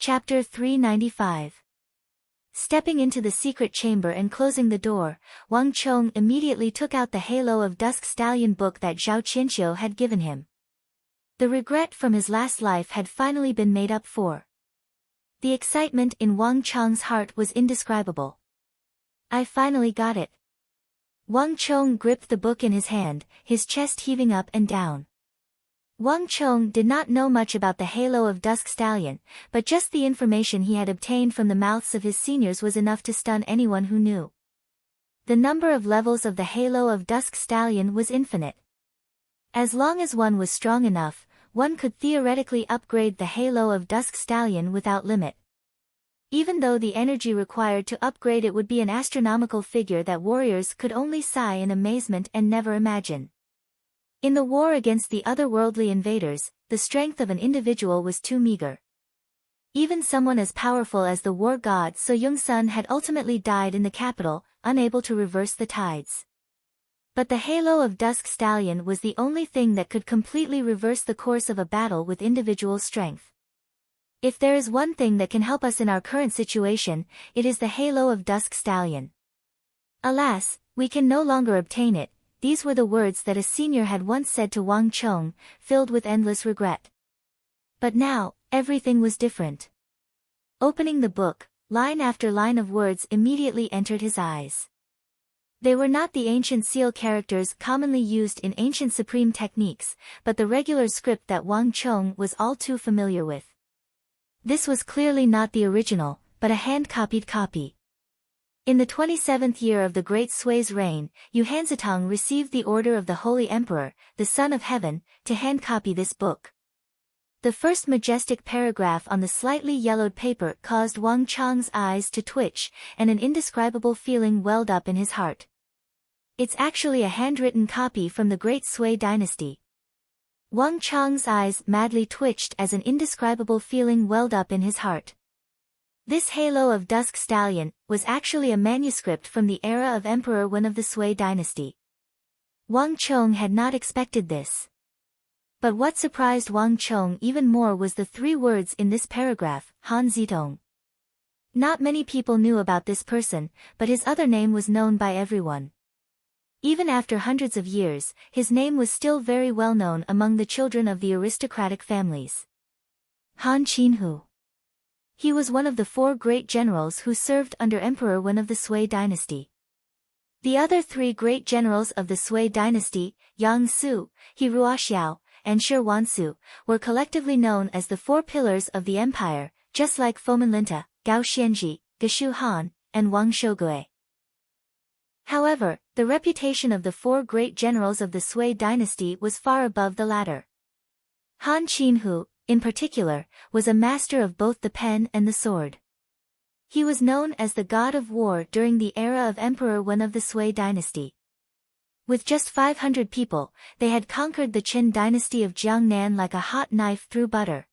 Chapter 395. Stepping into the secret chamber and closing the door, Wang Chong immediately took out the Halo of Dusk Stallion book that Zhao Qianqiu had given him. The regret from his last life had finally been made up for. The excitement in Wang Chong's heart was indescribable. I finally got it. Wang Chong gripped the book in his hand, his chest heaving up and down. Wang Chong did not know much about the Halo of Dusk Stallion, but just the information he had obtained from the mouths of his seniors was enough to stun anyone who knew. The number of levels of the Halo of Dusk Stallion was infinite. As long as one was strong enough, one could theoretically upgrade the Halo of Dusk Stallion without limit. Even though the energy required to upgrade it would be an astronomical figure that warriors could only sigh in amazement and never imagine. In the war against the otherworldly invaders, the strength of an individual was too meager. Even someone as powerful as the war god So Young-sun had ultimately died in the capital, unable to reverse the tides. But the Halo of Dusk Stallion was the only thing that could completely reverse the course of a battle with individual strength. If there is one thing that can help us in our current situation, it is the Halo of Dusk Stallion. Alas, we can no longer obtain it. These were the words that a senior had once said to Wang Chong, filled with endless regret. But now, everything was different. Opening the book, line after line of words immediately entered his eyes. They were not the ancient seal characters commonly used in ancient supreme techniques, but the regular script that Wang Chong was all too familiar with. This was clearly not the original, but a hand-copied copy. In the 27th year of the Great Sui's reign, Yu Hanzitong received the order of the Holy Emperor, the Son of Heaven, to hand-copy this book. The first majestic paragraph on the slightly yellowed paper caused Wang Chong's eyes to twitch, and an indescribable feeling welled up in his heart. It's actually a handwritten copy from the Great Sui dynasty. Wang Chong's eyes madly twitched as an indescribable feeling welled up in his heart. This Halo of Dusk Stallion was actually a manuscript from the era of Emperor Wen of the Sui dynasty. Wang Chong had not expected this. But what surprised Wang Chong even more was the three words in this paragraph, Han Zitong. Not many people knew about this person, but his other name was known by everyone. Even after hundreds of years, his name was still very well known among the children of the aristocratic families. Han Qinhu. He was one of the four great generals who served under Emperor Wen of the Sui dynasty. The other three great generals of the Sui dynasty, Yang Su, He Ruoxiao, and Shi Wansu, were collectively known as the four pillars of the empire, just like Fomin Linta, Gao Xianji, Geshu Han, and Wang Shougui. However, the reputation of the four great generals of the Sui dynasty was far above the latter. Han Qinhu, in particular, was a master of both the pen and the sword. He was known as the god of war during the era of Emperor Wen of the Sui dynasty. With just 500 people, they had conquered the Qin dynasty of Jiangnan like a hot knife through butter.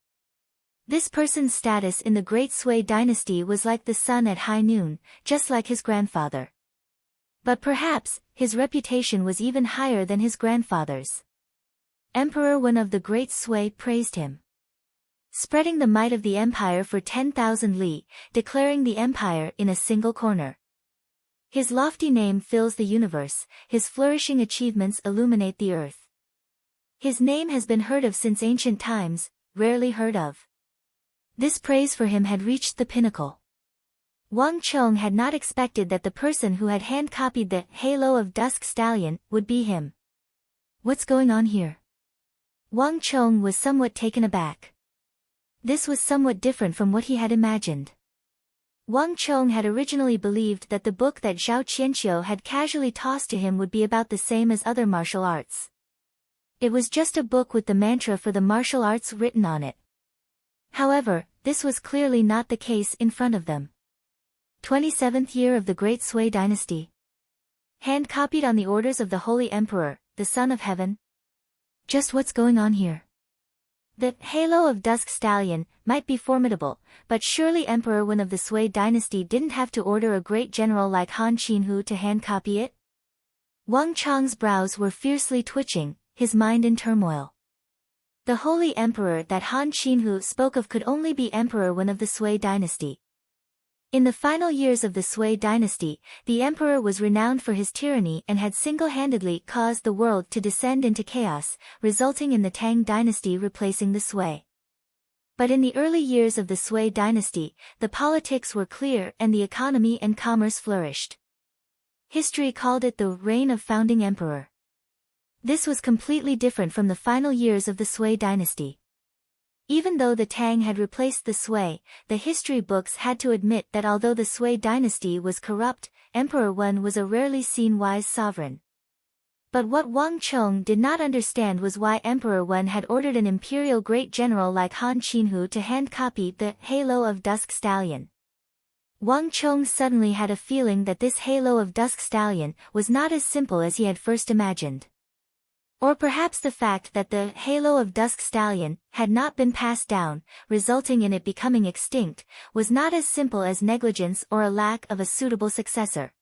This person's status in the Great Sui dynasty was like the sun at high noon, just like his grandfather. But perhaps, his reputation was even higher than his grandfather's. Emperor Wen of the Great Sui praised him. Spreading the might of the empire for 10,000 li, declaring the empire in a single corner. His lofty name fills the universe, his flourishing achievements illuminate the earth. His name has been heard of since ancient times, rarely heard of. This praise for him had reached the pinnacle. Wang Chong had not expected that the person who had hand-copied the Halo of Dusk Stallion would be him. What's going on here? Wang Chong was somewhat taken aback. This was somewhat different from what he had imagined. Wang Chong had originally believed that the book that Zhao Qianqiu had casually tossed to him would be about the same as other martial arts. It was just a book with the mantra for the martial arts written on it. However, this was clearly not the case in front of them. 27th year of the Great Sui dynasty. Hand-copied on the orders of the Holy Emperor, the Son of Heaven. Just what's going on here? The Halo of Dusk Stallion might be formidable, but surely Emperor Wen of the Sui dynasty didn't have to order a great general like Han Qinhu to hand-copy it? Wang Chong's brows were fiercely twitching, his mind in turmoil. The holy emperor that Han Qinhu spoke of could only be emperor one of the Sui dynasty. In the final years of the Sui dynasty, the emperor was renowned for his tyranny and had single-handedly caused the world to descend into chaos, resulting in the Tang dynasty replacing the Sui. But in the early years of the Sui dynasty, the politics were clear and the economy and commerce flourished. History called it the reign of founding emperor. This was completely different from the final years of the Sui dynasty. Even though the Tang had replaced the Sui, the history books had to admit that although the Sui dynasty was corrupt, Emperor Wen was a rarely seen wise sovereign. But what Wang Chong did not understand was why Emperor Wen had ordered an imperial great general like Han Qinhu to hand-copy the Halo of Dusk Stallion. Wang Chong suddenly had a feeling that this Halo of Dusk Stallion was not as simple as he had first imagined. Or perhaps the fact that the Halo of Dusk Stallion had not been passed down, resulting in it becoming extinct, was not as simple as negligence or a lack of a suitable successor.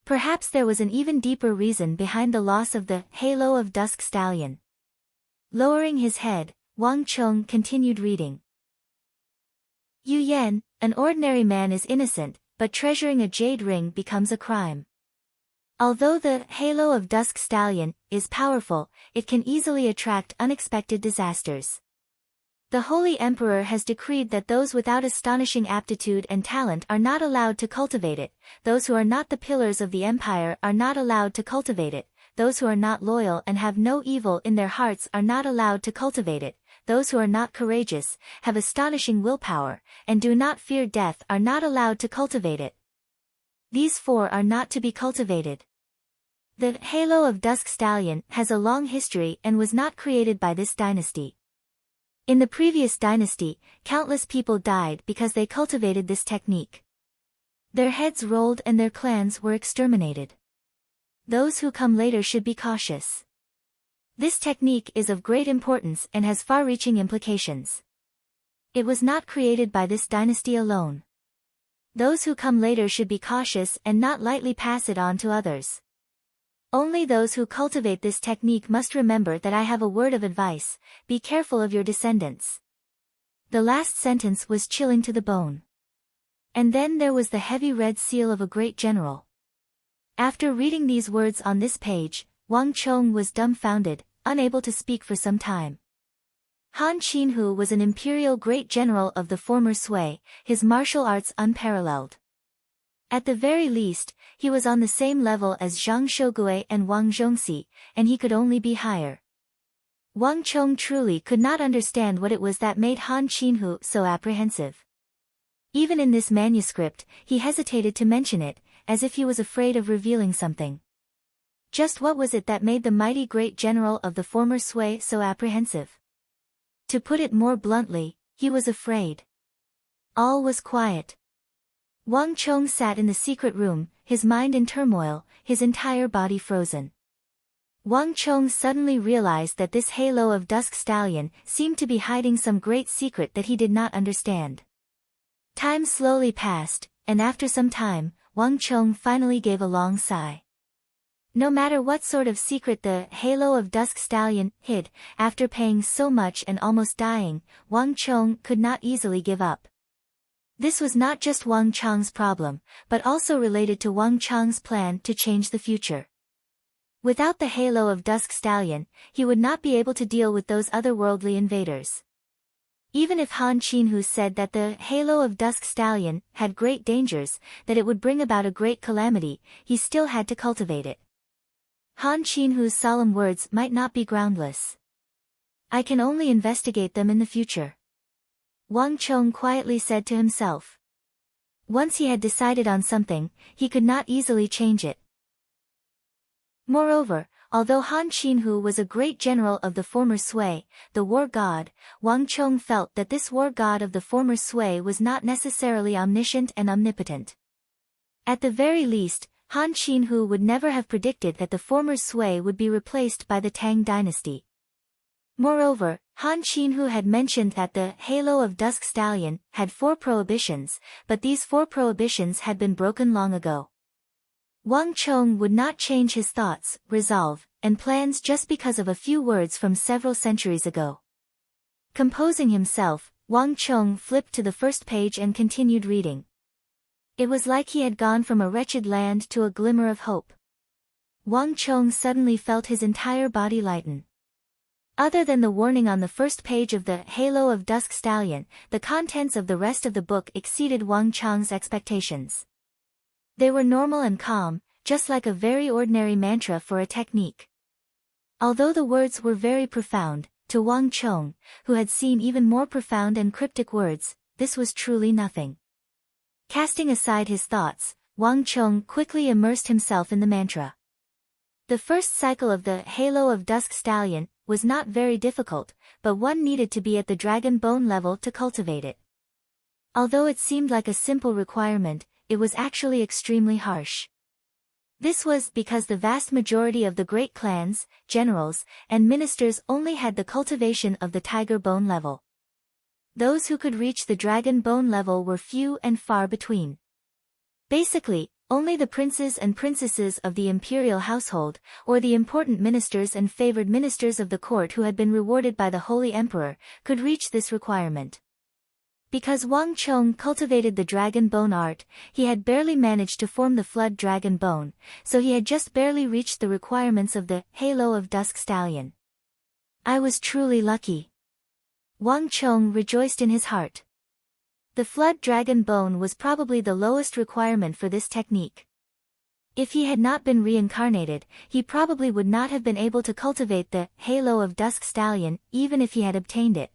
Perhaps there was an even deeper reason behind the loss of the Halo of Dusk Stallion. Lowering his head, Wang Chong continued reading. Yu Yan, an ordinary man is innocent, but treasuring a jade ring becomes a crime. Although the Halo of Dusk Stallion is powerful, it can easily attract unexpected disasters. The Holy Emperor has decreed that those without astonishing aptitude and talent are not allowed to cultivate it, those who are not the pillars of the empire are not allowed to cultivate it, those who are not loyal and have no evil in their hearts are not allowed to cultivate it, those who are not courageous, have astonishing willpower, and do not fear death are not allowed to cultivate it. These four are not to be cultivated. The Halo of Dusk Stallion has a long history and was not created by this dynasty. In the previous dynasty, countless people died because they cultivated this technique. Their heads rolled and their clans were exterminated. Those who come later should be cautious. This technique is of great importance and has far-reaching implications. It was not created by this dynasty alone. Those who come later should be cautious and not lightly pass it on to others. Only those who cultivate this technique must remember that I have a word of advice: be careful of your descendants. The last sentence was chilling to the bone. And then there was the heavy red seal of a great general. After reading these words on this page, Wang Chong was dumbfounded, unable to speak for some time. Han Qinhu was an imperial great general of the former Sui, his martial arts unparalleled. At the very least, he was on the same level as Zhang Shogui and Wang Zhongxi, and he could only be higher. Wang Chong truly could not understand what it was that made Han Qinhu so apprehensive. Even in this manuscript, he hesitated to mention it, as if he was afraid of revealing something. Just what was it that made the mighty great general of the former Sui so apprehensive? To put it more bluntly, he was afraid. All was quiet. Wang Chong sat in the secret room, his mind in turmoil, his entire body frozen. Wang Chong suddenly realized that this Halo of Dusk Stallion seemed to be hiding some great secret that he did not understand. Time slowly passed, and after some time, Wang Chong finally gave a long sigh. No matter what sort of secret the Halo of Dusk Stallion hid, after paying so much and almost dying, Wang Chong could not easily give up. This was not just Wang Chong's problem, but also related to Wang Chong's plan to change the future. Without the Halo of Dusk Stallion, he would not be able to deal with those otherworldly invaders. Even if Han Qinhu said that the Halo of Dusk Stallion had great dangers, that it would bring about a great calamity, he still had to cultivate it. Han Qinhu's solemn words might not be groundless. I can only investigate them in the future. Wang Chong quietly said to himself. Once he had decided on something, he could not easily change it. Moreover, although Han Qinhu was a great general of the former Sui, the war god, Wang Chong felt that this war god of the former Sui was not necessarily omniscient and omnipotent. At the very least, Han Qinhu would never have predicted that the former Sui would be replaced by the Tang dynasty. Moreover, Han Qinhu had mentioned that the Halo of Dusk Stallion had 4 prohibitions, but these 4 prohibitions had been broken long ago. Wang Chong would not change his thoughts, resolve, and plans just because of a few words from several centuries ago. Composing himself, Wang Chong flipped to the first page and continued reading. It was like he had gone from a wretched land to a glimmer of hope. Wang Chong suddenly felt his entire body lighten. Other than the warning on the first page of the Halo of Dusk Stallion, the contents of the rest of the book exceeded Wang Chong's expectations. They were normal and calm, just like a very ordinary mantra for a technique. Although the words were very profound, to Wang Chong, who had seen even more profound and cryptic words, this was truly nothing. Casting aside his thoughts, Wang Chong quickly immersed himself in the mantra. The first cycle of the Halo of Dusk Stallion was not very difficult, but one needed to be at the dragon bone level to cultivate it. Although it seemed like a simple requirement, it was actually extremely harsh. This was because the vast majority of the great clans, generals, and ministers only had the cultivation of the tiger bone level. Those who could reach the dragon bone level were few and far between. Basically, only the princes and princesses of the imperial household, or the important ministers and favored ministers of the court who had been rewarded by the Holy Emperor, could reach this requirement. Because Wang Chong cultivated the dragon bone art, he had barely managed to form the flood dragon bone, so he had just barely reached the requirements of the Halo of Dusk Stallion. I was truly lucky. Wang Chong rejoiced in his heart. The flood dragon bone was probably the lowest requirement for this technique. If he had not been reincarnated, he probably would not have been able to cultivate the Halo of Dusk Stallion, even if he had obtained it.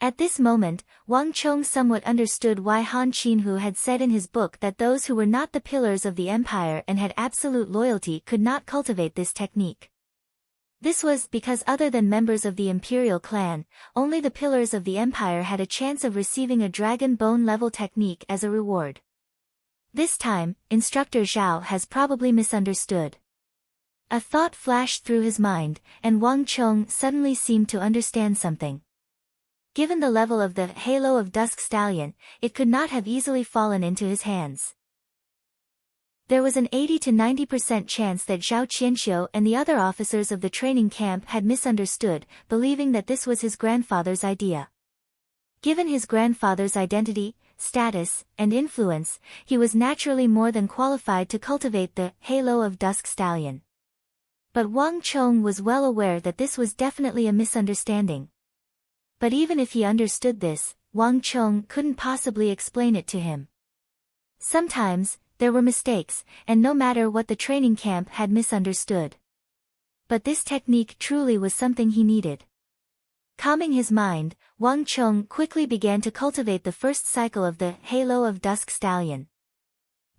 At this moment, Wang Chong somewhat understood why Han Qinhu had said in his book that those who were not the pillars of the empire and had absolute loyalty could not cultivate this technique. This was because other than members of the imperial clan, only the pillars of the empire had a chance of receiving a dragon bone level technique as a reward. This time, Instructor Zhao has probably misunderstood. A thought flashed through his mind, and Wang Chong suddenly seemed to understand something. Given the level of the Halo of Dusk Stallion, it could not have easily fallen into his hands. There was an 80 to 90% chance that Zhao Qianxiu and the other officers of the training camp had misunderstood, believing that this was his grandfather's idea. Given his grandfather's identity, status, and influence, he was naturally more than qualified to cultivate the Halo of Dusk Stallion. But Wang Chong was well aware that this was definitely a misunderstanding. But even if he understood this, Wang Chong couldn't possibly explain it to him. Sometimes, there were mistakes, and no matter what the training camp had misunderstood. But this technique truly was something he needed. Calming his mind, Wang Chong quickly began to cultivate the first cycle of the Halo of Dusk Stallion.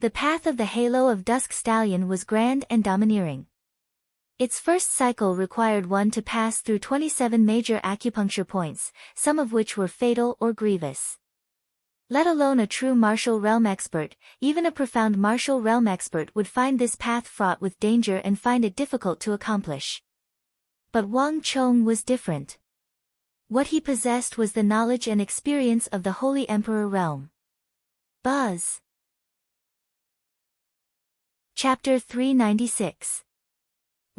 The path of the Halo of Dusk Stallion was grand and domineering. Its first cycle required one to pass through 27 major acupuncture points, some of which were fatal or grievous. Let alone a true martial realm expert, even a profound martial realm expert would find this path fraught with danger and find it difficult to accomplish. But Wang Chong was different. What he possessed was the knowledge and experience of the Holy Emperor realm. Buzz. Chapter 396.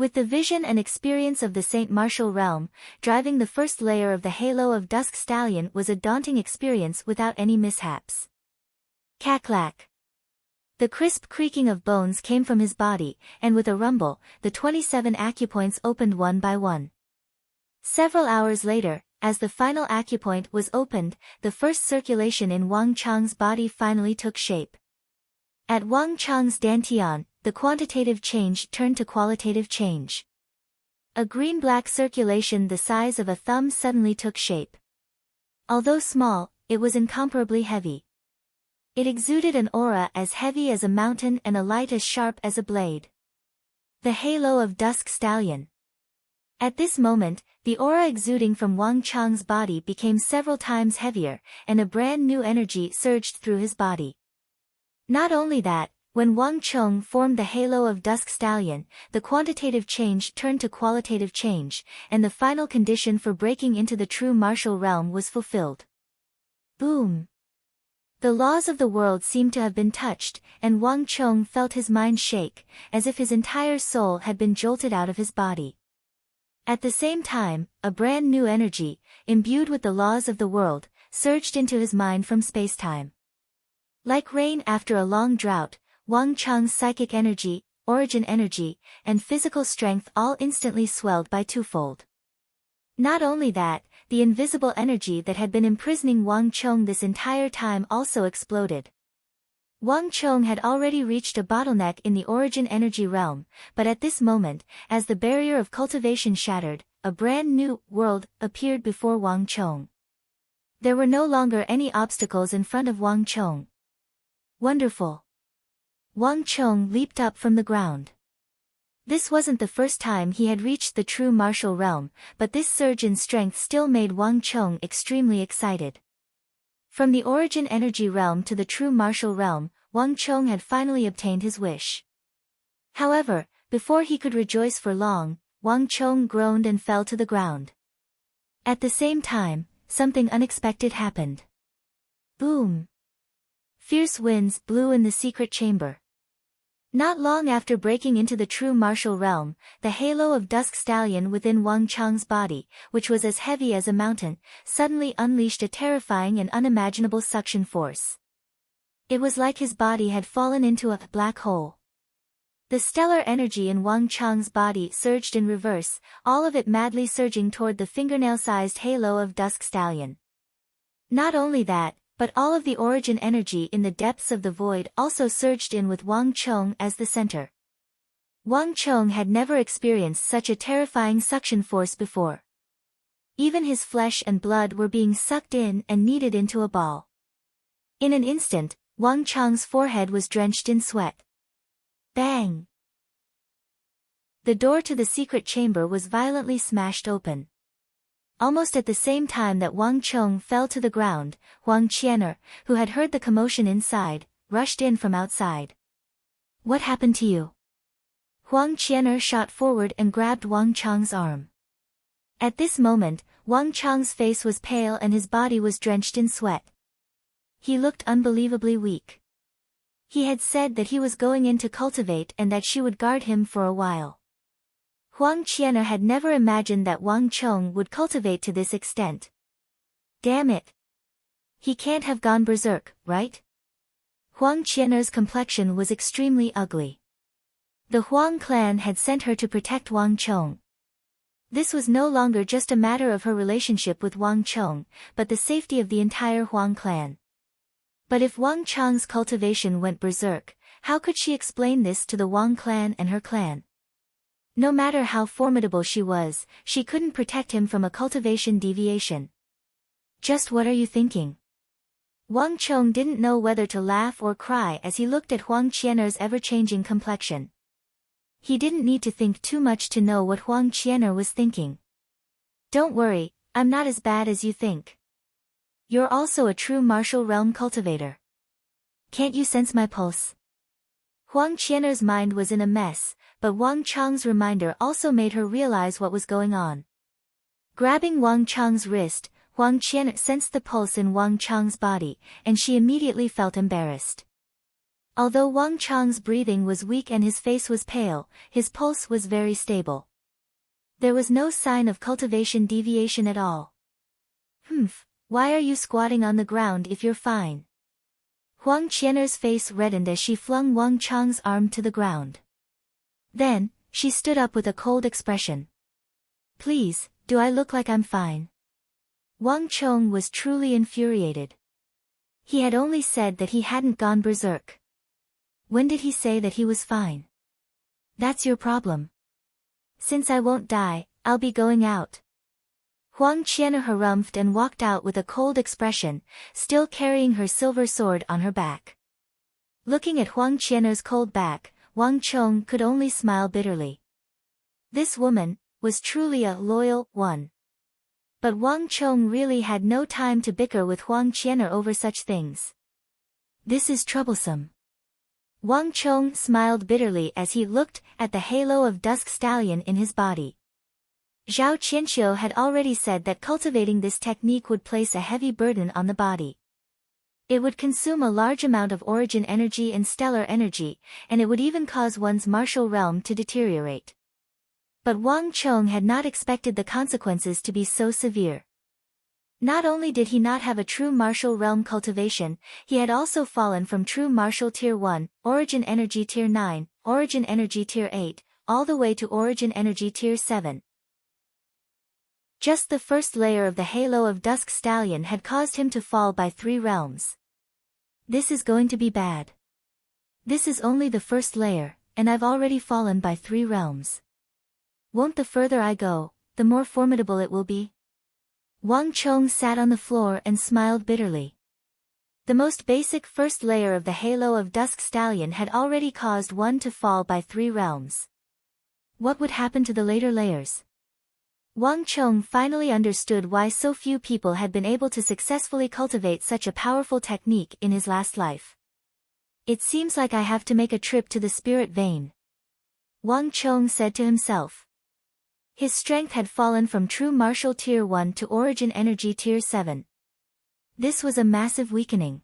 With the vision and experience of the Saint Martial realm, driving the first layer of the Halo of Dusk Stallion was a daunting experience without any mishaps. Cack-lack. The crisp creaking of bones came from his body, and with a rumble, the 27 acupoints opened one by one. Several hours later, as the final acupoint was opened, the first circulation in Wang Chong's body finally took shape. At Wang Chong's dantian, the quantitative change turned to qualitative change. A green-black circulation the size of a thumb suddenly took shape. Although small, it was incomparably heavy. It exuded an aura as heavy as a mountain and a light as sharp as a blade. The Halo of Dusk Stallion. At this moment, the aura exuding from Wang Chong's body became several times heavier, and a brand new energy surged through his body. Not only that, when Wang Chong formed the Halo of Dusk Stallion, the quantitative change turned to qualitative change, and the final condition for breaking into the true martial realm was fulfilled. Boom! The laws of the world seemed to have been touched, and Wang Chong felt his mind shake, as if his entire soul had been jolted out of his body. At the same time, a brand new energy, imbued with the laws of the world, surged into his mind from space-time. Like rain after a long drought, Wang Chang's psychic energy, origin energy, and physical strength all instantly swelled by twofold. Not only that, the invisible energy that had been imprisoning Wang Chong this entire time also exploded. Wang Chong had already reached a bottleneck in the origin energy realm, but at this moment, as the barrier of cultivation shattered, a brand new world appeared before Wang Chong. There were no longer any obstacles in front of Wang Chong. Wonderful! Wang Chong leaped up from the ground. This wasn't the first time he had reached the true martial realm, but this surge in strength still made Wang Chong extremely excited. From the origin energy realm to the true martial realm, Wang Chong had finally obtained his wish. However, before he could rejoice for long, Wang Chong groaned and fell to the ground. At the same time, something unexpected happened. Boom! Fierce winds blew in the secret chamber. Not long after breaking into the true martial realm, the halo of Dusk Stallion within Wang Chang's body, which was as heavy as a mountain, suddenly unleashed a terrifying and unimaginable suction force. It was like his body had fallen into a black hole. The stellar energy in Wang Chang's body surged in reverse, all of it madly surging toward the fingernail-sized halo of Dusk Stallion. Not only that, but all of the origin energy in the depths of the void also surged in with Wang Chong as the center. Wang Chong had never experienced such a terrifying suction force before. Even his flesh and blood were being sucked in and kneaded into a ball. In an instant, Wang Chong's forehead was drenched in sweat. Bang! The door to the secret chamber was violently smashed open. Almost at the same time that Wang Chong fell to the ground, Huang Qianer, who had heard the commotion inside, rushed in from outside. What happened to you? Huang Qianer shot forward and grabbed Wang Chong's arm. At this moment, Wang Chong's face was pale and his body was drenched in sweat. He looked unbelievably weak. He had said that he was going in to cultivate and that she would guard him for a while. Huang Qianer had never imagined that Wang Chong would cultivate to this extent. Damn it! He can't have gone berserk, right? Huang Qianer's complexion was extremely ugly. The Huang clan had sent her to protect Wang Chong. This was no longer just a matter of her relationship with Wang Chong, but the safety of the entire Huang clan. But if Wang Chong's cultivation went berserk, how could she explain this to the Wang clan and her clan? No matter how formidable she was, she couldn't protect him from a cultivation deviation. Just what are you thinking? Wang Chong didn't know whether to laugh or cry as he looked at Huang Qianer's ever-changing complexion. He didn't need to think too much to know what Huang Qianer was thinking. Don't worry, I'm not as bad as you think. You're also a true martial realm cultivator. Can't you sense my pulse? Huang Qianer's mind was in a mess, but Wang Chong's reminder also made her realize what was going on. Grabbing Wang Chong's wrist, Huang Qianer sensed the pulse in Wang Chong's body, and she immediately felt embarrassed. Although Wang Chong's breathing was weak and his face was pale, his pulse was very stable. There was no sign of cultivation deviation at all. Why are you squatting on the ground if you're fine? Huang Qianer's face reddened as she flung Wang Chong's arm to the ground. Then, she stood up with a cold expression. Please, do I look like I'm fine? Wang Chong was truly infuriated. He had only said that he hadn't gone berserk. When did he say that he was fine? That's your problem. Since I won't die, I'll be going out. Huang Qianer harumphed and walked out with a cold expression, still carrying her silver sword on her back. Looking at Huang Qianer's cold back, Wang Chong could only smile bitterly. This woman was truly a loyal one. But Wang Chong really had no time to bicker with Huang Qianer over such things. This is troublesome. Wang Chong smiled bitterly as he looked at the halo of Dusk Stallion in his body. Zhao Qianxiu had already said that cultivating this technique would place a heavy burden on the body. It would consume a large amount of origin energy and stellar energy, and it would even cause one's martial realm to deteriorate. But Wang Chong had not expected the consequences to be so severe. Not only did he not have a true martial realm cultivation, he had also fallen from true martial tier 1, origin energy tier 9, origin energy tier 8, all the way to origin energy tier 7. Just the first layer of the halo of Dusk Stallion had caused him to fall by 3 realms. This is going to be bad. This is only the first layer, and I've already fallen by 3 realms. Won't the further I go, the more formidable it will be? Wang Chong sat on the floor and smiled bitterly. The most basic first layer of the halo of Dusk Stallion had already caused one to fall by 3 realms. What would happen to the later layers? Wang Chong finally understood why so few people had been able to successfully cultivate such a powerful technique in his last life. It seems like I have to make a trip to the spirit vein, Wang Chong said to himself. His strength had fallen from true martial tier 1 to origin energy tier 7. This was a massive weakening.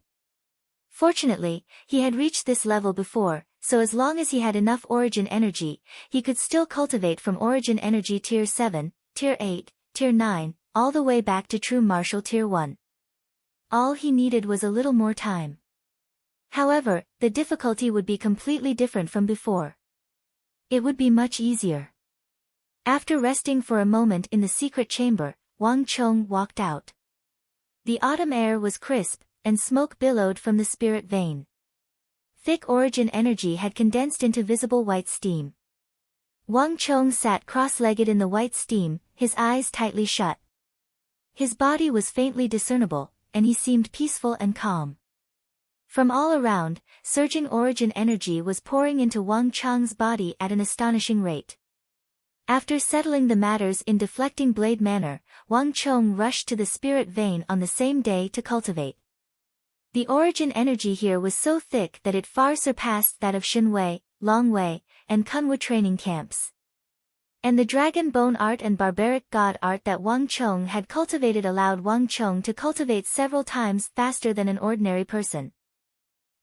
Fortunately, he had reached this level before, so as long as he had enough origin energy, he could still cultivate from origin energy tier 7, tier 8, tier 9, all the way back to true martial tier 1. All he needed was a little more time. However, the difficulty would be completely different from before. It would be much easier. After resting for a moment in the secret chamber, Wang Chong walked out. The autumn air was crisp, and smoke billowed from the spirit vein. Thick origin energy had condensed into visible white steam. Wang Chong sat cross-legged in the white steam, his eyes tightly shut. His body was faintly discernible, and he seemed peaceful and calm. From all around, surging origin energy was pouring into Wang Chong's body at an astonishing rate. After settling the matters in deflecting blade manner, Wang Chong rushed to the spirit vein on the same day to cultivate. The origin energy here was so thick that it far surpassed that of Shinwei, Longwei, and Kunwu training camps. And the dragon bone art and barbaric god art that Wang Chong had cultivated allowed Wang Chong to cultivate several times faster than an ordinary person.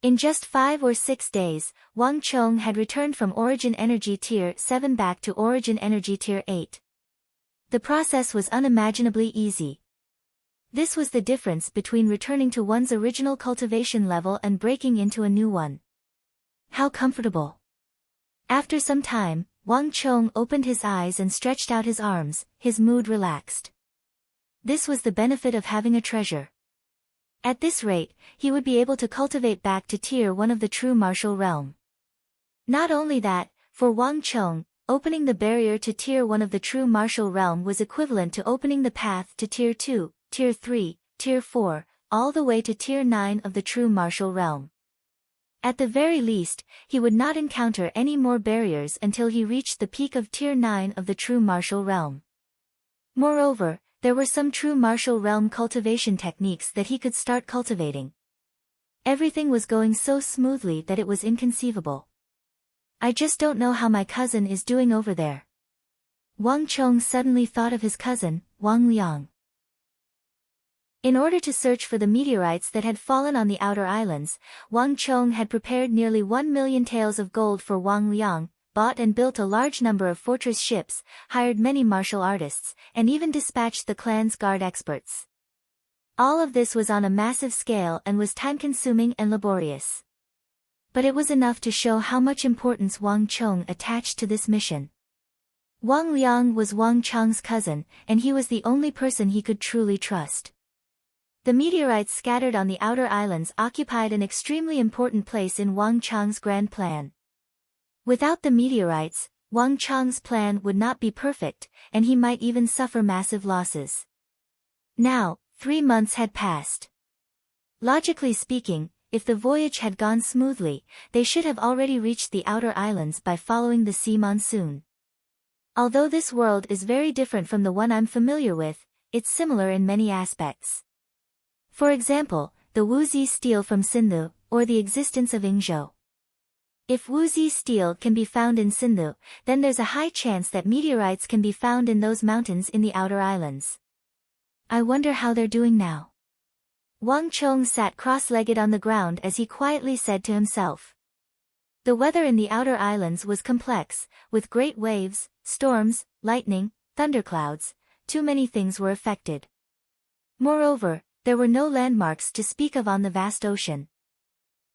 In just 5 or 6 days, Wang Chong had returned from origin energy tier 7 back to origin energy tier 8. The process was unimaginably easy. This was the difference between returning to one's original cultivation level and breaking into a new one. How comfortable! After some time, Wang Chong opened his eyes and stretched out his arms, his mood relaxed. This was the benefit of having a treasure. At this rate, he would be able to cultivate back to tier 1 of the true martial realm. Not only that, for Wang Chong, opening the barrier to tier 1 of the true martial realm was equivalent to opening the path to tier 2, tier 3, tier 4, all the way to tier 9 of the true martial realm. At the very least, he would not encounter any more barriers until he reached the peak of tier 9 of the true martial realm. Moreover, there were some true martial realm cultivation techniques that he could start cultivating. Everything was going so smoothly that it was inconceivable. I just don't know how my cousin is doing over there. Wang Chong suddenly thought of his cousin, Wang Liang. In order to search for the meteorites that had fallen on the outer islands, Wang Chong had prepared nearly 1 million taels of gold for Wang Liang, bought and built a large number of fortress ships, hired many martial artists, and even dispatched the clan's guard experts. All of this was on a massive scale and was time-consuming and laborious. But it was enough to show how much importance Wang Chong attached to this mission. Wang Liang was Wang Chong's cousin, and he was the only person he could truly trust. The meteorites scattered on the outer islands occupied an extremely important place in Wang Chong's grand plan. Without the meteorites, Wang Chong's plan would not be perfect, and he might even suffer massive losses. Now, 3 months had passed. Logically speaking, if the voyage had gone smoothly, they should have already reached the outer islands by following the sea monsoon. Although this world is very different from the one I'm familiar with, it's similar in many aspects. For example, the Wuxi steel from Sindhu, or the existence of Yingzhou. If Wuxi steel can be found in Sindhu, then there's a high chance that meteorites can be found in those mountains in the outer islands. I wonder how they're doing now. Wang Chong sat cross-legged on the ground as he quietly said to himself. The weather in the outer islands was complex, with great waves, storms, lightning, thunderclouds. Too many things were affected. Moreover, there were no landmarks to speak of on the vast ocean.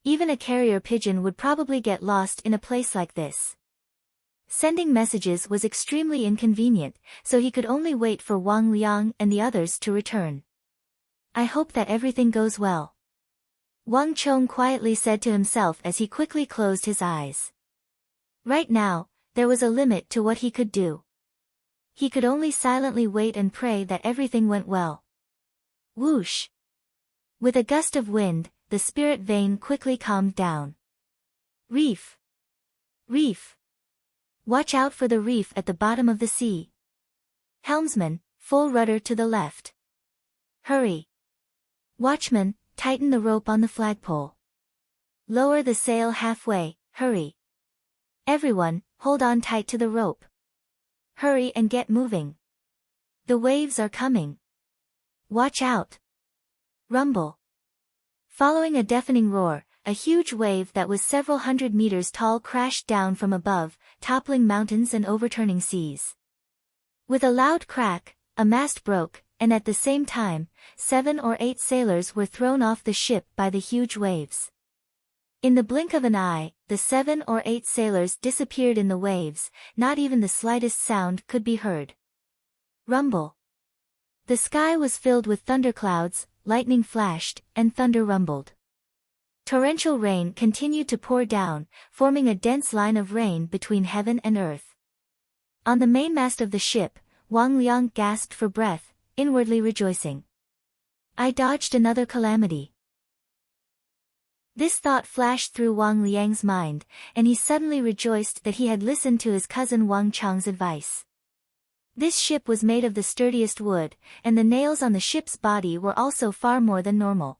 Even a carrier pigeon would probably get lost in a place like this. Sending messages was extremely inconvenient, so he could only wait for Wang Liang and the others to return. I hope that everything goes well, Wang Chong quietly said to himself as he quickly closed his eyes. Right now, there was a limit to what he could do. He could only silently wait and pray that everything went well. Whoosh! With a gust of wind, the spirit vane quickly calmed down. Reef! Reef! Watch out for the reef at the bottom of the sea. Helmsman, full rudder to the left. Hurry! Watchman, tighten the rope on the flagpole. Lower the sail halfway, hurry! Everyone, hold on tight to the rope. Hurry and get moving. The waves are coming. Watch out! Rumble! Following a deafening roar, a huge wave that was several hundred meters tall crashed down from above, toppling mountains and overturning seas. With a loud crack, a mast broke, and at the same time, 7 or 8 sailors were thrown off the ship by the huge waves. In the blink of an eye, the 7 or 8 sailors disappeared in the waves, not even the slightest sound could be heard. Rumble! The sky was filled with thunderclouds, lightning flashed, and thunder rumbled. Torrential rain continued to pour down, forming a dense line of rain between heaven and earth. On the mainmast of the ship, Wang Liang gasped for breath, inwardly rejoicing. I dodged another calamity. This thought flashed through Wang Liang's mind, and he suddenly rejoiced that he had listened to his cousin Wang Chang's advice. This ship was made of the sturdiest wood, and the nails on the ship's body were also far more than normal.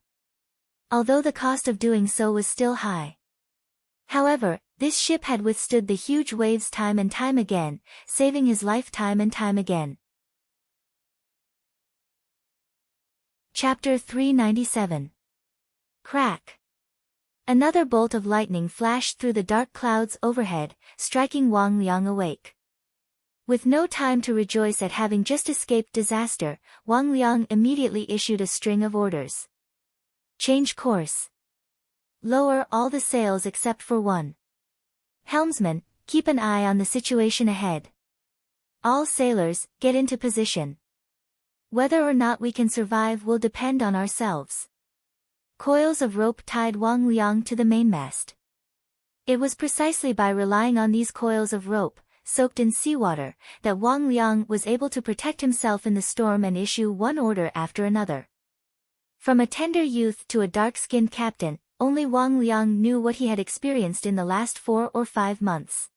Although the cost of doing so was still high. However, this ship had withstood the huge waves time and time again, saving his life time and time again. Chapter 397. Crack! Another bolt of lightning flashed through the dark clouds overhead, striking Wang Liang awake. With no time to rejoice at having just escaped disaster, Wang Liang immediately issued a string of orders. Change course. Lower all the sails except for one. Helmsman, keep an eye on the situation ahead. All sailors, get into position. Whether or not we can survive will depend on ourselves. Coils of rope tied Wang Liang to the mainmast. It was precisely by relying on these coils of rope, soaked in seawater, that Wang Liang was able to protect himself in the storm and issue one order after another. From a tender youth to a dark-skinned captain, only Wang Liang knew what he had experienced in the last 4 or 5 months.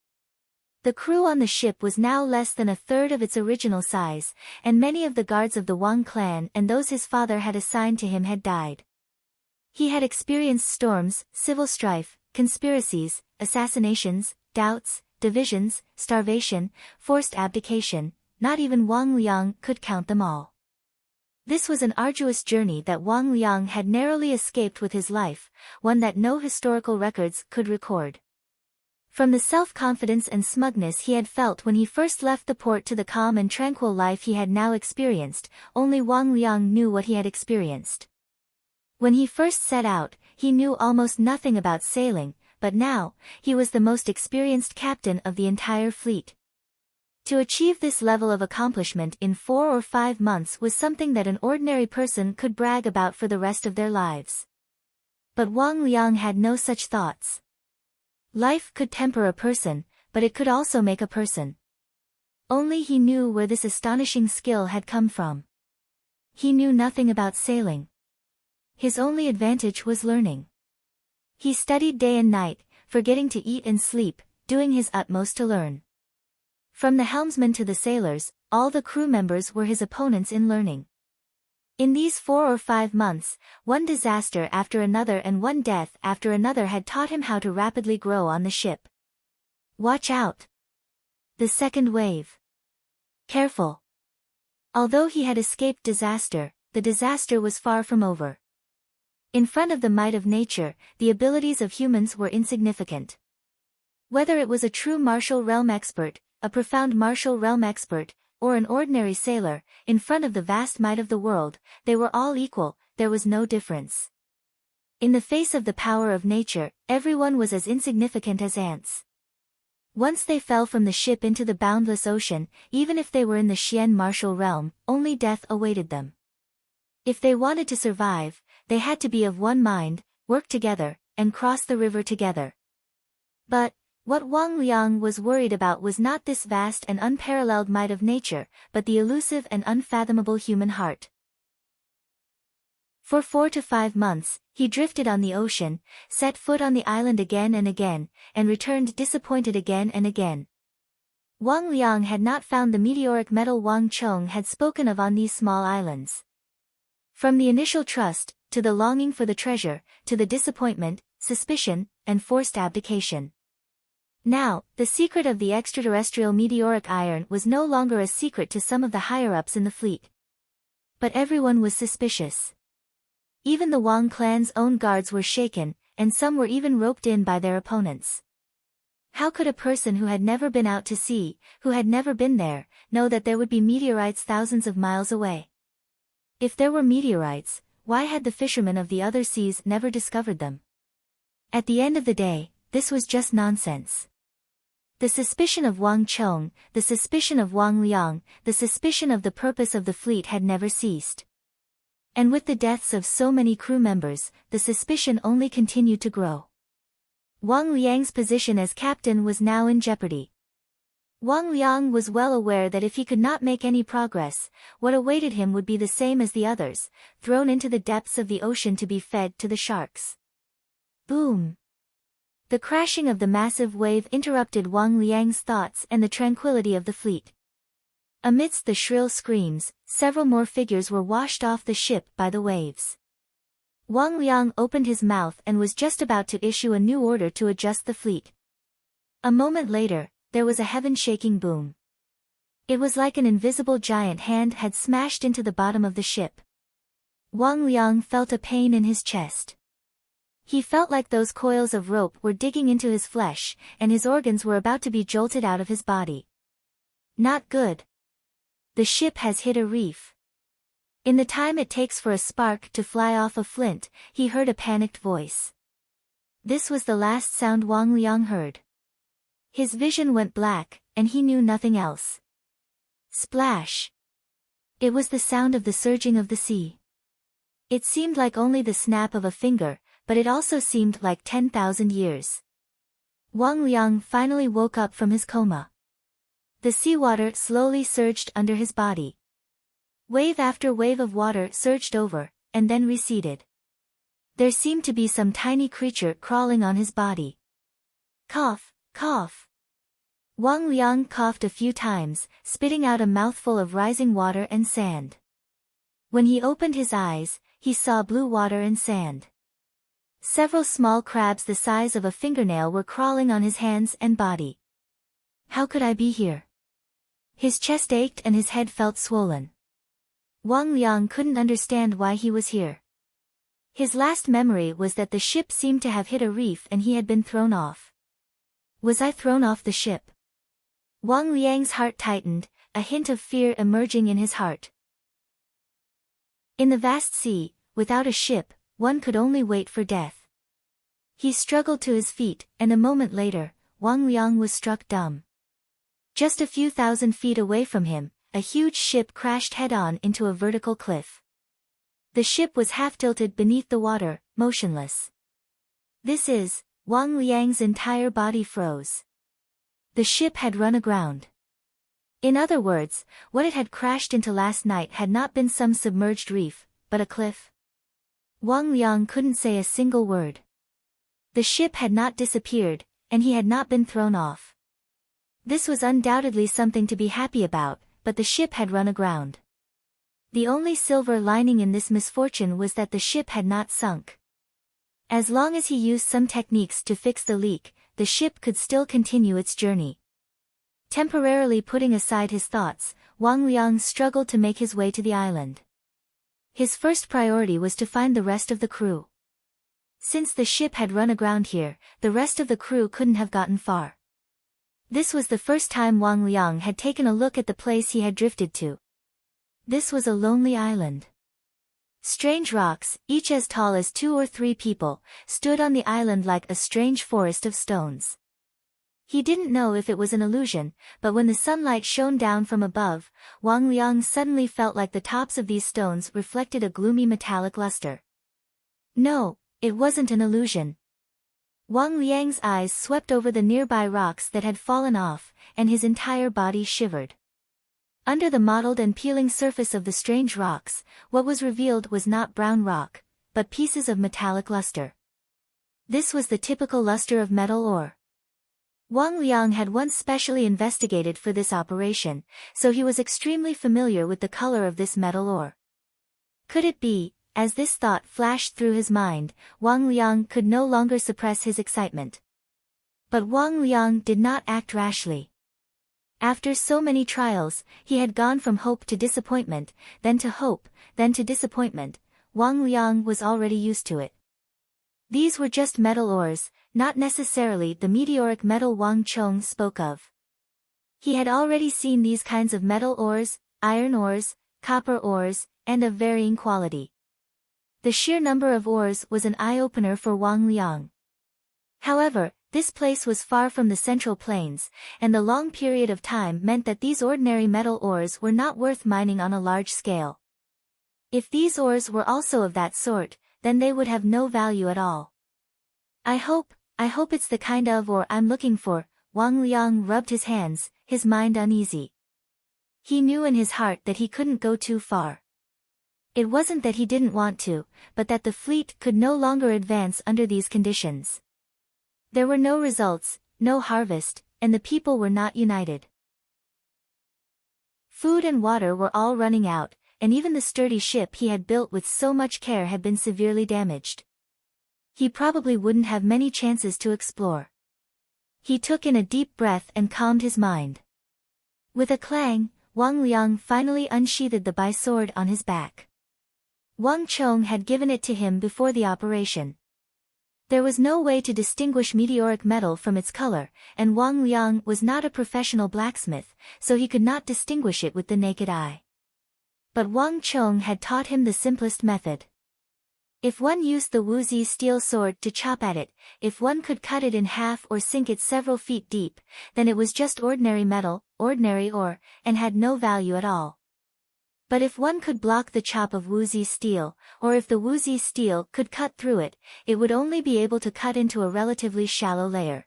The crew on the ship was now less than a third of its original size, and many of the guards of the Wang clan and those his father had assigned to him had died. He had experienced storms, civil strife, conspiracies, assassinations, doubts, divisions, starvation, forced abdication. Not even Wang Liang could count them all. This was an arduous journey that Wang Liang had narrowly escaped with his life, one that no historical records could record. From the self-confidence and smugness he had felt when he first left the port to the calm and tranquil life he had now experienced, only Wang Liang knew what he had experienced. When he first set out, he knew almost nothing about sailing, but now, he was the most experienced captain of the entire fleet. To achieve this level of accomplishment in 4 or 5 months was something that an ordinary person could brag about for the rest of their lives. But Wang Liang had no such thoughts. Life could temper a person, but it could also make a person. Only he knew where this astonishing skill had come from. He knew nothing about sailing. His only advantage was learning. He studied day and night, forgetting to eat and sleep, doing his utmost to learn. From the helmsman to the sailors, all the crew members were his opponents in learning. In these 4 or 5 months, one disaster after another and one death after another had taught him how to rapidly grow on the ship. Watch out! The second wave. Careful! Although he had escaped disaster, the disaster was far from over. In front of the might of nature, the abilities of humans were insignificant. Whether it was a true martial realm expert, a profound martial realm expert, or an ordinary sailor, in front of the vast might of the world, they were all equal, there was no difference. In the face of the power of nature, everyone was as insignificant as ants. Once they fell from the ship into the boundless ocean, even if they were in the Xian martial realm, only death awaited them. If they wanted to survive, they had to be of one mind, work together, and cross the river together. But what Wang Liang was worried about was not this vast and unparalleled might of nature, but the elusive and unfathomable human heart. For 4 to 5 months, he drifted on the ocean, set foot on the island again and again, and returned disappointed again and again. Wang Liang had not found the meteoric metal Wang Chong had spoken of on these small islands. From the initial trust, to the longing for the treasure, to the disappointment, suspicion, and forced abdication. Now, the secret of the extraterrestrial meteoric iron was no longer a secret to some of the higher-ups in the fleet. But everyone was suspicious. Even the Wang clan's own guards were shaken, and some were even roped in by their opponents. How could a person who had never been out to sea, who had never been there, know that there would be meteorites thousands of miles away? If there were meteorites, why had the fishermen of the other seas never discovered them? At the end of the day, this was just nonsense. The suspicion of Wang Chong, the suspicion of Wang Liang, the suspicion of the purpose of the fleet had never ceased. And with the deaths of so many crew members, the suspicion only continued to grow. Wang Liang's position as captain was now in jeopardy. Wang Liang was well aware that if he could not make any progress, what awaited him would be the same as the others, thrown into the depths of the ocean to be fed to the sharks. Boom! The crashing of the massive wave interrupted Wang Liang's thoughts and the tranquility of the fleet. Amidst the shrill screams, several more figures were washed off the ship by the waves. Wang Liang opened his mouth and was just about to issue a new order to adjust the fleet. A moment later, there was a heaven-shaking boom. It was like an invisible giant hand had smashed into the bottom of the ship. Wang Liang felt a pain in his chest. He felt like those coils of rope were digging into his flesh, and his organs were about to be jolted out of his body. Not good. The ship has hit a reef. In the time it takes for a spark to fly off a flint, he heard a panicked voice. This was the last sound Wang Liang heard. His vision went black, and he knew nothing else. Splash! It was the sound of the surging of the sea. It seemed like only the snap of a finger, but it also seemed like 10,000 years. Wang Liang finally woke up from his coma. The seawater slowly surged under his body. Wave after wave of water surged over, and then receded. There seemed to be some tiny creature crawling on his body. Cough, cough. Wang Liang coughed a few times, spitting out a mouthful of rising water and sand. When he opened his eyes, he saw blue water and sand. Several small crabs the size of a fingernail were crawling on his hands and body. How could I be here? His chest ached and his head felt swollen. Wang Liang couldn't understand why he was here. His last memory was that the ship seemed to have hit a reef and he had been thrown off. Was I thrown off the ship? Wang Liang's heart tightened, a hint of fear emerging in his heart. In the vast sea, without a ship, one could only wait for death. He struggled to his feet, and a moment later, Wang Liang was struck dumb. Just a few thousand feet away from him, a huge ship crashed head-on into a vertical cliff. The ship was half-tilted beneath the water, motionless. Wang Liang's entire body froze. The ship had run aground. In other words, what it had crashed into last night had not been some submerged reef, but a cliff. Wang Liang couldn't say a single word. The ship had not disappeared, and he had not been thrown off. This was undoubtedly something to be happy about, but the ship had run aground. The only silver lining in this misfortune was that the ship had not sunk. As long as he used some techniques to fix the leak, the ship could still continue its journey. Temporarily putting aside his thoughts, Wang Liang struggled to make his way to the island. His first priority was to find the rest of the crew. Since the ship had run aground here, the rest of the crew couldn't have gotten far. This was the first time Wang Liang had taken a look at the place he had drifted to. This was a lonely island. Strange rocks, each as tall as 2 or 3 people, stood on the island like a strange forest of stones. He didn't know if it was an illusion, but when the sunlight shone down from above, Wang Liang suddenly felt like the tops of these stones reflected a gloomy metallic luster. No, it wasn't an illusion. Wang Liang's eyes swept over the nearby rocks that had fallen off, and his entire body shivered. Under the mottled and peeling surface of the strange rocks, what was revealed was not brown rock, but pieces of metallic luster. This was the typical luster of metal ore. Wang Liang had once specially investigated for this operation, so he was extremely familiar with the color of this metal ore. Could it be? As this thought flashed through his mind, Wang Liang could no longer suppress his excitement. But Wang Liang did not act rashly. After so many trials, he had gone from hope to disappointment, then to hope, then to disappointment. Wang Liang was already used to it. These were just metal ores, not necessarily the meteoric metal Wang Chong spoke of. He had already seen these kinds of metal ores, iron ores, copper ores, and of varying quality. The sheer number of ores was an eye-opener for Wang Liang. However, this place was far from the Central Plains, and the long period of time meant that these ordinary metal ores were not worth mining on a large scale. If these ores were also of that sort, then they would have no value at all. I hope it's the kind of ore I'm looking for. Wang Liang rubbed his hands, his mind uneasy. He knew in his heart that he couldn't go too far. It wasn't that he didn't want to, but that the fleet could no longer advance under these conditions. There were no results, no harvest, and the people were not united. Food and water were all running out, and even the sturdy ship he had built with so much care had been severely damaged. He probably wouldn't have many chances to explore. He took in a deep breath and calmed his mind. With a clang, Wang Liang finally unsheathed the sword on his back. Wang Chong had given it to him before the operation. There was no way to distinguish meteoric metal from its color, and Wang Liang was not a professional blacksmith, so he could not distinguish it with the naked eye. But Wang Chong had taught him the simplest method. If one used the Wuzi steel sword to chop at it, if one could cut it in half or sink it several feet deep, then it was just ordinary metal, ordinary ore, and had no value at all. But if one could block the chop of Wuzi steel, or if the Wuzi steel could cut through it, it would only be able to cut into a relatively shallow layer.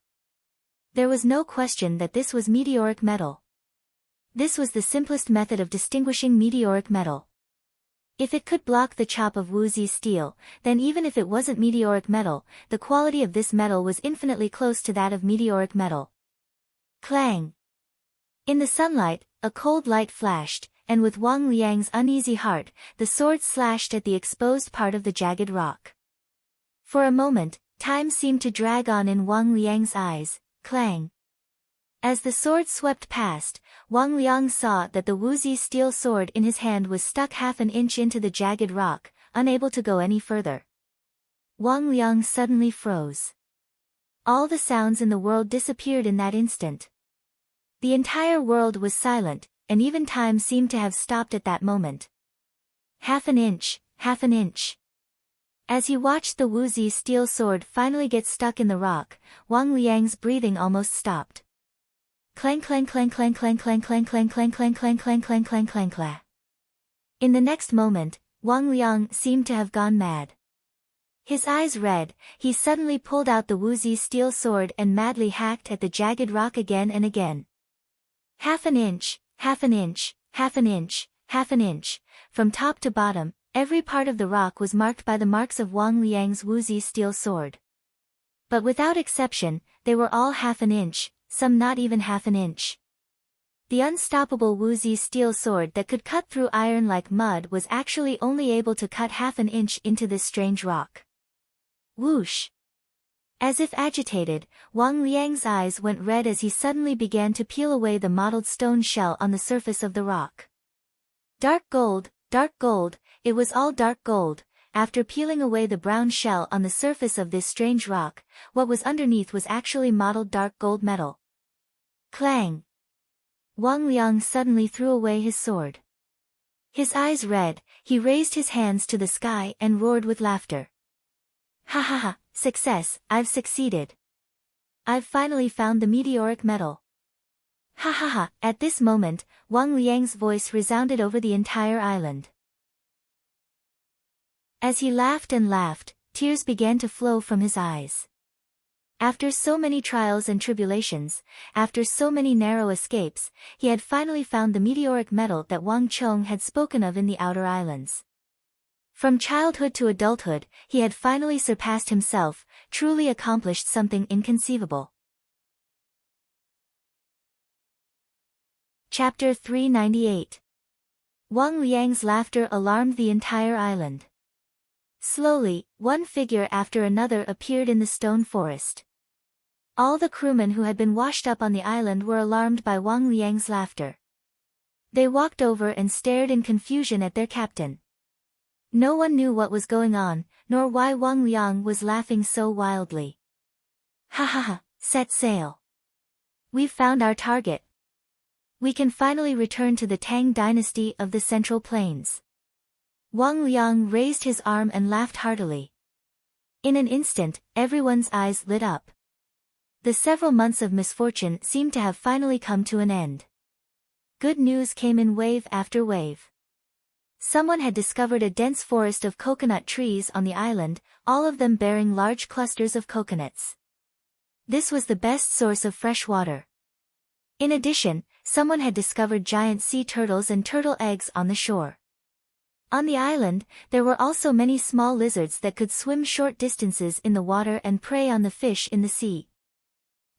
There was no question that this was meteoric metal. This was the simplest method of distinguishing meteoric metal. If it could block the chop of Wuzi steel, then even if it wasn't meteoric metal, the quality of this metal was infinitely close to that of meteoric metal. Clang! In the sunlight, a cold light flashed, and with Wang Liang's uneasy heart, the sword slashed at the exposed part of the jagged rock. For a moment, time seemed to drag on in Wang Liang's eyes. Clang! As the sword swept past, Wang Liang saw that the Wuzi steel sword in his hand was stuck half an inch into the jagged rock, unable to go any further. Wang Liang suddenly froze. All the sounds in the world disappeared in that instant. The entire world was silent, and even time seemed to have stopped at that moment. Half an inch, half an inch. As he watched the Wuzi steel sword finally get stuck in the rock, Wang Liang's breathing almost stopped. Clang clang clang clang clang clang clang clang clang clang clang clang clang clang clang clang. In the next moment, Wang Liang seemed to have gone mad. His eyes red, he suddenly pulled out the Wuzi steel sword and madly hacked at the jagged rock again and again. Half an inch, half an inch, half an inch, half an inch, from top to bottom, every part of the rock was marked by the marks of Wang Liang's Wuzi steel sword. But without exception, they were all half an inch, some not even half an inch. The unstoppable Wuzi steel sword that could cut through iron like mud was actually only able to cut half an inch into this strange rock. Whoosh! As if agitated, Wang Liang's eyes went red as he suddenly began to peel away the mottled stone shell on the surface of the rock. Dark gold, it was all dark gold. After peeling away the brown shell on the surface of this strange rock, what was underneath was actually mottled dark gold metal. Clang! Wang Liang suddenly threw away his sword. His eyes red, he raised his hands to the sky and roared with laughter. Ha ha ha, success, I've succeeded. I've finally found the meteoric metal. Ha ha ha, at this moment, Wang Liang's voice resounded over the entire island. As he laughed and laughed, tears began to flow from his eyes. After so many trials and tribulations, after so many narrow escapes, he had finally found the meteoric metal that Wang Chong had spoken of in the outer islands. From childhood to adulthood, he had finally surpassed himself, truly accomplished something inconceivable. Chapter 398. Wang Liang's laughter alarmed the entire island. Slowly, one figure after another appeared in the stone forest. All the crewmen who had been washed up on the island were alarmed by Wang Liang's laughter. They walked over and stared in confusion at their captain. No one knew what was going on, nor why Wang Liang was laughing so wildly. Ha ha ha, set sail. We've found our target. We can finally return to the Tang dynasty of the Central Plains. Wang Liang raised his arm and laughed heartily. In an instant, everyone's eyes lit up. The several months of misfortune seemed to have finally come to an end. Good news came in wave after wave. Someone had discovered a dense forest of coconut trees on the island, all of them bearing large clusters of coconuts. This was the best source of fresh water. In addition, someone had discovered giant sea turtles and turtle eggs on the shore. On the island, there were also many small lizards that could swim short distances in the water and prey on the fish in the sea.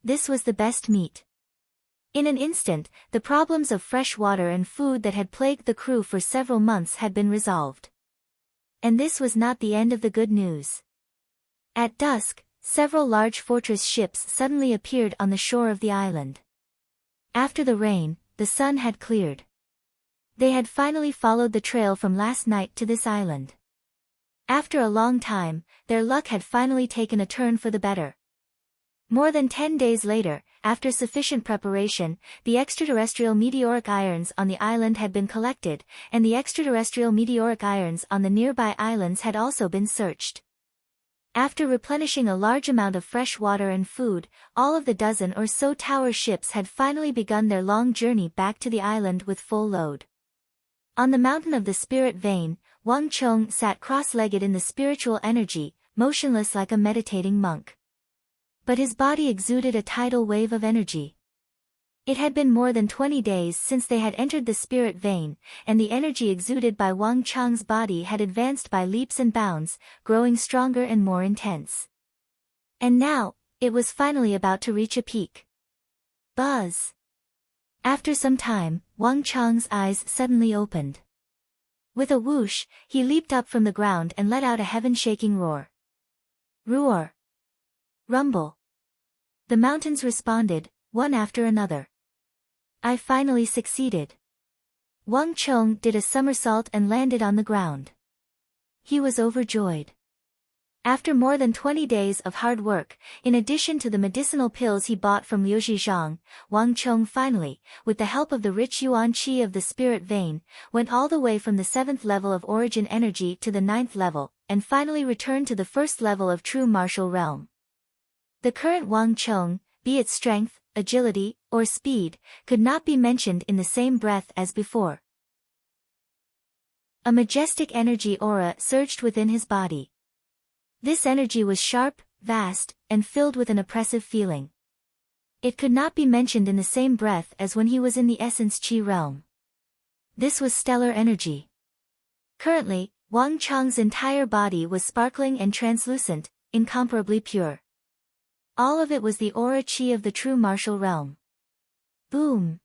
This was the best meat. In an instant, the problems of fresh water and food that had plagued the crew for several months had been resolved. And this was not the end of the good news. At dusk, several large fortress ships suddenly appeared on the shore of the island. After the rain, the sun had cleared. They had finally followed the trail from last night to this island. After a long time, their luck had finally taken a turn for the better. More than 10 days later, after sufficient preparation, the extraterrestrial meteoric irons on the island had been collected, and the extraterrestrial meteoric irons on the nearby islands had also been searched. After replenishing a large amount of fresh water and food, all of the dozen or so tower ships had finally begun their long journey back to the island with full load. On the mountain of the spirit vein, Wang Chong sat cross-legged in the spiritual energy, motionless like a meditating monk. But his body exuded a tidal wave of energy. It had been more than 20 days since they had entered the spirit vein, and the energy exuded by Wang Chong's body had advanced by leaps and bounds, growing stronger and more intense. And now, it was finally about to reach a peak. Buzz! After some time, Wang Chong's eyes suddenly opened. With a whoosh, he leaped up from the ground and let out a heaven-shaking roar. Roar! Rumble! The mountains responded, one after another. I finally succeeded. Wang Chong did a somersault and landed on the ground. He was overjoyed. After more than 20 days of hard work, in addition to the medicinal pills he bought from Liu Zhizhang, Wang Chong finally, with the help of the rich yuan qi of the spirit vein, went all the way from the 7th level of origin energy to the 9th level, and finally returned to the 1st level of true martial realm. The current Wang Chong, be it strength, agility, or speed, could not be mentioned in the same breath as before. A majestic energy aura surged within his body. This energy was sharp, vast, and filled with an oppressive feeling. It could not be mentioned in the same breath as when he was in the essence chi realm. This was stellar energy. Currently, Wang Chong's entire body was sparkling and translucent, incomparably pure. All of it was the aura chi of the true martial realm. Boom!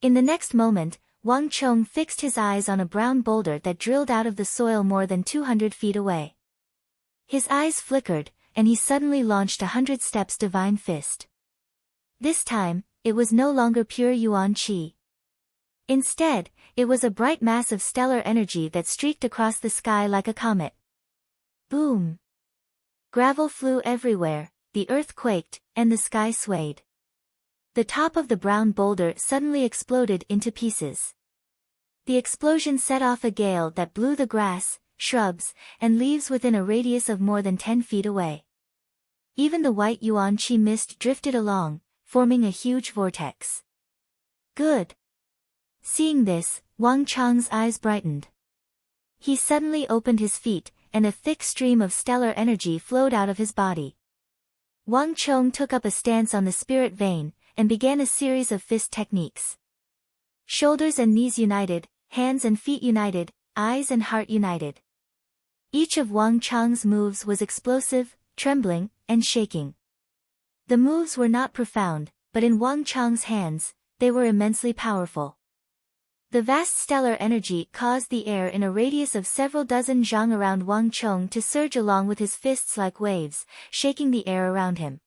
In the next moment, Wang Chong fixed his eyes on a brown boulder that drilled out of the soil more than 200 feet away. His eyes flickered, and he suddenly launched 100 steps divine fist. This time, it was no longer pure yuan qi. Instead, it was a bright mass of stellar energy that streaked across the sky like a comet. Boom! Gravel flew everywhere, the earth quaked, and the sky swayed. The top of the brown boulder suddenly exploded into pieces. The explosion set off a gale that blew the grass, shrubs, and leaves within a radius of more than 10 feet away. Even the white yuan qi mist drifted along, forming a huge vortex. Good. Seeing this, Wang Chang's eyes brightened. He suddenly opened his feet, and a thick stream of stellar energy flowed out of his body. Wang Chong took up a stance on the spirit vein, and began a series of fist techniques. Shoulders and knees united, hands and feet united, eyes and heart united. Each of Wang Chang's moves was explosive, trembling, and shaking. The moves were not profound, but in Wang Chang's hands, they were immensely powerful. The vast stellar energy caused the air in a radius of several dozen zhang around Wang Chong to surge along with his fists like waves, shaking the air around him.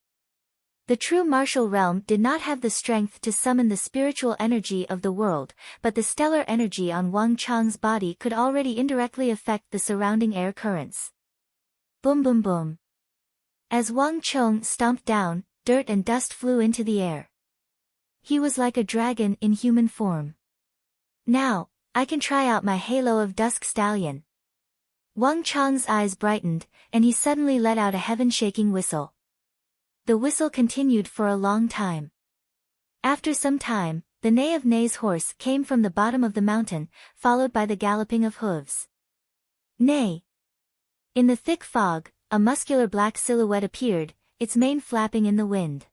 The true martial realm did not have the strength to summon the spiritual energy of the world, but the stellar energy on Wang Chang's body could already indirectly affect the surrounding air currents. Boom boom boom. As Wang Chong stomped down, dirt and dust flew into the air. He was like a dragon in human form. Now, I can try out my halo of dusk stallion. Wang Chang's eyes brightened, and he suddenly let out a heaven-shaking whistle. The whistle continued for a long time. After some time, the neigh of Nei's horse came from the bottom of the mountain, followed by the galloping of hooves. Nei! In the thick fog, a muscular black silhouette appeared, its mane flapping in the wind.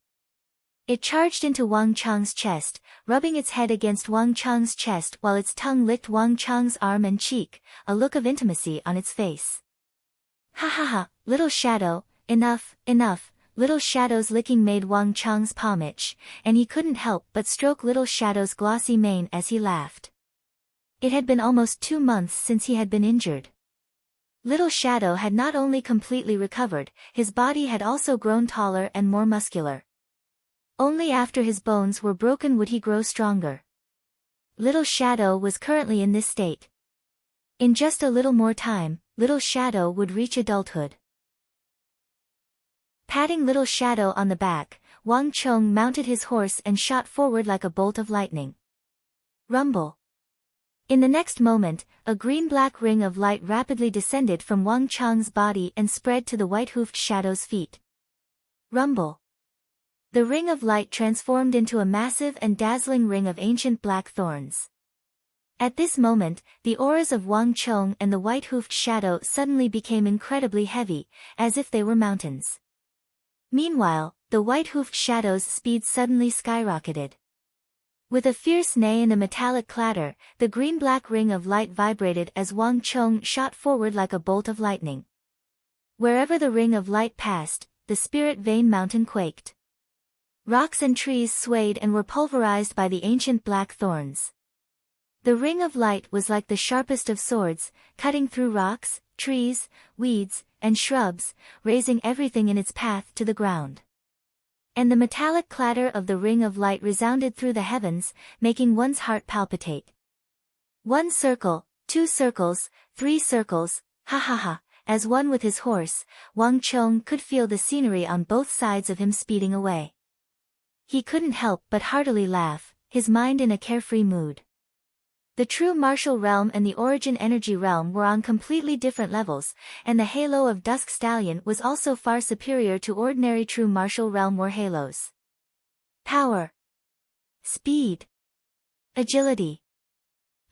It charged into Wang Chang's chest, rubbing its head against Wang Chang's chest while its tongue licked Wang Chang's arm and cheek, a look of intimacy on its face. Ha ha ha, little shadow, enough, enough. Little Shadow's licking made Wang Chang's palm itch, and he couldn't help but stroke Little Shadow's glossy mane as he laughed. It had been almost 2 months since he had been injured. Little Shadow had not only completely recovered, his body had also grown taller and more muscular. Only after his bones were broken would he grow stronger. Little Shadow was currently in this state. In just a little more time, Little Shadow would reach adulthood. Patting Little Shadow on the back, Wang Chong mounted his horse and shot forward like a bolt of lightning. Rumble. In the next moment, a green-black ring of light rapidly descended from Wang Chang's body and spread to the white-hoofed Shadow's feet. Rumble. The ring of light transformed into a massive and dazzling ring of ancient black thorns. At this moment, the auras of Wang Chong and the white-hoofed Shadow suddenly became incredibly heavy, as if they were mountains. Meanwhile, the white-hoofed Shadow's speed suddenly skyrocketed. With a fierce neigh and a metallic clatter, the green-black ring of light vibrated as Wang Chong shot forward like a bolt of lightning. Wherever the ring of light passed, the Spirit Vein Mountain quaked. Rocks and trees swayed and were pulverized by the ancient black thorns. The ring of light was like the sharpest of swords, cutting through rocks, trees, weeds, and shrubs, razing everything in its path to the ground. And the metallic clatter of the ring of light resounded through the heavens, making one's heart palpitate. 1 circle, 2 circles, 3 circles, ha ha ha, as one with his horse, Wang Chong could feel the scenery on both sides of him speeding away. He couldn't help but heartily laugh, his mind in a carefree mood. The true martial realm and the origin energy realm were on completely different levels, and the halo of Dusk Stallion was also far superior to ordinary true martial realm war halos. Power. Speed. Agility.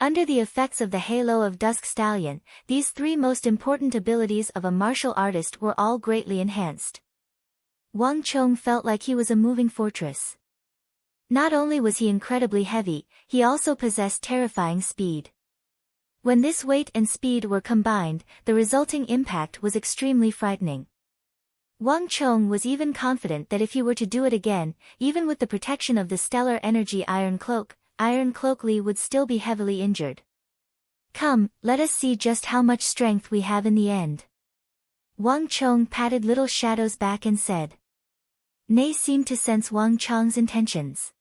Under the effects of the halo of Dusk Stallion, these 3 most important abilities of a martial artist were all greatly enhanced. Wang Chong felt like he was a moving fortress. Not only was he incredibly heavy, he also possessed terrifying speed. When this weight and speed were combined, the resulting impact was extremely frightening. Wang Chong was even confident that if he were to do it again, even with the protection of the stellar energy Iron Cloak Li would still be heavily injured. Come, let us see just how much strength we have in the end. Wang Chong patted Little Shadow's back and said. Nei seemed to sense Wang Chong's intentions.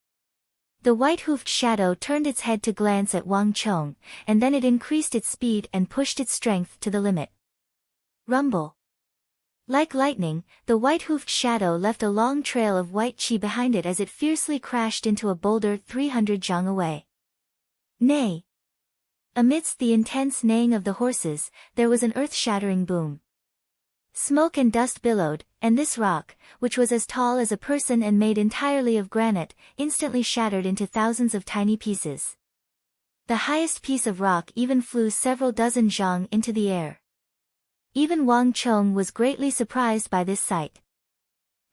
The white-hoofed Shadow turned its head to glance at Wang Chong, and then it increased its speed and pushed its strength to the limit. Rumble. Like lightning, the white-hoofed shadow left a long trail of white chi behind it as it fiercely crashed into a boulder 300 jang away. Neigh! Amidst the intense neighing of the horses, there was an earth-shattering boom. Smoke and dust billowed, and this rock, which was as tall as a person and made entirely of granite, instantly shattered into thousands of tiny pieces. The highest piece of rock even flew several dozen zhang into the air. Even Wang Chong was greatly surprised by this sight.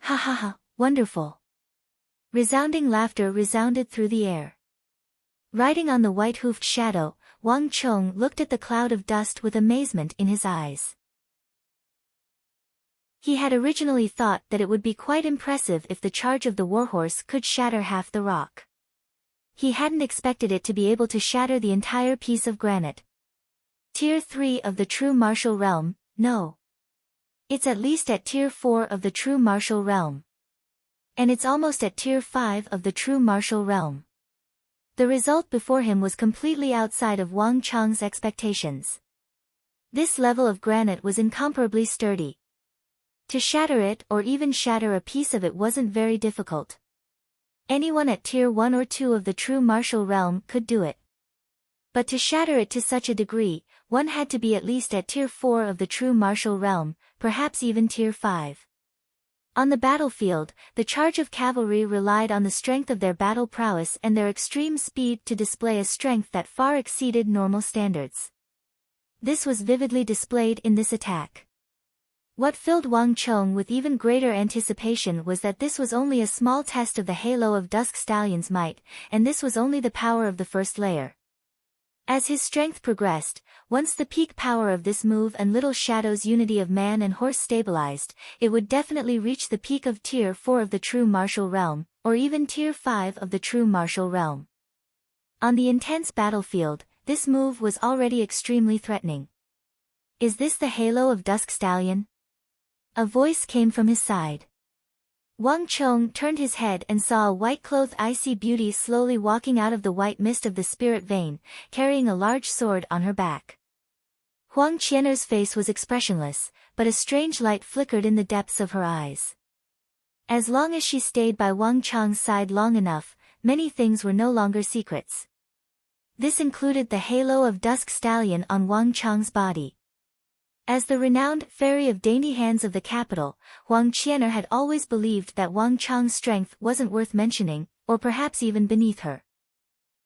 Ha ha ha, wonderful! Resounding laughter resounded through the air. Riding on the white-hoofed shadow, Wang Chong looked at the cloud of dust with amazement in his eyes. He had originally thought that it would be quite impressive if the charge of the warhorse could shatter half the rock. He hadn't expected it to be able to shatter the entire piece of granite. Tier 3 of the true martial realm, no. It's at least at Tier 4 of the true martial realm. And it's almost at Tier 5 of the true martial realm. The result before him was completely outside of Wang Chong's expectations. This level of granite was incomparably sturdy. To shatter it or even shatter a piece of it wasn't very difficult. Anyone at Tier 1 or 2 of the true martial realm could do it. But to shatter it to such a degree, one had to be at least at Tier 4 of the true martial realm, perhaps even Tier 5. On the battlefield, the charge of cavalry relied on the strength of their battle prowess and their extreme speed to display a strength that far exceeded normal standards. This was vividly displayed in this attack. What filled Wang Chong with even greater anticipation was that this was only a small test of the halo of Dusk Stallion's might, and this was only the power of the first layer. As his strength progressed, once the peak power of this move and Little Shadow's unity of man and horse stabilized, it would definitely reach the peak of Tier 4 of the true martial realm, or even Tier 5 of the true martial realm. On the intense battlefield, this move was already extremely threatening. Is this the halo of Dusk Stallion? A voice came from his side. Wang Chong turned his head and saw a white-clothed icy beauty slowly walking out of the white mist of the spirit vein, carrying a large sword on her back. Huang Qianer's face was expressionless, but a strange light flickered in the depths of her eyes. As long as she stayed by Wang Chong's side long enough, many things were no longer secrets. This included the halo of Dusk Stallion on Wang Chong's body. As the renowned Fairy of Dainty Hands of the capital, Huang Qianer had always believed that Wang Chong's strength wasn't worth mentioning, or perhaps even beneath her.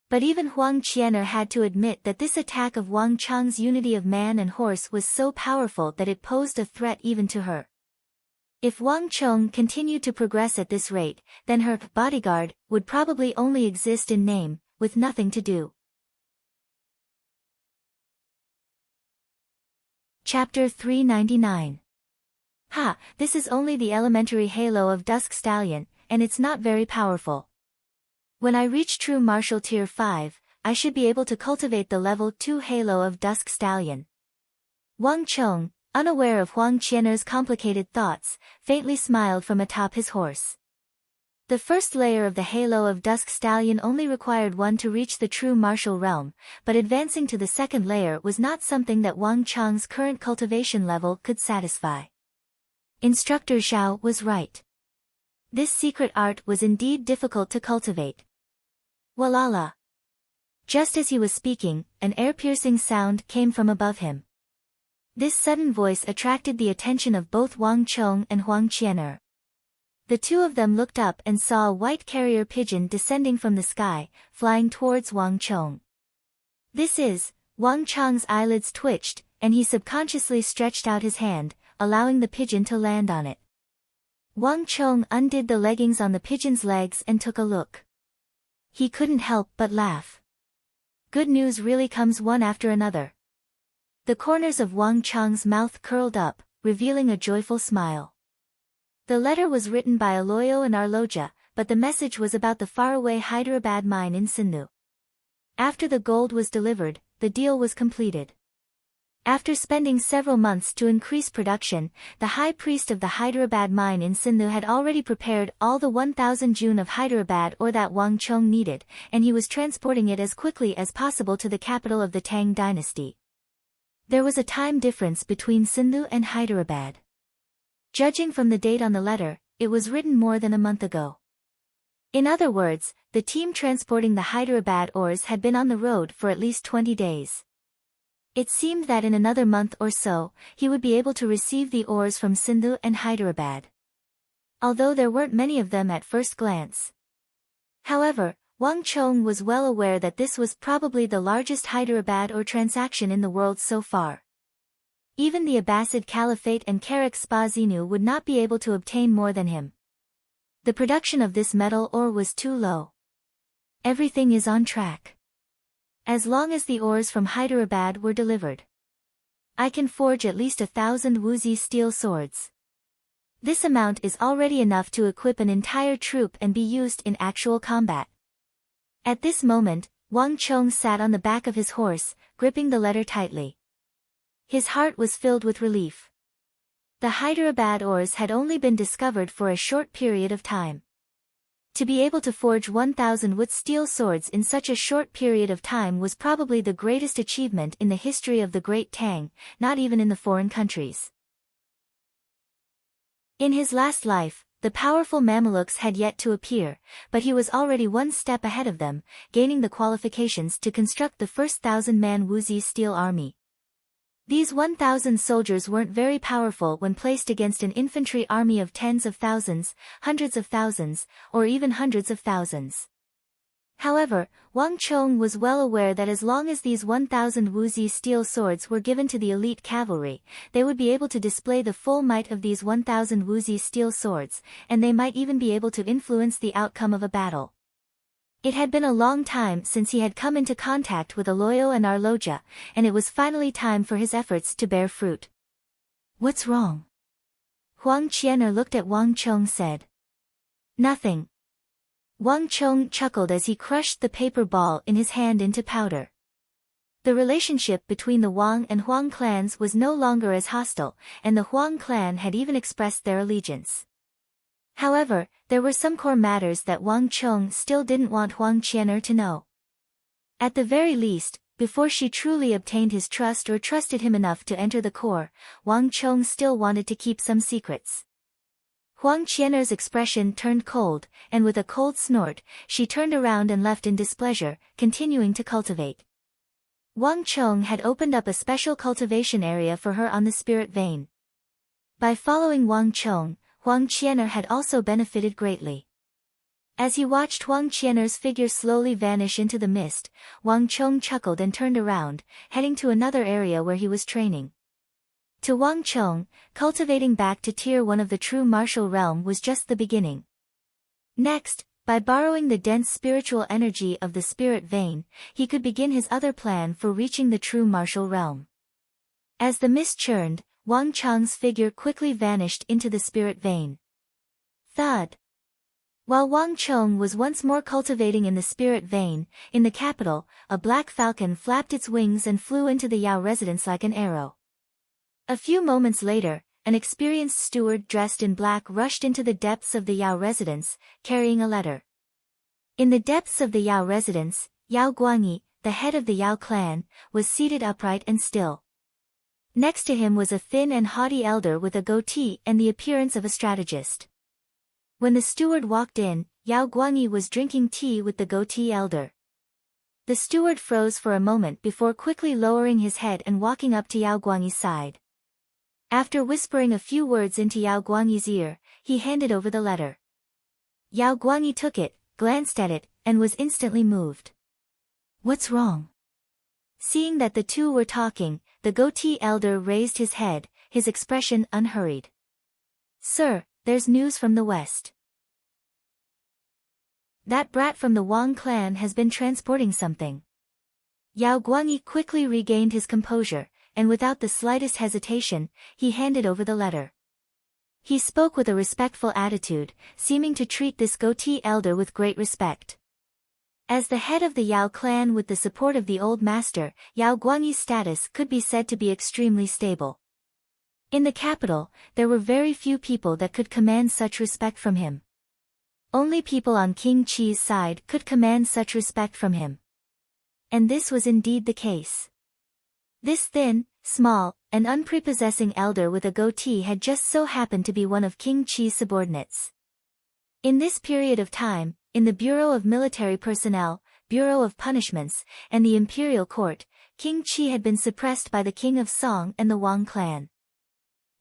But even Huang Qianer had to admit that this attack of Wang Chong's unity of man and horse was so powerful that it posed a threat even to her. If Wang Chong continued to progress at this rate, then her bodyguard would probably only exist in name, with nothing to do. Chapter 399. Ha, this is only the elementary halo of Dusk Stallion, and it's not very powerful. When I reach true martial tier 5, I should be able to cultivate the level 2 halo of Dusk Stallion. Wang Chong, unaware of Huang Qianer's complicated thoughts, faintly smiled from atop his horse. The first layer of the halo of Dusk Stallion only required one to reach the true martial realm, but advancing to the second layer was not something that Wang Chong's current cultivation level could satisfy. Instructor Zhao was right. This secret art was indeed difficult to cultivate. Walala! Just as he was speaking, an ear-piercing sound came from above him. This sudden voice attracted the attention of both Wang Chong and Huang Qianer. The two of them looked up and saw a white carrier pigeon descending from the sky, flying towards Wang Chong. This is, Wang Chong's eyelids twitched, and he subconsciously stretched out his hand, allowing the pigeon to land on it. Wang Chong undid the leggings on the pigeon's legs and took a look. He couldn't help but laugh. Good news really comes one after another. The corners of Wang Chong's mouth curled up, revealing a joyful smile. The letter was written by Aloyo and Arloja, but the message was about the faraway Hyderabad mine in Sindhu. After the gold was delivered, the deal was completed. After spending several months to increase production, the high priest of the Hyderabad mine in Sindhu had already prepared all the 1,000 june of Hyderabad ore that Wang Chong needed, and he was transporting it as quickly as possible to the capital of the Tang dynasty. There was a time difference between Sindhu and Hyderabad. Judging from the date on the letter, it was written more than a month ago. In other words, the team transporting the Hyderabad ores had been on the road for at least 20 days. It seemed that in another month or so, he would be able to receive the ores from Sindhu and Hyderabad. Although there weren't many of them at first glance. However, Wang Chong was well aware that this was probably the largest Hyderabad ore transaction in the world so far. Even the Abbasid Caliphate and Karak Spazinu would not be able to obtain more than him. The production of this metal ore was too low. Everything is on track. As long as the ores from Hyderabad were delivered, I can forge at least 1,000 Wuzi steel swords. This amount is already enough to equip an entire troop and be used in actual combat. At this moment, Wang Chong sat on the back of his horse, gripping the letter tightly. His heart was filled with relief. The Hyderabad ores had only been discovered for a short period of time. To be able to forge 1,000 wood steel swords in such a short period of time was probably the greatest achievement in the history of the Great Tang, not even in the foreign countries. In his last life, the powerful Mamelukes had yet to appear, but he was already one step ahead of them, gaining the qualifications to construct the first 1,000-man Wuzi steel army. These 1,000 soldiers weren't very powerful when placed against an infantry army of tens of thousands, hundreds of thousands, or even hundreds of thousands. However, Wang Chong was well aware that as long as these 1,000 Wuzi steel swords were given to the elite cavalry, they would be able to display the full might of these 1,000 Wuzi steel swords, and they might even be able to influence the outcome of a battle. It had been a long time since he had come into contact with Aloyo and Arloja, and it was finally time for his efforts to bear fruit. What's wrong? Huang Qianer looked at Wang Chong said. Nothing. Wang Chong chuckled as he crushed the paper ball in his hand into powder. The relationship between the Wang and Huang clans was no longer as hostile, and the Huang clan had even expressed their allegiance. However, there were some core matters that Wang Chong still didn't want Huang Qianer to know. At the very least, before she truly obtained his trust or trusted him enough to enter the core, Wang Chong still wanted to keep some secrets. Huang Qianer's expression turned cold, and with a cold snort, she turned around and left in displeasure, continuing to cultivate. Wang Chong had opened up a special cultivation area for her on the spirit vein. By following Wang Chong, Huang Qianer had also benefited greatly. As he watched Huang Qianer's figure slowly vanish into the mist, Wang Chong chuckled and turned around, heading to another area where he was training. To Wang Chong, cultivating back to Tier 1 of the true martial realm was just the beginning. Next, by borrowing the dense spiritual energy of the spirit vein, he could begin his other plan for reaching the true martial realm. As the mist churned, Wang Chong's figure quickly vanished into the spirit vein. Thud. While Wang Chong was once more cultivating in the spirit vein, in the capital, a black falcon flapped its wings and flew into the Yao residence like an arrow. A few moments later, an experienced steward dressed in black rushed into the depths of the Yao residence, carrying a letter. In the depths of the Yao residence, Yao Guangyi, the head of the Yao clan, was seated upright and still. Next to him was a thin and haughty elder with a goatee and the appearance of a strategist. When the steward walked in, Yao Guangyi was drinking tea with the goatee elder. The steward froze for a moment before quickly lowering his head and walking up to Yao Guangyi's side. After whispering a few words into Yao Guangyi's ear, he handed over the letter. Yao Guangyi took it, glanced at it, and was instantly moved. What's wrong? Seeing that the two were talking, the goatee elder raised his head, his expression unhurried. Sir, there's news from the west. That brat from the Wang clan has been transporting something. Yao Guangyi quickly regained his composure, and without the slightest hesitation, he handed over the letter. He spoke with a respectful attitude, seeming to treat this goatee elder with great respect. As the head of the Yao clan with the support of the old master, Yao Guangyi's status could be said to be extremely stable. In the capital, there were very few people that could command such respect from him. Only people on King Qi's side could command such respect from him. And this was indeed the case. This thin, small, and unprepossessing elder with a goatee had just so happened to be one of King Chi's subordinates. In this period of time, in the Bureau of Military Personnel, Bureau of Punishments, and the Imperial Court, King Chi had been suppressed by the King of Song and the Wang clan.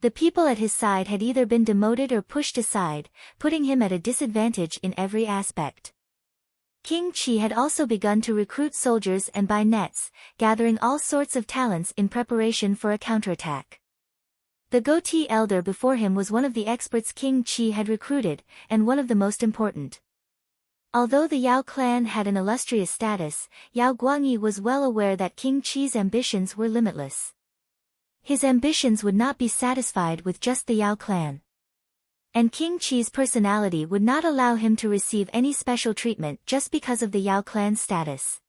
The people at his side had either been demoted or pushed aside, putting him at a disadvantage in every aspect. King Chi had also begun to recruit soldiers and buy nets, gathering all sorts of talents in preparation for a counterattack. The goatee elder before him was one of the experts King Chi had recruited, and one of the most important. Although the Yao clan had an illustrious status, Yao Guangyi was well aware that King Chi's ambitions were limitless. His ambitions would not be satisfied with just the Yao clan. And King Chi's personality would not allow him to receive any special treatment just because of the Yao clan status.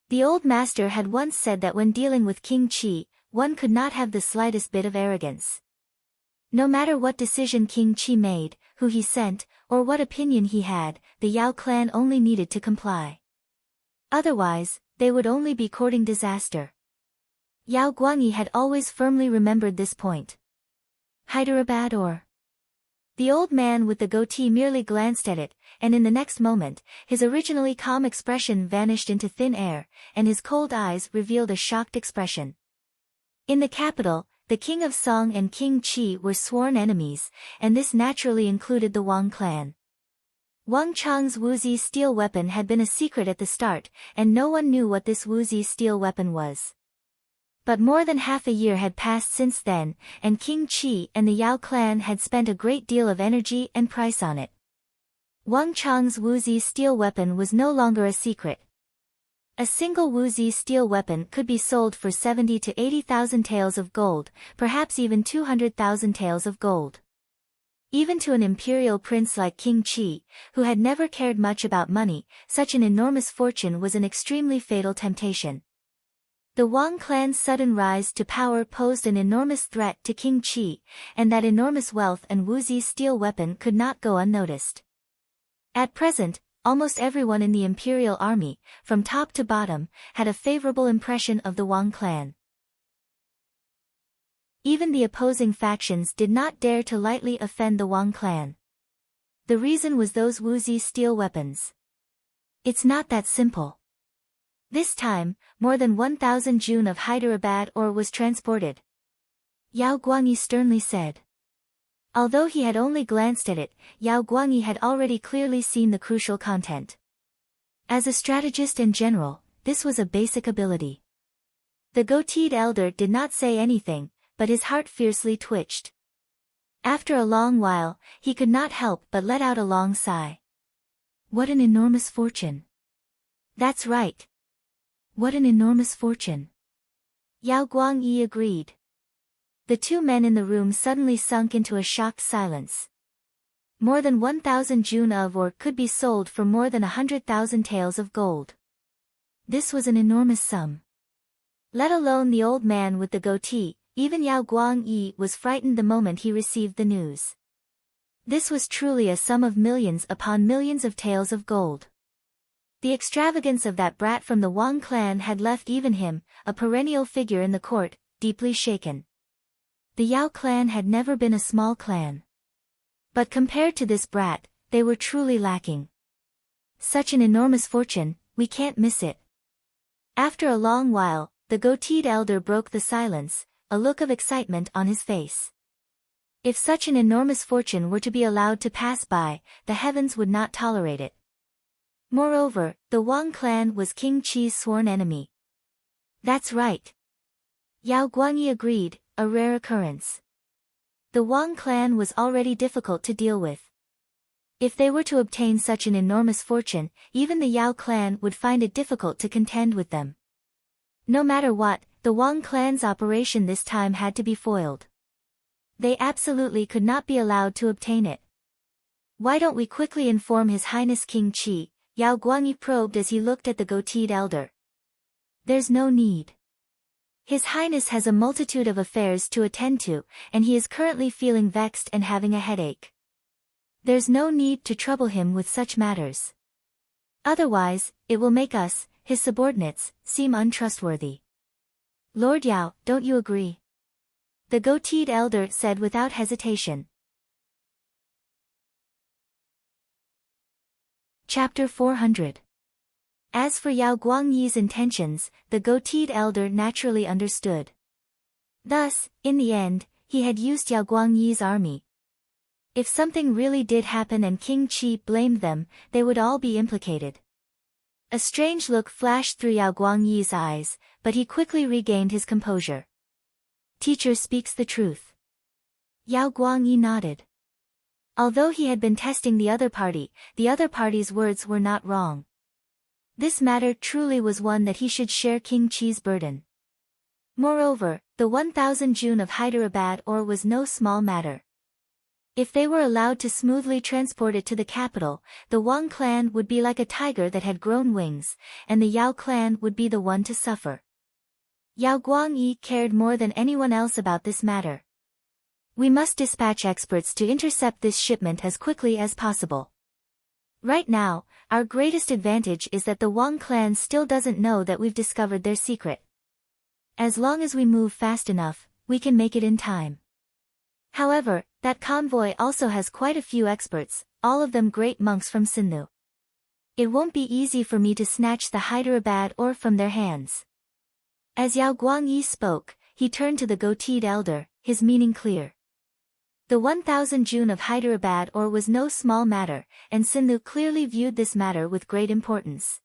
The old master had once said that when dealing with King Chi, one could not have the slightest bit of arrogance. No matter what decision King Chi made, who he sent, or what opinion he had, the Yao clan only needed to comply. Otherwise, they would only be courting disaster. Yao Guangyi had always firmly remembered this point. Hyderabad or? The old man with the goatee merely glanced at it, and in the next moment, his originally calm expression vanished into thin air, and his cold eyes revealed a shocked expression. In the capital, the King of Song and King Chi were sworn enemies, and this naturally included the Wang clan. Wang Chang's Wuzi steel weapon had been a secret at the start, and no one knew what this Wuzi steel weapon was. But more than half a year had passed since then, and King Chi and the Yao clan had spent a great deal of energy and price on it. Wang Chang's Wuzi steel weapon was no longer a secret. A single Wuzi steel weapon could be sold for 70 to 80,000 taels of gold, perhaps even 200,000 taels of gold. Even to an imperial prince like King Chi, who had never cared much about money, such an enormous fortune was an extremely fatal temptation. The Wang clan's sudden rise to power posed an enormous threat to King Chi, and that enormous wealth and Wuzi steel weapon could not go unnoticed. At present, almost everyone in the imperial army, from top to bottom, had a favorable impression of the Wang clan. Even the opposing factions did not dare to lightly offend the Wang clan. The reason was those Wuzi steel weapons. It's not that simple. This time, more than 1,000 jun of Hyderabad ore was transported. Yao Guangyi sternly said. Although he had only glanced at it, Yao Guangyi had already clearly seen the crucial content. As a strategist and general, this was a basic ability. The goateed elder did not say anything, but his heart fiercely twitched. After a long while, he could not help but let out a long sigh. What an enormous fortune! That's right. What an enormous fortune! Yao Guangyi agreed. The two men in the room suddenly sunk into a shocked silence. More than 1,000 jun of ore could be sold for more than 100,000 taels of gold. This was an enormous sum. Let alone the old man with the goatee, even Yao Guangyi was frightened the moment he received the news. This was truly a sum of millions upon millions of taels of gold. The extravagance of that brat from the Wang clan had left even him, a perennial figure in the court, deeply shaken. The Yao clan had never been a small clan. But compared to this brat, they were truly lacking. Such an enormous fortune, we can't miss it. After a long while, the goateed elder broke the silence, a look of excitement on his face. If such an enormous fortune were to be allowed to pass by, the heavens would not tolerate it. Moreover, the Wang clan was King Chi's sworn enemy. That's right. Yao Guangyi agreed, a rare occurrence. The Wang clan was already difficult to deal with. If they were to obtain such an enormous fortune, even the Yao clan would find it difficult to contend with them. No matter what, the Wang clan's operation this time had to be foiled. They absolutely could not be allowed to obtain it. Why don't we quickly inform His Highness King Chi? Yao Guangyi probed as he looked at the goateed elder. There's no need. His Highness has a multitude of affairs to attend to, and he is currently feeling vexed and having a headache. There's no need to trouble him with such matters. Otherwise, it will make us, his subordinates, seem untrustworthy. Lord Yao, don't you agree? The goateed elder said without hesitation. Chapter 400. As for Yao Guangyi's intentions, the goateed elder naturally understood. Thus, in the end, he had used Yao Guangyi's army. If something really did happen and King Qi blamed them, they would all be implicated. A strange look flashed through Yao Guangyi's eyes, but he quickly regained his composure. Teacher speaks the truth. Yao Guangyi nodded. Although he had been testing the other party's words were not wrong. This matter truly was one that he should share King Qi's burden. Moreover, the 1,000 jun of Hyderabad ore was no small matter. If they were allowed to smoothly transport it to the capital, the Wang clan would be like a tiger that had grown wings, and the Yao clan would be the one to suffer. Yao Guangyi cared more than anyone else about this matter. We must dispatch experts to intercept this shipment as quickly as possible. Right now, our greatest advantage is that the Wang clan still doesn't know that we've discovered their secret. As long as we move fast enough, we can make it in time. However, that convoy also has quite a few experts, all of them great monks from Sindhu. It won't be easy for me to snatch the Hyderabad ore from their hands. As Yao Guangyi spoke, he turned to the goateed elder, his meaning clear. The 1,000 jun of Hyderabad ore was no small matter, and Sindhu clearly viewed this matter with great importance.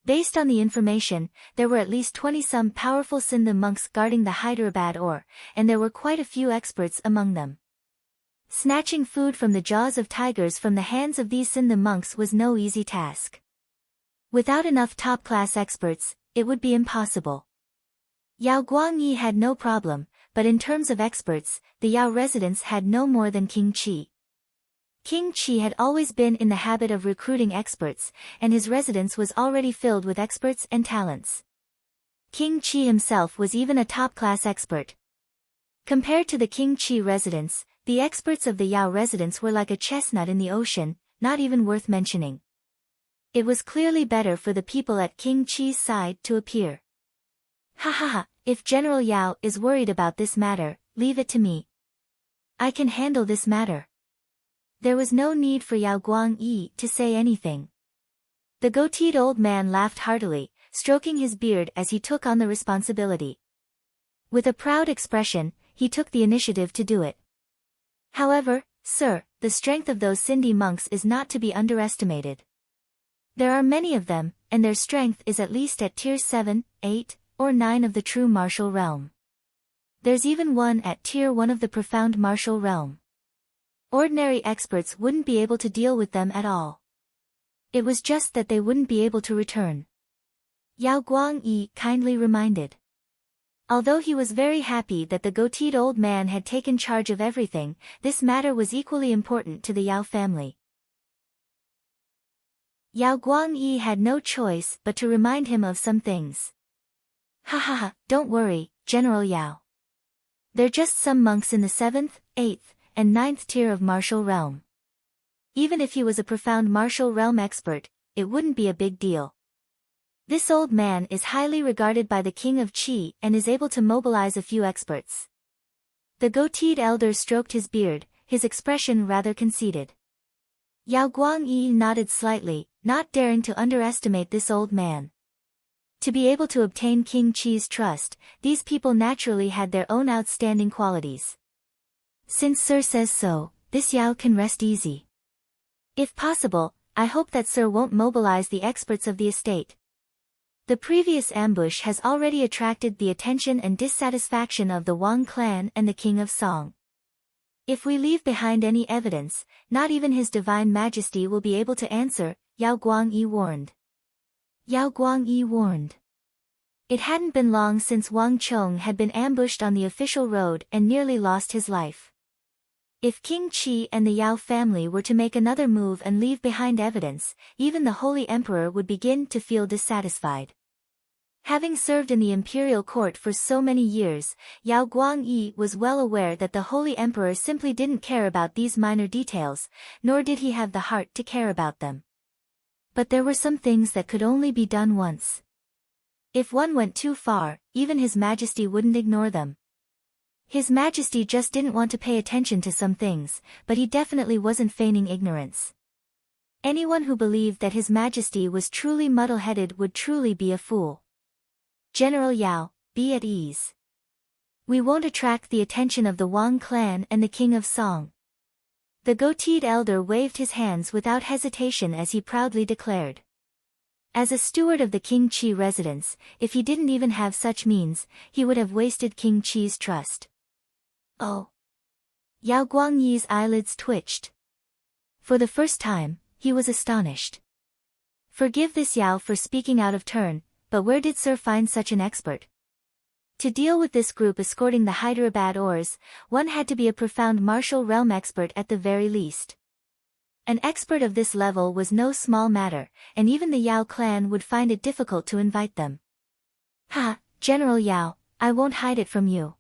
Based on the information, there were at least 20-some powerful Sindhu monks guarding the Hyderabad ore, and there were quite a few experts among them. Snatching food from the jaws of tigers from the hands of these Sindhu monks was no easy task. Without enough top-class experts, it would be impossible. Yao Guangyi had no problem, but in terms of experts, the Yao residents had no more than King Qi. King Qi had always been in the habit of recruiting experts, and his residence was already filled with experts and talents. King Qi himself was even a top-class expert. Compared to the King Qi residence, the experts of the Yao residence were like a chestnut in the ocean, not even worth mentioning. It was clearly better for the people at King Qi's side to appear. Ha ha ha, if General Yao is worried about this matter, leave it to me. I can handle this matter. There was no need for Yao Guangyi to say anything. The goateed old man laughed heartily, stroking his beard as he took on the responsibility. With a proud expression, he took the initiative to do it. However, sir, the strength of those Sindhi monks is not to be underestimated. There are many of them, and their strength is at least at tier 7, 8, or 9 of the true martial realm. There's even one at tier 1 of the profound martial realm. Ordinary experts wouldn't be able to deal with them at all. It was just that they wouldn't be able to return. Yao Guangyi kindly reminded. Although he was very happy that the goateed old man had taken charge of everything, this matter was equally important to the Yao family. Yao Guangyi had no choice but to remind him of some things. Ha ha ha, don't worry, General Yao. They're just some monks in the 7th, 8th, and 9th tier of martial realm. Even if he was a profound martial realm expert, it wouldn't be a big deal. This old man is highly regarded by the King of Qi and is able to mobilize a few experts. The goateed elder stroked his beard, his expression rather conceited. Yao Guangyi nodded slightly, not daring to underestimate this old man. To be able to obtain King Qi's trust, these people naturally had their own outstanding qualities. Since Sir says so, this Yao can rest easy. If possible, I hope that Sir won't mobilize the experts of the estate. The previous ambush has already attracted the attention and dissatisfaction of the Wang clan and the King of Song. If we leave behind any evidence, not even His Divine Majesty will be able to answer, Yao Guangyi warned. Yao Guangyi warned. It hadn't been long since Wang Chong had been ambushed on the official road and nearly lost his life. If King Qi and the Yao family were to make another move and leave behind evidence, even the Holy Emperor would begin to feel dissatisfied. Having served in the imperial court for so many years, Yao Guangyi was well aware that the Holy Emperor simply didn't care about these minor details, nor did he have the heart to care about them. But there were some things that could only be done once. If one went too far, even His Majesty wouldn't ignore them. His Majesty just didn't want to pay attention to some things, but he definitely wasn't feigning ignorance. Anyone who believed that His Majesty was truly muddle-headed would truly be a fool. General Yao, be at ease. We won't attract the attention of the Wang clan and the King of Song. The goateed elder waved his hands without hesitation as he proudly declared. As a steward of the King Qi residence, if he didn't even have such means, he would have wasted King Qi's trust. Oh. Yao Guangyi's eyelids twitched. For the first time, he was astonished. Forgive this Yao for speaking out of turn, but where did Sir find such an expert? To deal with this group escorting the Hyderabad ores, one had to be a profound martial realm expert at the very least. An expert of this level was no small matter, and even the Yao clan would find it difficult to invite them. Ha, General Yao, I won't hide it from you.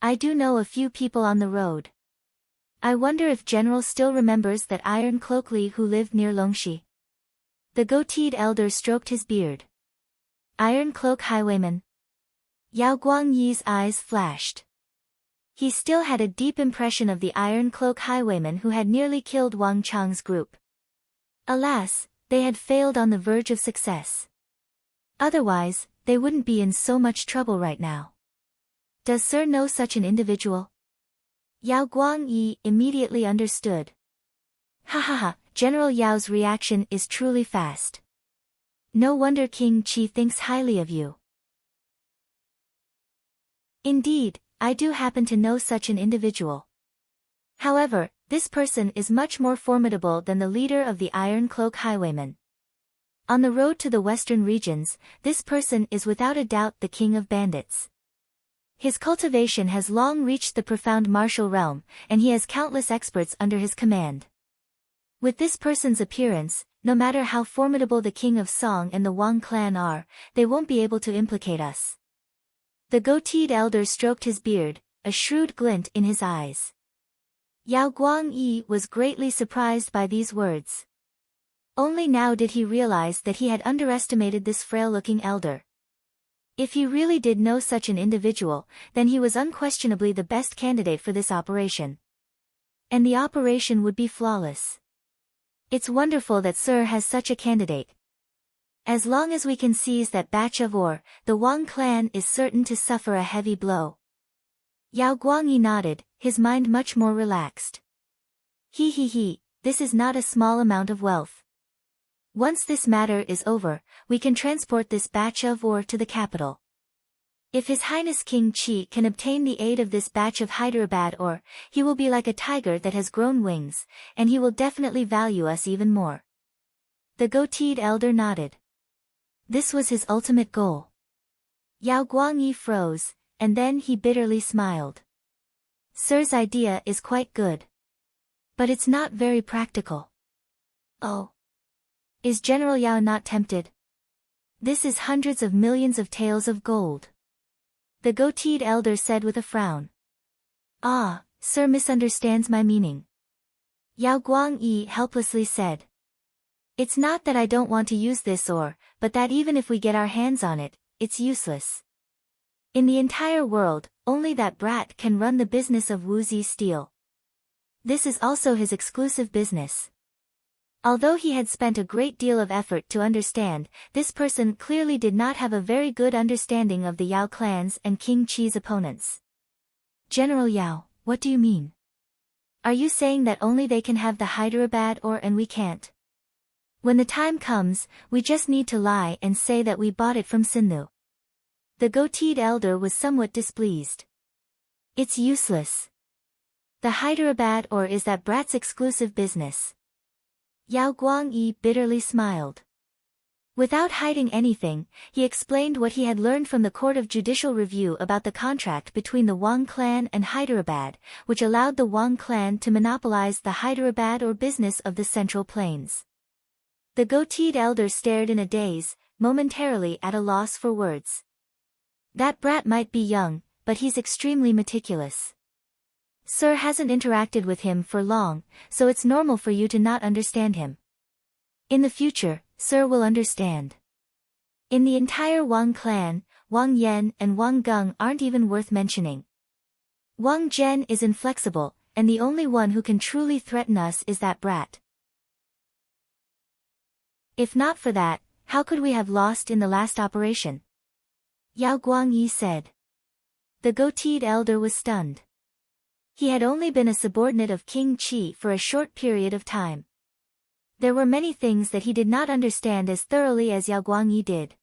I do know a few people on the road. I wonder if General still remembers that Iron Cloak Li who lived near Longxi. The goateed elder stroked his beard. Iron Cloak Highwayman. Yao Guangyi's eyes flashed. He still had a deep impression of the Iron Cloak Highwayman who had nearly killed Wang Chang's group. Alas, they had failed on the verge of success. Otherwise, they wouldn't be in so much trouble right now. Does Sir know such an individual? Yao Guangyi immediately understood. Ha ha ha, General Yao's reaction is truly fast. No wonder King Qi thinks highly of you. Indeed, I do happen to know such an individual. However, this person is much more formidable than the leader of the Iron Cloak Highwaymen. On the road to the western regions, this person is without a doubt the king of bandits. His cultivation has long reached the profound martial realm, and he has countless experts under his command. With this person's appearance, no matter how formidable the King of Song and the Wang clan are, they won't be able to implicate us. The goateed elder stroked his beard, a shrewd glint in his eyes. Yao Guangyi was greatly surprised by these words. Only now did he realize that he had underestimated this frail-looking elder. If he really did know such an individual, then he was unquestionably the best candidate for this operation. And the operation would be flawless. It's wonderful that Sir has such a candidate. As long as we can seize that batch of ore, the Wang clan is certain to suffer a heavy blow. Yao Guangyi nodded, his mind much more relaxed. He, this is not a small amount of wealth. Once this matter is over, we can transport this batch of ore to the capital. If His Highness King Qi can obtain the aid of this batch of Hyderabad ore, he will be like a tiger that has grown wings, and he will definitely value us even more. The goateed elder nodded. This was his ultimate goal. Yao Guangyi froze, and then he bitterly smiled. Sir's idea is quite good. But it's not very practical. Oh. Is General Yao not tempted? This is hundreds of millions of taels of gold. The goateed elder said with a frown. Ah, Sir misunderstands my meaning. Yao Guangyi helplessly said. It's not that I don't want to use this ore, but that even if we get our hands on it, it's useless. In the entire world, only that brat can run the business of Wuzi Steel. This is also his exclusive business. Although he had spent a great deal of effort to understand, this person clearly did not have a very good understanding of the Yao clans and King Qi's opponents. General Yao, what do you mean? Are you saying that only they can have the Hyderabad ore and we can't? When the time comes, we just need to lie and say that we bought it from Sindhu. The goateed elder was somewhat displeased. It's useless. The Hyderabad ore is that brat's exclusive business. Yao Guangyi bitterly smiled. Without hiding anything, he explained what he had learned from the Court of Judicial Review about the contract between the Wang clan and Hyderabad, which allowed the Wang clan to monopolize the Hyderabad or business of the Central Plains. The goateed elder stared in a daze, momentarily at a loss for words. That brat might be young, but he's extremely meticulous. Sir hasn't interacted with him for long, so it's normal for you to not understand him. In the future, Sir will understand. In the entire Wang clan, Wang Yan and Wang Geng aren't even worth mentioning. Wang Zhen is inflexible, and the only one who can truly threaten us is that brat. If not for that, how could we have lost in the last operation? Yao Guangyi said. The goateed elder was stunned. He had only been a subordinate of King Qi for a short period of time. There were many things that he did not understand as thoroughly as Yao Guangyi did.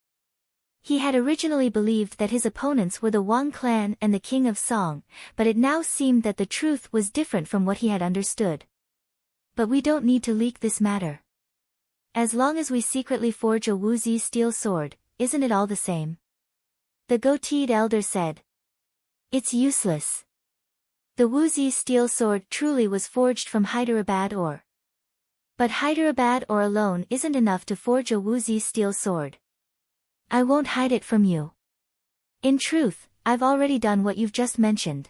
He had originally believed that his opponents were the Wang clan and the King of Song, but it now seemed that the truth was different from what he had understood. But we don't need to leak this matter. As long as we secretly forge a Wuzi steel sword, isn't it all the same? The goateed elder said. It's useless. The Wuzi steel sword truly was forged from Hyderabad ore. But Hyderabad ore alone isn't enough to forge a Wuzi steel sword. I won't hide it from you. In truth, I've already done what you've just mentioned.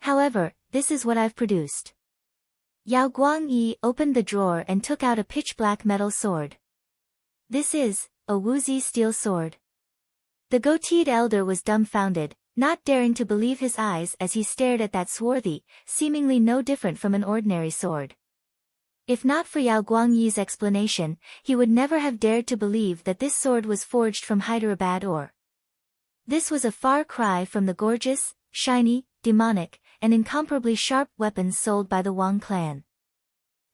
However, this is what I've produced. Yao Guangyi opened the drawer and took out a pitch-black metal sword. This is a Wuzi steel sword. The goateed elder was dumbfounded, not daring to believe his eyes as he stared at that swarthy, seemingly no different from an ordinary sword. If not for Yao Guangyi's explanation, he would never have dared to believe that this sword was forged from Hyderabad ore. This was a far cry from the gorgeous, shiny, demonic, and incomparably sharp weapons sold by the Wang clan.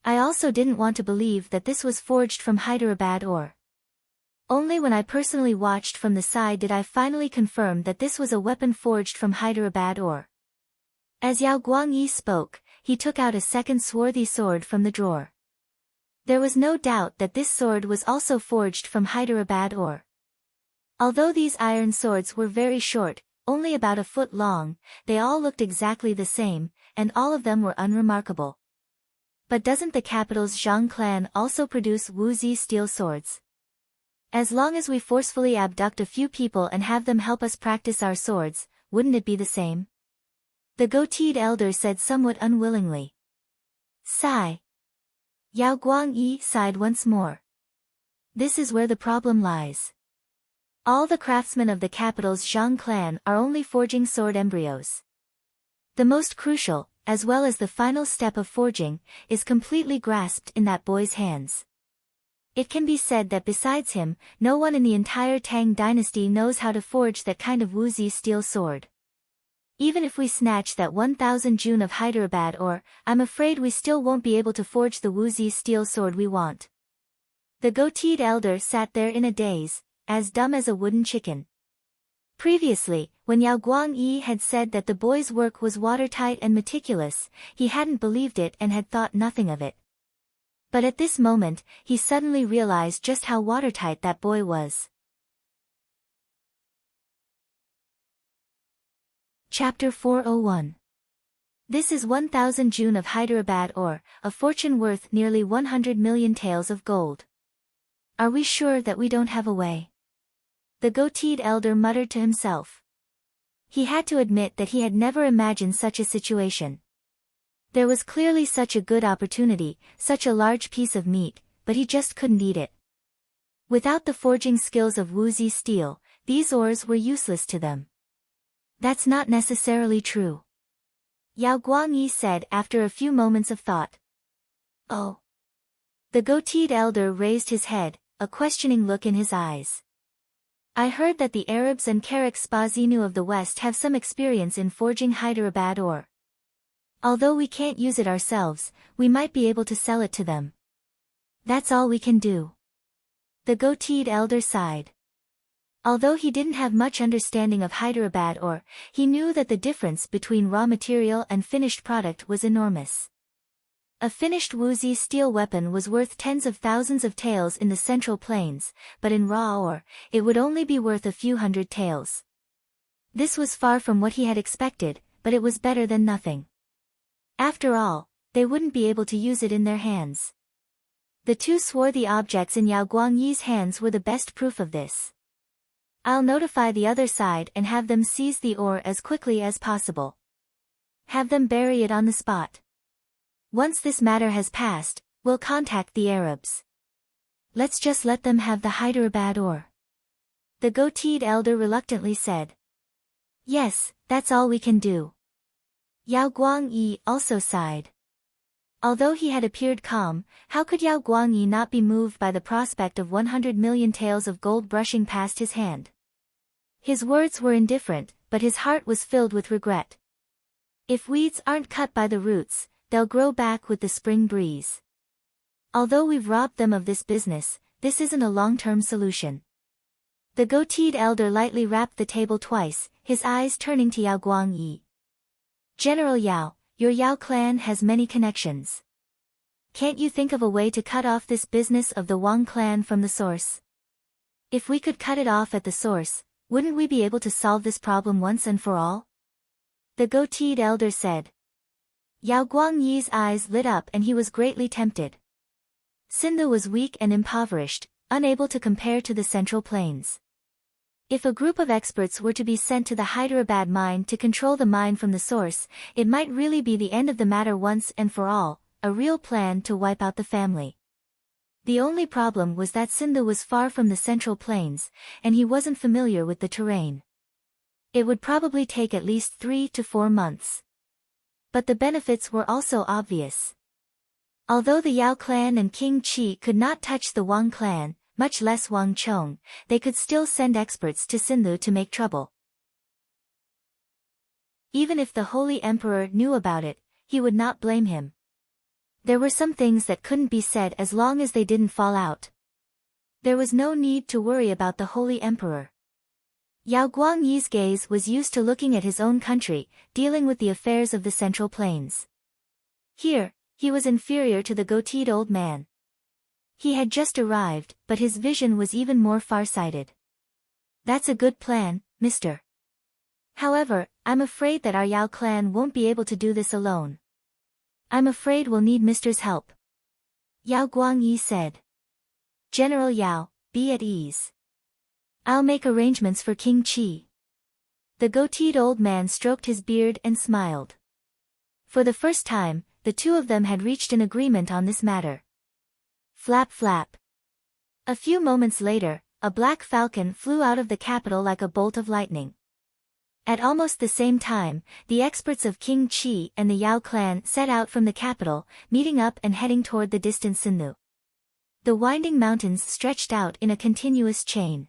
I also didn't want to believe that this was forged from Hyderabad ore. Only when I personally watched from the side did I finally confirm that this was a weapon forged from Hyderabad ore. As Yao Guangyi spoke, he took out a second swarthy sword from the drawer. There was no doubt that this sword was also forged from Hyderabad ore. Although these iron swords were very short, only about a foot long, they all looked exactly the same, and all of them were unremarkable. But doesn't the capital's Zhang clan also produce Wuzi steel swords? As long as we forcefully abduct a few people and have them help us practice our swords, wouldn't it be the same? The goateed elder said somewhat unwillingly. Sigh. Yao Guangyi sighed once more. This is where the problem lies. All the craftsmen of the capital's Zhang clan are only forging sword embryos. The most crucial, as well as the final step of forging, is completely grasped in that boy's hands. It can be said that besides him, no one in the entire Tang dynasty knows how to forge that kind of Wuzi steel sword. Even if we snatch that 1,000 June of Hyderabad ore, I'm afraid we still won't be able to forge the Wuzi steel sword we want. The goateed elder sat there in a daze, as dumb as a wooden chicken. Previously, when Yao Guangyi had said that the boy's work was watertight and meticulous, he hadn't believed it and had thought nothing of it. But at this moment, he suddenly realized just how watertight that boy was. Chapter 401. This is 1,000 June of Hyderabad ore, a fortune worth nearly 100 million taels of gold. Are we sure that we don't have a way? The goateed elder muttered to himself. He had to admit that he had never imagined such a situation. There was clearly such a good opportunity, such a large piece of meat, but he just couldn't eat it. Without the forging skills of Wuzi steel, these ores were useless to them. That's not necessarily true. Yao Guangyi said after a few moments of thought. Oh. The goateed elder raised his head, a questioning look in his eyes. I heard that the Arabs and Karak Spazinu of the West have some experience in forging Hyderabad ore. Although we can't use it ourselves, we might be able to sell it to them. That's all we can do. The goateed elder sighed. Although he didn't have much understanding of Hyderabad ore, he knew that the difference between raw material and finished product was enormous. A finished Wuzi steel weapon was worth tens of thousands of taels in the Central Plains, but in raw ore, it would only be worth a few hundred taels. This was far from what he had expected, but it was better than nothing. After all, they wouldn't be able to use it in their hands. The two swarthy objects in Yao Guangyi's hands were the best proof of this. I'll notify the other side and have them seize the ore as quickly as possible. Have them bury it on the spot. Once this matter has passed, we'll contact the Arabs. Let's just let them have the Hyderabad ore. The goateed elder reluctantly said. Yes, that's all we can do. Yao Guangyi also sighed. Although he had appeared calm, how could Yao Guangyi not be moved by the prospect of 100 million taels of gold brushing past his hand? His words were indifferent, but his heart was filled with regret. If weeds aren't cut by the roots, they'll grow back with the spring breeze. Although we've robbed them of this business, this isn't a long-term solution. The goateed elder lightly rapped the table twice, his eyes turning to Yao Guangyi. General Yao, your Yao clan has many connections. Can't you think of a way to cut off this business of the Wang clan from the source? If we could cut it off at the source, wouldn't we be able to solve this problem once and for all? The goateed elder said. Yao Guangyi's eyes lit up and he was greatly tempted. Sindhu was weak and impoverished, unable to compare to the Central Plains. If a group of experts were to be sent to the Hyderabad mine to control the mine from the source, it might really be the end of the matter once and for all, a real plan to wipe out the family. The only problem was that Sindhu was far from the Central Plains, and he wasn't familiar with the terrain. It would probably take at least 3 to 4 months. But the benefits were also obvious. Although the Yao clan and King Qi could not touch the Wang clan, much less Wang Chong, they could still send experts to Sindhu to make trouble. Even if the Holy Emperor knew about it, he would not blame him. There were some things that couldn't be said as long as they didn't fall out. There was no need to worry about the Holy Emperor. Yao Guangyi's gaze was used to looking at his own country, dealing with the affairs of the Central Plains. Here, he was inferior to the goateed old man. He had just arrived, but his vision was even more far-sighted. That's a good plan, mister. However, I'm afraid that our Yao clan won't be able to do this alone. I'm afraid we'll need mister's help. Yao Guangyi said. General Yao, be at ease. I'll make arrangements for King Qi. The goateed old man stroked his beard and smiled. For the first time, the two of them had reached an agreement on this matter. Flap flap. A few moments later, a black falcon flew out of the capital like a bolt of lightning. At almost the same time, the experts of King Qi and the Yao clan set out from the capital, meeting up and heading toward the distant Sindhu. The winding mountains stretched out in a continuous chain.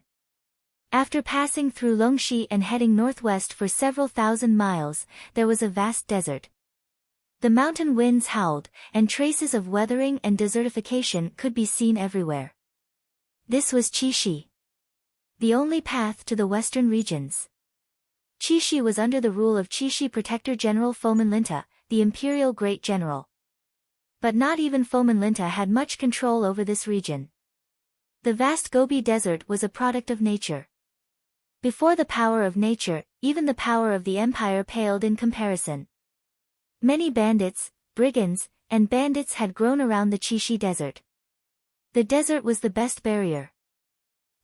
After passing through Longxi and heading northwest for several thousand miles, there was a vast desert. The mountain winds howled, and traces of weathering and desertification could be seen everywhere. This was Qixi, the only path to the western regions. Qixi was under the rule of Qixi Protector General Fomen Linta, the imperial great general. But not even Fomen Linta had much control over this region. The vast Gobi Desert was a product of nature. Before the power of nature, even the power of the empire paled in comparison. Many bandits, brigands, and bandits had grown around the Qixi Desert. The desert was the best barrier.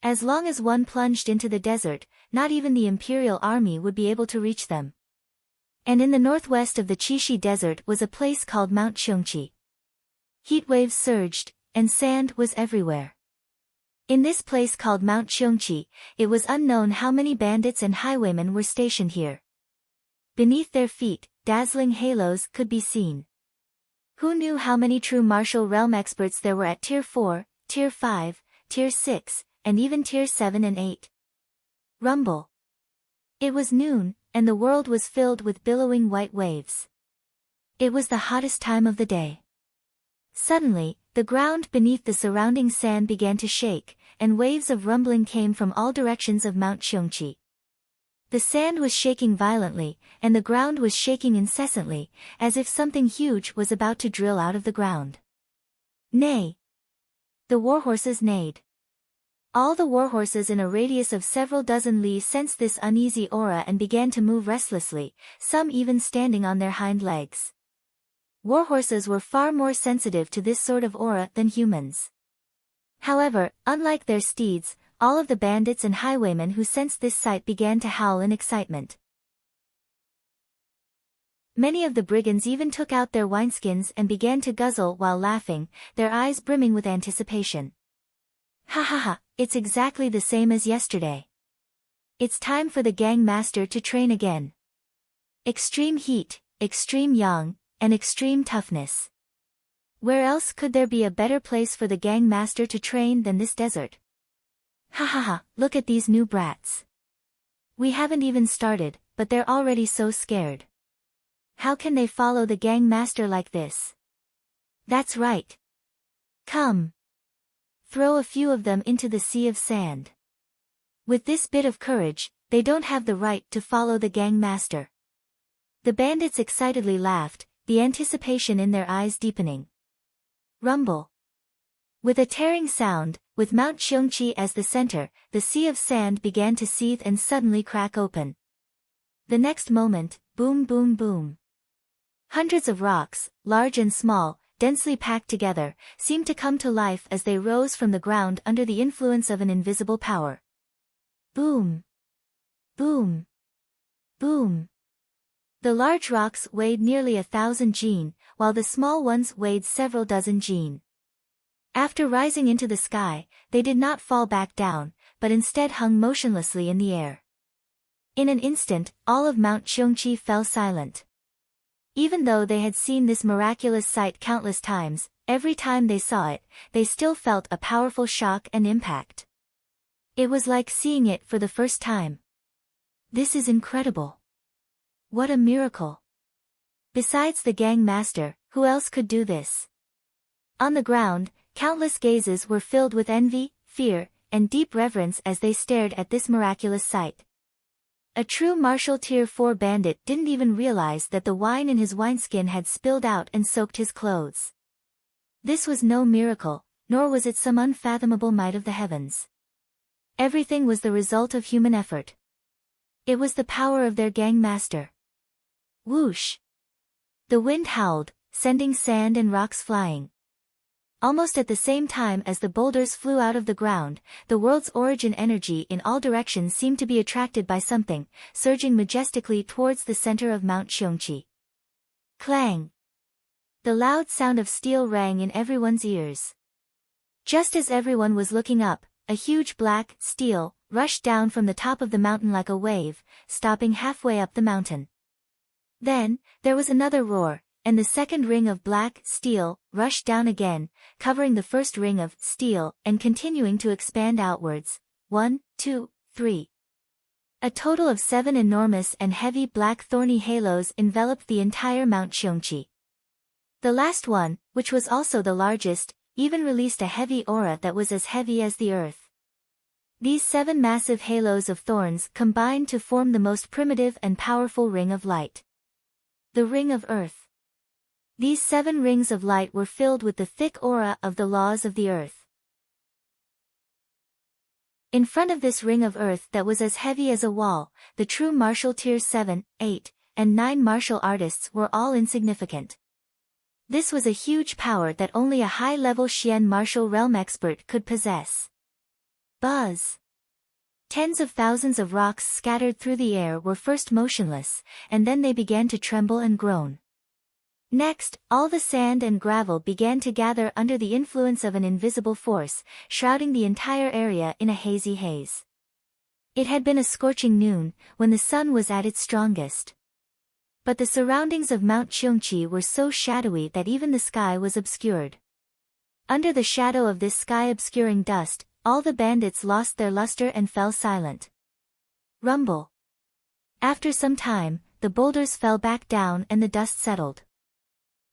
As long as one plunged into the desert, not even the imperial army would be able to reach them. And in the northwest of the Qixi Desert was a place called Mount Qiongqi. Heat waves surged, and sand was everywhere. In this place called Mount Qiongqi, it was unknown how many bandits and highwaymen were stationed here. Beneath their feet, dazzling halos could be seen. Who knew how many true martial realm experts there were at Tier 4, Tier 5, Tier 6, and even Tier 7 and 8? Rumble. It was noon, and the world was filled with billowing white waves. It was the hottest time of the day. Suddenly, the ground beneath the surrounding sand began to shake, and waves of rumbling came from all directions of Mount Qiongqi. The sand was shaking violently, and the ground was shaking incessantly, as if something huge was about to drill out of the ground. Neigh! The warhorses neighed. All the warhorses in a radius of several dozen li sensed this uneasy aura and began to move restlessly, some even standing on their hind legs. Warhorses were far more sensitive to this sort of aura than humans. However, unlike their steeds, all of the bandits and highwaymen who sensed this sight began to howl in excitement. Many of the brigands even took out their wineskins and began to guzzle while laughing, their eyes brimming with anticipation. Ha ha ha, it's exactly the same as yesterday. It's time for the gang master to train again. Extreme heat, extreme yang, and extreme toughness. Where else could there be a better place for the gang master to train than this desert? Ha ha ha, look at these new brats. We haven't even started, but they're already so scared. How can they follow the gang master like this? That's right. Come. Throw a few of them into the sea of sand. With this bit of courage, they don't have the right to follow the gang master. The bandits excitedly laughed, the anticipation in their eyes deepening. Rumble. With a tearing sound, with Mount Xiongqi as the center, the sea of sand began to seethe and suddenly crack open. The next moment, boom boom boom. Hundreds of rocks, large and small, densely packed together, seemed to come to life as they rose from the ground under the influence of an invisible power. Boom. Boom. Boom. The large rocks weighed nearly 1,000 jin, while the small ones weighed several dozen jin. After rising into the sky, they did not fall back down, but instead hung motionlessly in the air. In an instant, all of Mount Xiongqi fell silent. Even though they had seen this miraculous sight countless times, every time they saw it, they still felt a powerful shock and impact. It was like seeing it for the first time. This is incredible. What a miracle. Besides the gang master, who else could do this? On the ground, countless gazes were filled with envy, fear, and deep reverence as they stared at this miraculous sight. A true martial Tier 4 bandit didn't even realize that the wine in his wineskin had spilled out and soaked his clothes. This was no miracle, nor was it some unfathomable might of the heavens. Everything was the result of human effort. It was the power of their gang master. Whoosh! The wind howled, sending sand and rocks flying. Almost at the same time as the boulders flew out of the ground, the world's origin energy in all directions seemed to be attracted by something, surging majestically towards the center of Mount Xiongqi. Clang! The loud sound of steel rang in everyone's ears. Just as everyone was looking up, a huge black steel rushed down from the top of the mountain like a wave, stopping halfway up the mountain. Then, there was another roar, and the second ring of black steel rushed down again, covering the first ring of steel and continuing to expand outwards. 1, 2, 3. A total of 7 enormous and heavy black thorny halos enveloped the entire Mount Xiongqi. The last one, which was also the largest, even released a heavy aura that was as heavy as the earth. These 7 massive halos of thorns combined to form the most primitive and powerful ring of light. The Ring of Earth. These 7 rings of light were filled with the thick aura of the laws of the earth. In front of this ring of earth that was as heavy as a wall, the true martial tiers 7, 8, and 9 martial artists were all insignificant. This was a huge power that only a high-level Xian martial realm expert could possess. Buzz! Tens of thousands of rocks scattered through the air were first motionless, and then they began to tremble and groan. Next, all the sand and gravel began to gather under the influence of an invisible force, shrouding the entire area in a hazy haze. It had been a scorching noon, when the sun was at its strongest. But the surroundings of Mount Xiongqi were so shadowy that even the sky was obscured. Under the shadow of this sky-obscuring dust, all the bandits lost their luster and fell silent. Rumble. After some time, the boulders fell back down and the dust settled.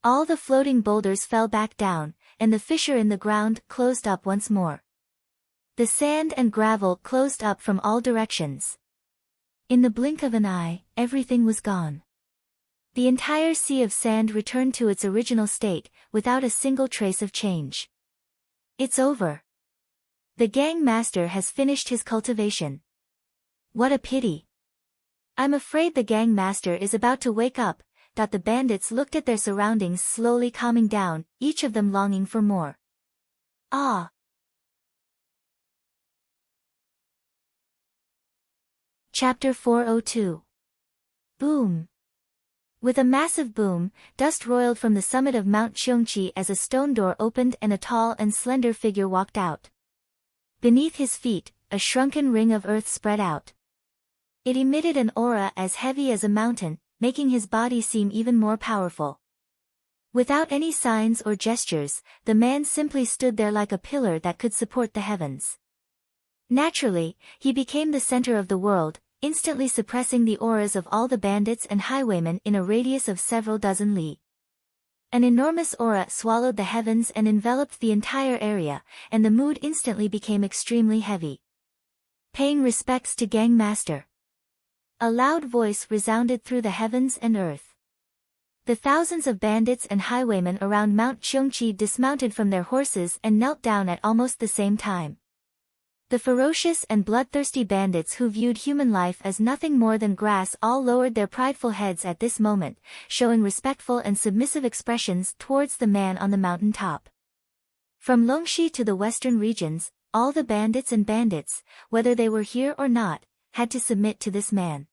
All the floating boulders fell back down, and the fissure in the ground closed up once more. The sand and gravel closed up from all directions. In the blink of an eye, everything was gone. The entire sea of sand returned to its original state, without a single trace of change. It's over. The gang master has finished his cultivation. What a pity. I'm afraid the gang master is about to wake up. The bandits looked at their surroundings slowly calming down, each of them longing for more. Ah! Chapter 402. Boom! With a massive boom, dust roiled from the summit of Mount Xiongqi as a stone door opened and a tall and slender figure walked out. Beneath his feet, a shrunken ring of earth spread out. It emitted an aura as heavy as a mountain, making his body seem even more powerful. Without any signs or gestures, the man simply stood there like a pillar that could support the heavens. Naturally, he became the center of the world, instantly suppressing the auras of all the bandits and highwaymen in a radius of several dozen li. An enormous aura swallowed the heavens and enveloped the entire area, and the mood instantly became extremely heavy. Paying respects to Gang Master. A loud voice resounded through the heavens and earth. The thousands of bandits and highwaymen around Mount Cheongchi dismounted from their horses and knelt down at almost the same time. The ferocious and bloodthirsty bandits who viewed human life as nothing more than grass all lowered their prideful heads at this moment, showing respectful and submissive expressions towards the man on the mountain top. From Longxi to the western regions, all the bandits, whether they were here or not, had to submit to this man.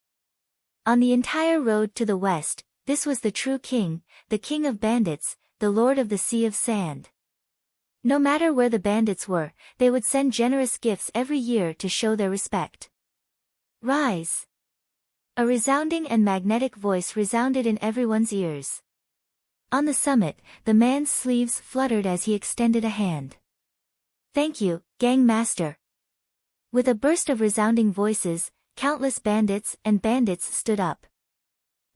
On the entire road to the west, this was the true king, the king of bandits, the lord of the Sea of Sand. No matter where the bandits were, they would send generous gifts every year to show their respect. Rise! A resounding and magnetic voice resounded in everyone's ears. On the summit, the man's sleeves fluttered as he extended a hand. Thank you, Gang Master. With a burst of resounding voices, countless bandits stood up.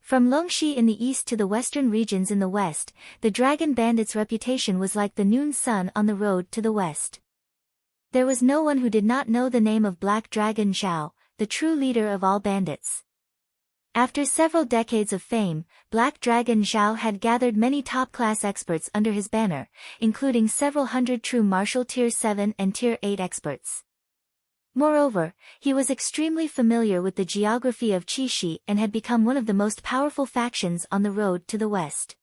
From Longxi in the east to the western regions in the west, the dragon bandits' reputation was like the noon sun on the road to the west. There was no one who did not know the name of Black Dragon Zhao, the true leader of all bandits. After several decades of fame, Black Dragon Zhao had gathered many top-class experts under his banner, including several hundred true martial Tier 7 and Tier 8 experts. Moreover, he was extremely familiar with the geography of Qixi and had become one of the most powerful factions on the road to the west.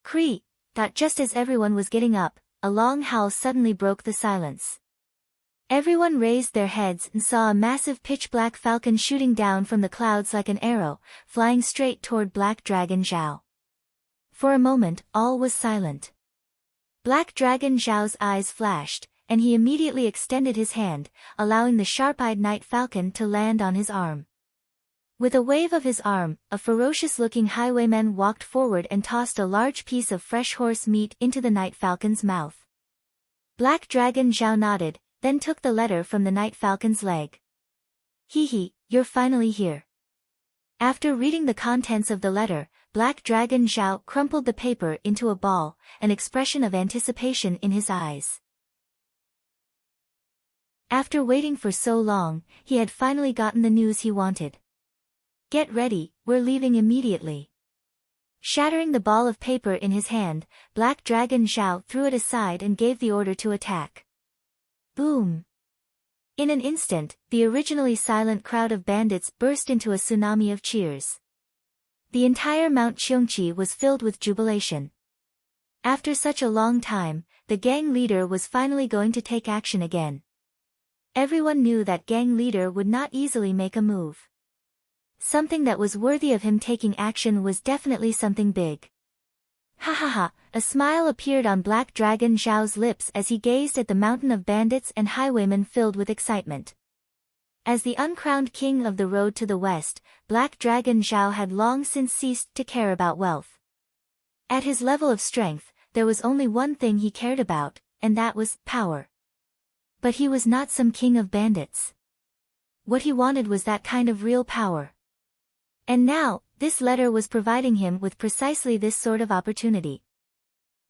Kree, thought just as everyone was getting up, a long howl suddenly broke the silence. Everyone raised their heads and saw a massive pitch-black falcon shooting down from the clouds like an arrow, flying straight toward Black Dragon Zhao. For a moment, all was silent. Black Dragon Zhao's eyes flashed, and he immediately extended his hand, allowing the sharp-eyed night falcon to land on his arm. With a wave of his arm, a ferocious-looking highwayman walked forward and tossed a large piece of fresh horse meat into the night falcon's mouth. Black Dragon Zhao nodded, then took the letter from the night falcon's leg. Hee, you're finally here. After reading the contents of the letter, Black Dragon Zhao crumpled the paper into a ball, an expression of anticipation in his eyes. After waiting for so long, he had finally gotten the news he wanted. Get ready, we're leaving immediately. Shattering the ball of paper in his hand, Black Dragon Zhao threw it aside and gave the order to attack. Boom! In an instant, the originally silent crowd of bandits burst into a tsunami of cheers. The entire Mount Cheongchi was filled with jubilation. After such a long time, the gang leader was finally going to take action again. Everyone knew that gang leader would not easily make a move. Something that was worthy of him taking action was definitely something big. Ha ha ha, a smile appeared on Black Dragon Zhao's lips as he gazed at the mountain of bandits and highwaymen filled with excitement. As the uncrowned king of the road to the west, Black Dragon Zhao had long since ceased to care about wealth. At his level of strength, there was only one thing he cared about, and that was power. But he was not some king of bandits. What he wanted was that kind of real power. And now, this letter was providing him with precisely this sort of opportunity.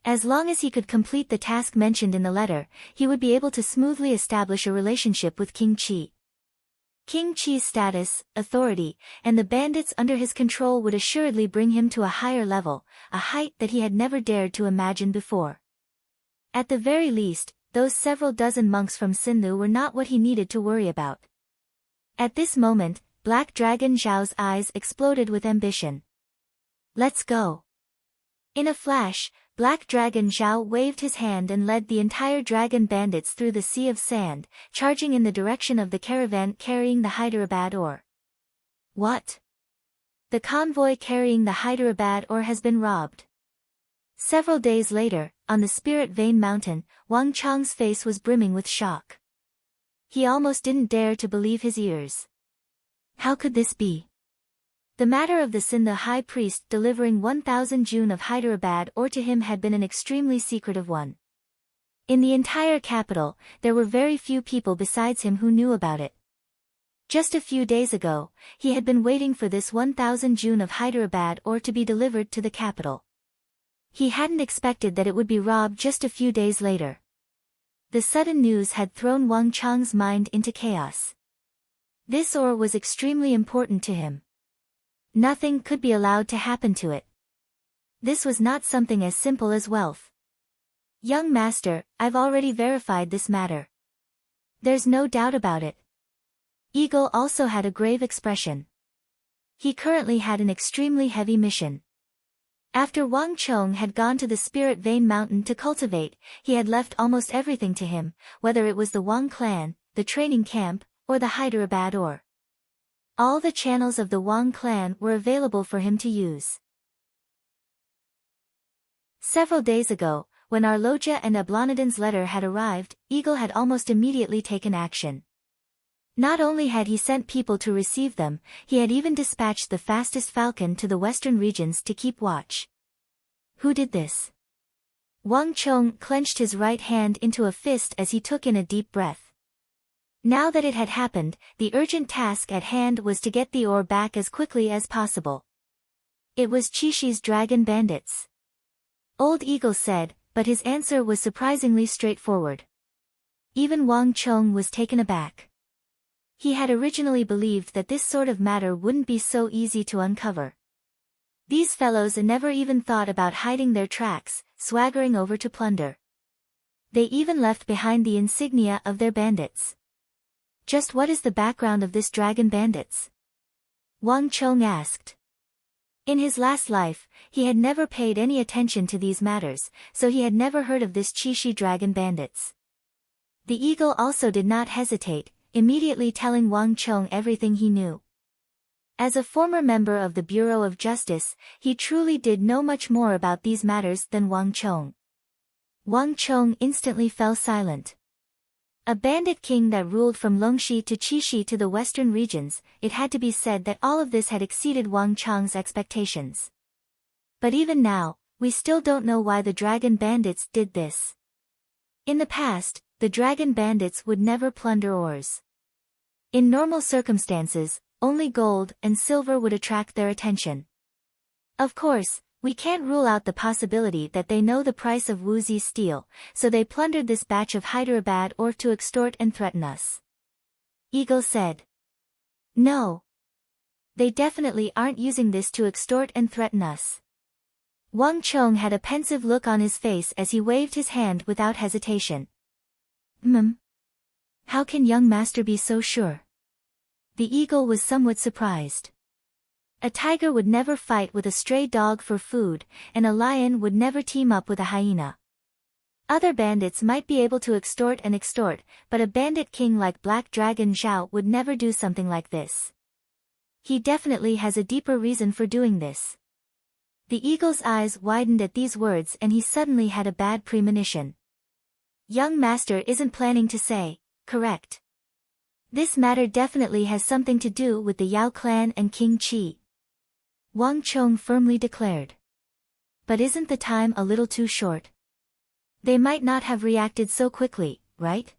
As long as he could complete the task mentioned in the letter, he would be able to smoothly establish a relationship with King Qi. King Qi's status, authority, and the bandits under his control would assuredly bring him to a higher level, a height that he had never dared to imagine before. At the very least, those several dozen monks from Sinlu were not what he needed to worry about. At this moment, Black Dragon Zhao's eyes exploded with ambition. Let's go. In a flash, Black Dragon Zhao waved his hand and led the entire dragon bandits through the Sea of Sand, charging in the direction of the caravan carrying the Hyderabad ore. What? The convoy carrying the Hyderabad ore has been robbed. Several days later, on the Spirit Vein Mountain, Wang Chang's face was brimming with shock. He almost didn't dare to believe his ears. How could this be? The matter of the Sin, the high priest delivering 1,000 June of Hyderabad or to him, had been an extremely secretive one. In the entire capital, there were very few people besides him who knew about it. Just a few days ago, he had been waiting for this 1,000 June of Hyderabad or to be delivered to the capital. He hadn't expected that it would be robbed just a few days later. The sudden news had thrown Wang Chang's mind into chaos. This ore was extremely important to him. Nothing could be allowed to happen to it. This was not something as simple as wealth. Young master, I've already verified this matter. There's no doubt about it. Eagle also had a grave expression. He currently had an extremely heavy mission. After Wang Chong had gone to the Spirit Vein Mountain to cultivate, he had left almost everything to him, whether it was the Wang clan, the training camp, or the Hyderabad ore. All the channels of the Wang clan were available for him to use. Several days ago, when Arloja and Ablanadin's letter had arrived, Eagle had almost immediately taken action. Not only had he sent people to receive them, he had even dispatched the fastest falcon to the western regions to keep watch. Who did this? Wang Chong clenched his right hand into a fist as he took in a deep breath. Now that it had happened, the urgent task at hand was to get the ore back as quickly as possible. It was Chishi's dragon bandits. Old Eagle said, but his answer was surprisingly straightforward. Even Wang Chong was taken aback. He had originally believed that this sort of matter wouldn't be so easy to uncover. These fellows never even thought about hiding their tracks, swaggering over to plunder. They even left behind the insignia of their bandits. Just what is the background of this dragon bandits? Wang Chong asked. In his last life, he had never paid any attention to these matters, so he had never heard of this Chishi dragon bandits. The eagle also did not hesitate, immediately telling Wang Chong everything he knew. As a former member of the Bureau of Justice, he truly did know much more about these matters than Wang Chong. Wang Chong instantly fell silent. A bandit king that ruled from Longxi to Chishi to the western regions, it had to be said that all of this had exceeded Wang Chong's expectations. But even now, we still don't know why the dragon bandits did this. In the past, the dragon bandits would never plunder ores. In normal circumstances, only gold and silver would attract their attention. Of course, we can't rule out the possibility that they know the price of Wuzi steel, so they plundered this batch of Hyderabad ore to extort and threaten us. Eagle said. No. They definitely aren't using this to extort and threaten us. Wang Chong had a pensive look on his face as he waved his hand without hesitation. How can young master be so sure? The eagle was somewhat surprised. A tiger would never fight with a stray dog for food, and a lion would never team up with a hyena. Other bandits might be able to extort, but a bandit king like Black Dragon Zhao would never do something like this. He definitely has a deeper reason for doing this. The eagle's eyes widened at these words and he suddenly had a bad premonition. Young master isn't planning to say, correct? This matter definitely has something to do with the Yao clan and King Qi. Wang Chong firmly declared. But isn't the time a little too short? They might not have reacted so quickly, right?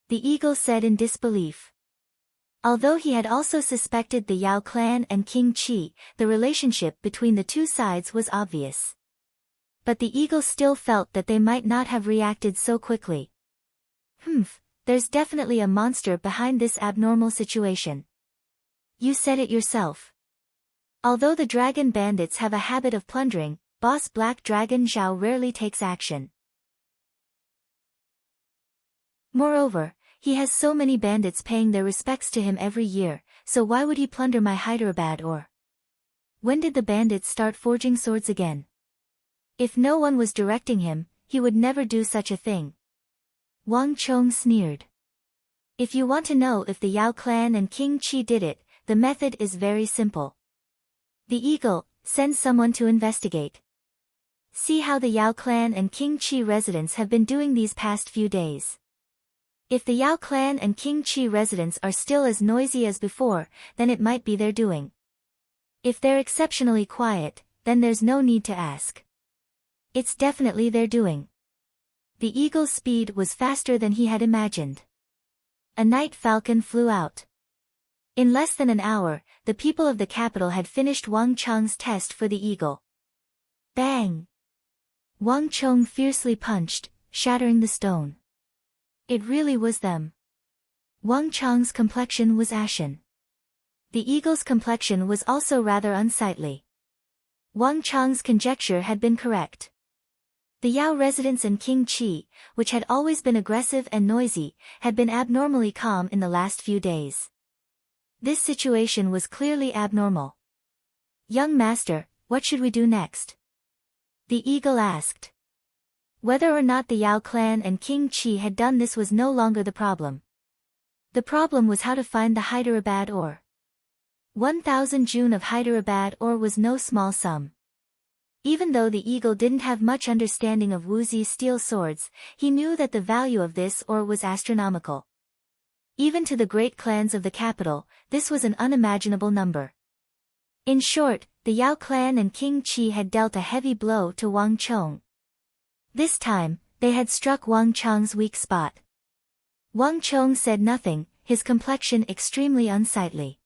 The eagle said in disbelief. Although he had also suspected the Yao clan and King Qi, the relationship between the two sides was obvious. But the eagle still felt that they might not have reacted so quickly. There's definitely a monster behind this abnormal situation. You said it yourself. Although the dragon bandits have a habit of plundering, boss Black Dragon Zhao rarely takes action. Moreover, he has so many bandits paying their respects to him every year, so why would he plunder my Hyderabad ore? When did the bandits start forging swords again? If no one was directing him, he would never do such a thing. Wang Chong sneered. If you want to know if the Yao clan and King Qi did it, the method is very simple. The eagle, send someone to investigate. See how the Yao clan and King Qi residents have been doing these past few days. If the Yao clan and King Chi residents are still as noisy as before, then it might be their doing. If they're exceptionally quiet, then there's no need to ask. It's definitely their doing. The eagle's speed was faster than he had imagined. A night falcon flew out. In less than an hour, the people of the capital had finished Wang Cheng's test for the eagle. Bang! Wang Cheng fiercely punched, shattering the stone. It really was them. Wang Cheng's complexion was ashen. The eagle's complexion was also rather unsightly. Wang Cheng's conjecture had been correct. The Yao residents and King Chi, which had always been aggressive and noisy, had been abnormally calm in the last few days. This situation was clearly abnormal. Young master, what should we do next? The eagle asked. Whether or not the Yao clan and King Chi had done this was no longer the problem. The problem was how to find the Hyderabad ore. 1,000 June of Hyderabad ore was no small sum. Even though the eagle didn't have much understanding of Wuzi's steel swords, he knew that the value of this ore was astronomical. Even to the great clans of the capital, this was an unimaginable number. In short, the Yao clan and King Chi had dealt a heavy blow to Wang Cheng. This time, they had struck Wang Cheng's weak spot. Wang Cheng said nothing, his complexion extremely unsightly.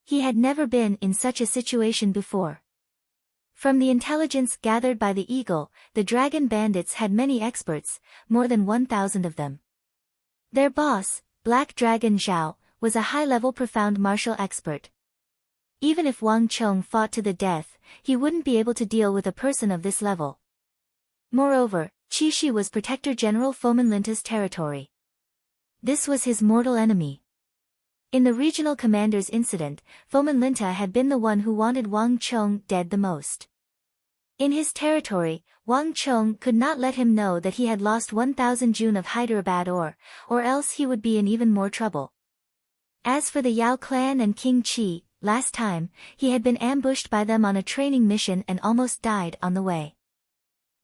He had never been in such a situation before. From the intelligence gathered by the eagle, the dragon bandits had many experts, more than 1,000 of them. Their boss, Black Dragon Zhao, was a high-level profound martial expert. Even if Wang Cheng fought to the death, he wouldn't be able to deal with a person of this level. Moreover, Qi Shi was Protector General Fomin Linta's territory. This was his mortal enemy. In the regional commander's incident, Fomin Linta had been the one who wanted Wang Cheng dead the most. In his territory, Wang Cheng could not let him know that he had lost 1,000 June of Hyderabad ore, or else he would be in even more trouble. As for the Yao clan and King Chi, last time, he had been ambushed by them on a training mission and almost died on the way.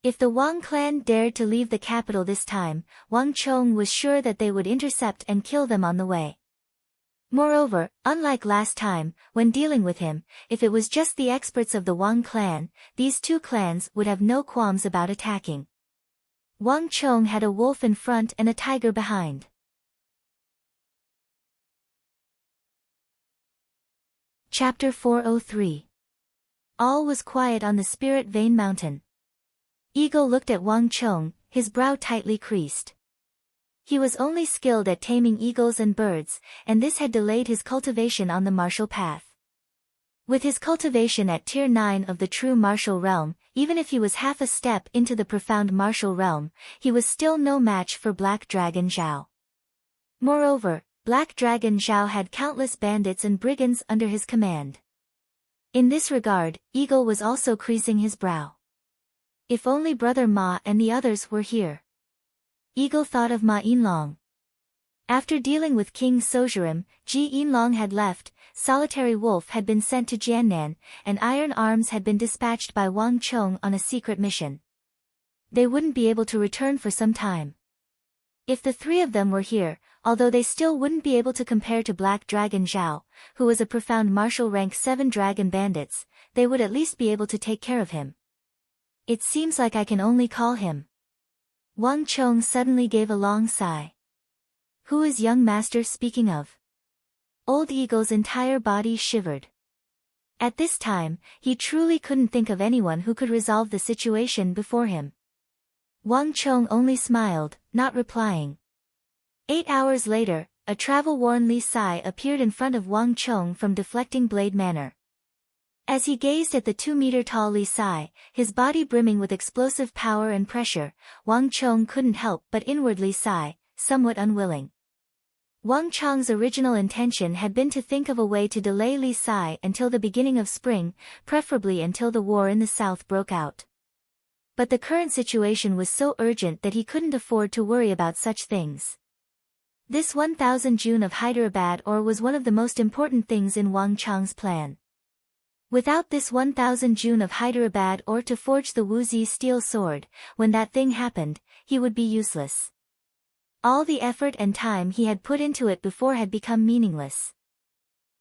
If the Wang clan dared to leave the capital this time, Wang Cheng was sure that they would intercept and kill them on the way. Moreover, unlike last time, when dealing with him, if it was just the experts of the Wang clan, these two clans would have no qualms about attacking. Wang Cheng had a wolf in front and a tiger behind. Chapter 403. All was quiet on the Spirit Vein Mountain. Eagle looked at Wang Cheng, his brow tightly creased. He was only skilled at taming eagles and birds, and this had delayed his cultivation on the martial path. With his cultivation at Tier 9 of the true martial realm, even if he was half a step into the profound martial realm, he was still no match for Black Dragon Zhao. Moreover, Black Dragon Zhao had countless bandits and brigands under his command. In this regard, Eagle was also creasing his brow. If only Brother Ma and the others were here. Eagle thought of Ma Yinlong. After dealing with King Sojurim, Ji Yinlong had left, Solitary Wolf had been sent to Jiannan, and Iron Arms had been dispatched by Wang Cheng on a secret mission. They wouldn't be able to return for some time. If the three of them were here, although they still wouldn't be able to compare to Black Dragon Zhao, who was a profound martial rank 7 dragon bandits, they would at least be able to take care of him. It seems like I can only call him. Wang Cheng suddenly gave a long sigh. Who is young master speaking of? Old Eagle's entire body shivered. At this time, he truly couldn't think of anyone who could resolve the situation before him. Wang Cheng only smiled, not replying. 8 hours later, a travel-worn Li Sai appeared in front of Wang Cheng from Deflecting Blade Manor. As he gazed at the 2-meter-tall Li Sai, his body brimming with explosive power and pressure, Wang Cheng couldn't help but inwardly sigh, somewhat unwilling. Wang Cheng's original intention had been to think of a way to delay Li Sai until the beginning of spring, preferably until the war in the south broke out. But the current situation was so urgent that he couldn't afford to worry about such things. This 1,000 June of Hyderabad ore was one of the most important things in Wang Cheng's plan. Without this 1,000 June of Hyderabad ore to forge the Wuzi steel sword, when that thing happened, he would be useless. All the effort and time he had put into it before had become meaningless.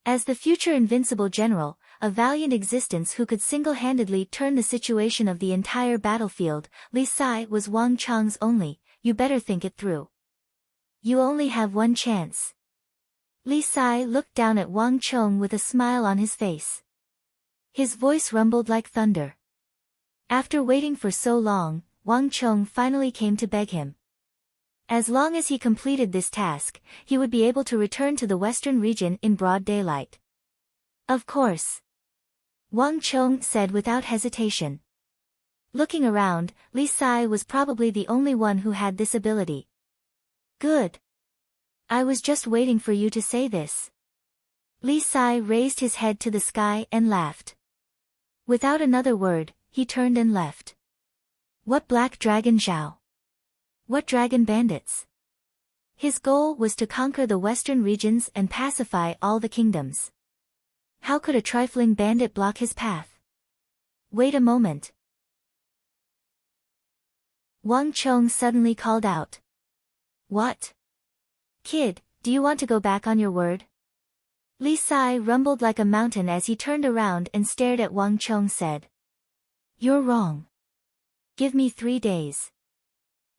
As the future invincible general, a valiant existence who could single-handedly turn the situation of the entire battlefield, Li Sai was Wang Cheng's only. You better think it through. You only have one chance. Li Sai looked down at Wang Cheng with a smile on his face. His voice rumbled like thunder. After waiting for so long, Wang Cheng finally came to beg him. As long as he completed this task, he would be able to return to the western region in broad daylight. Of course. Wang Cheng said without hesitation. Looking around, Li Sai was probably the only one who had this ability. Good. I was just waiting for you to say this. Li Sai raised his head to the sky and laughed. Without another word, he turned and left. What black dragon Zhao? What dragon bandits? His goal was to conquer the western regions and pacify all the kingdoms. How could a trifling bandit block his path? Wait a moment. Wang Cheng suddenly called out. What? Kid, do you want to go back on your word? Li Sai rumbled like a mountain as he turned around and stared at Wang Cheng said. You're wrong. Give me 3 days.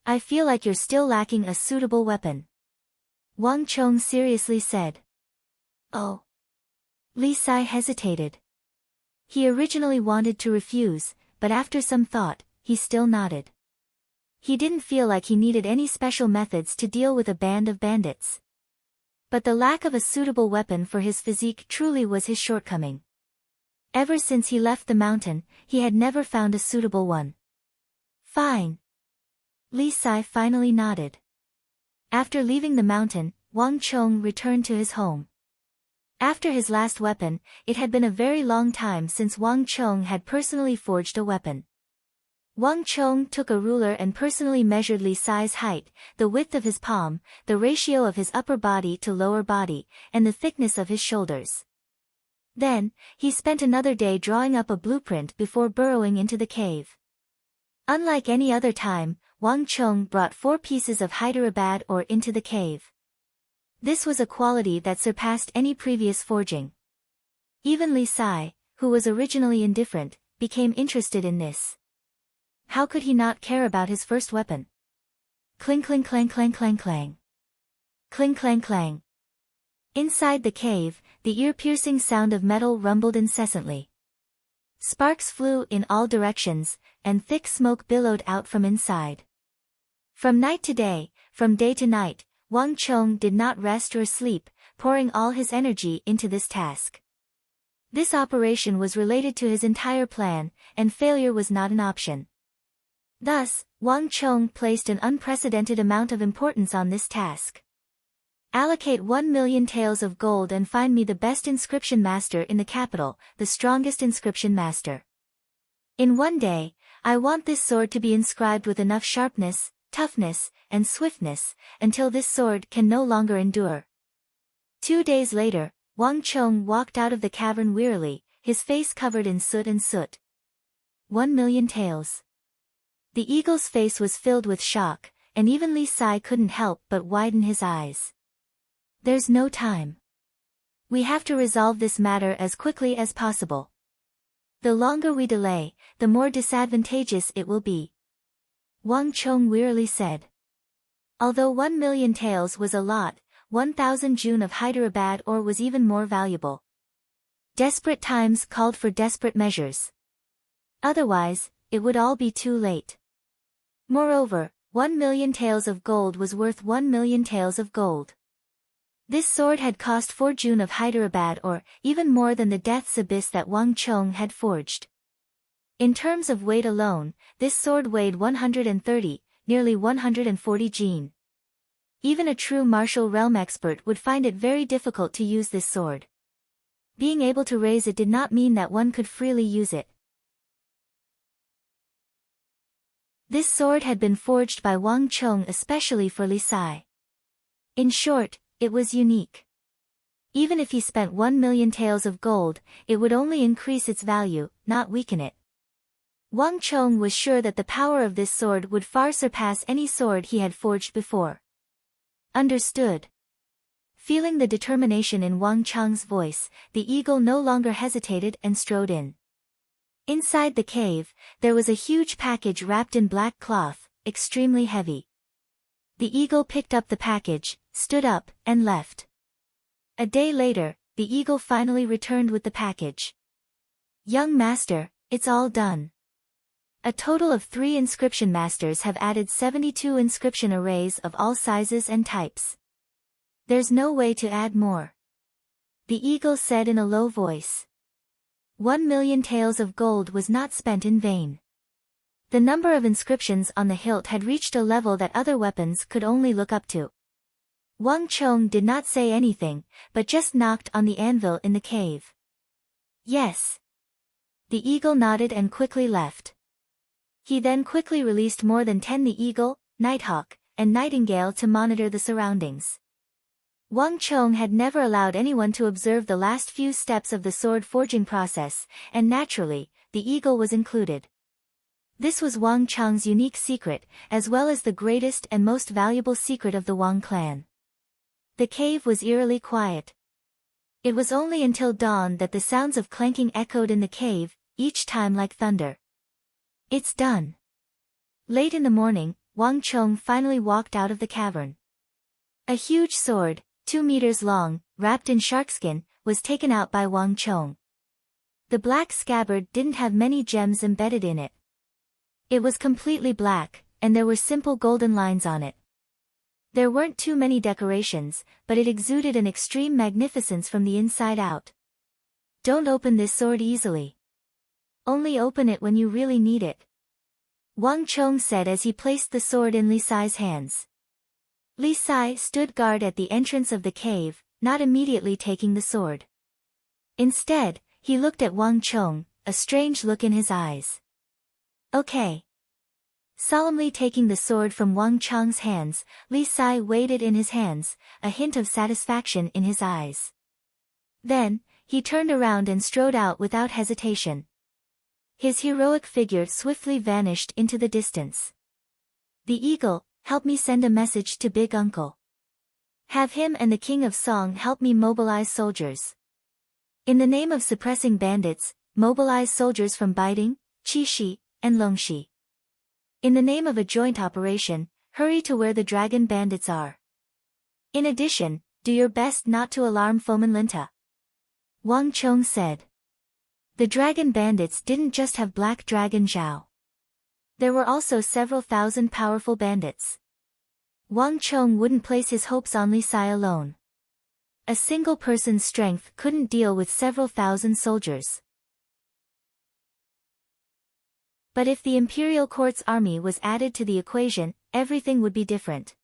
I feel like you're still lacking a suitable weapon. Wang Cheng seriously said. Oh. Li Sai hesitated. He originally wanted to refuse, but after some thought, he still nodded. He didn't feel like he needed any special methods to deal with a band of bandits. But the lack of a suitable weapon for his physique truly was his shortcoming. Ever since he left the mountain, he had never found a suitable one. Fine. Li Sai finally nodded. After leaving the mountain, Wang Cheng returned to his home. After his last weapon, it had been a very long time since Wang Cheng had personally forged a weapon. Wang Cheng took a ruler and personally measured Li Sai's height, the width of his palm, the ratio of his upper body to lower body, and the thickness of his shoulders. Then, he spent another day drawing up a blueprint before burrowing into the cave. Unlike any other time, Wang Cheng brought 4 pieces of Hyderabad ore into the cave. This was a quality that surpassed any previous forging. Even Li Sai, who was originally indifferent, became interested in this. How could he not care about his first weapon? Cling cling clang clang clang clang. Cling clang clang. Inside the cave, the ear-piercing sound of metal rumbled incessantly. Sparks flew in all directions, and thick smoke billowed out from inside. From night to day, from day to night, Wang Cheng did not rest or sleep, pouring all his energy into this task. This operation was related to his entire plan, and failure was not an option. Thus, Wang Cheng placed an unprecedented amount of importance on this task. Allocate 1 million taels of gold and find me the best inscription master in the capital, the strongest inscription master. In 1 day, I want this sword to be inscribed with enough sharpness, toughness, and swiftness, until this sword can no longer endure. 2 days later, Wang Cheng walked out of the cavern wearily, his face covered in soot and soot. 1 million taels. The eagle's face was filled with shock, and even Li Sai couldn't help but widen his eyes. There's no time. We have to resolve this matter as quickly as possible. The longer we delay, the more disadvantageous it will be. Wang Cheng wearily said. Although 1 million taels was a lot, 1,000 jun of Hyderabad ore was even more valuable. Desperate times called for desperate measures. Otherwise, it would all be too late. Moreover, 1 million taels of gold was worth 1 million taels of gold. This sword had cost 4 jun of Hyderabad ore, even more than the Death's Abyss that Wang Cheng had forged. In terms of weight alone, this sword weighed 130, nearly 140 jin. Even a true martial realm expert would find it very difficult to use this sword. Being able to raise it did not mean that one could freely use it. This sword had been forged by Wang Cheng especially for Li Sai. In short, it was unique. Even if he spent 1 million taels of gold, it would only increase its value, not weaken it. Wang Cheng was sure that the power of this sword would far surpass any sword he had forged before. Understood. Feeling the determination in Wang Chang's voice, the eagle no longer hesitated and strode in. Inside the cave, there was a huge package wrapped in black cloth, extremely heavy. The eagle picked up the package, stood up, and left. A day later, the eagle finally returned with the package. Young master, it's all done. A total of 3 inscription masters have added 72 inscription arrays of all sizes and types. There's no way to add more. The eagle said in a low voice. 1,000,000 taels of gold was not spent in vain. The number of inscriptions on the hilt had reached a level that other weapons could only look up to. Wang Chong did not say anything, but just knocked on the anvil in the cave. Yes. The eagle nodded and quickly left. He then quickly released more than 10 the eagle, nighthawk, and nightingale to monitor the surroundings. Wang Chong had never allowed anyone to observe the last few steps of the sword forging process, and naturally, the eagle was included. This was Wang Chang's unique secret, as well as the greatest and most valuable secret of the Wang clan. The cave was eerily quiet. It was only until dawn that the sounds of clanking echoed in the cave, each time like thunder. It's done. Late in the morning, Wang Chong finally walked out of the cavern. A huge sword, 2 meters long, wrapped in sharkskin, was taken out by Wang Chong. The black scabbard didn't have many gems embedded in it. It was completely black, and there were simple golden lines on it. There weren't too many decorations, but it exuded an extreme magnificence from the inside out. Don't open this sword easily. Only open it when you really need it. Wang Chong said as he placed the sword in Li Sai's hands. Li Sai stood guard at the entrance of the cave, not immediately taking the sword. Instead, he looked at Wang Chong, a strange look in his eyes. Okay. Solemnly taking the sword from Wang Chong's hands, Li Sai weighed it in his hands, a hint of satisfaction in his eyes. Then, he turned around and strode out without hesitation. His heroic figure swiftly vanished into the distance. The eagle, help me send a message to Big Uncle. Have him and the King of Song help me mobilize soldiers. In the name of suppressing bandits, mobilize soldiers from Baiding, Qixi, and Longxi. In the name of a joint operation, hurry to where the dragon bandits are. In addition, do your best not to alarm Fomin Linta. Wang Chong said. The dragon bandits didn't just have Black Dragon Zhao. There were also several thousand powerful bandits. Wang Chong wouldn't place his hopes on Li Sai alone. A single person's strength couldn't deal with several thousand soldiers. But if the imperial court's army was added to the equation, everything would be different.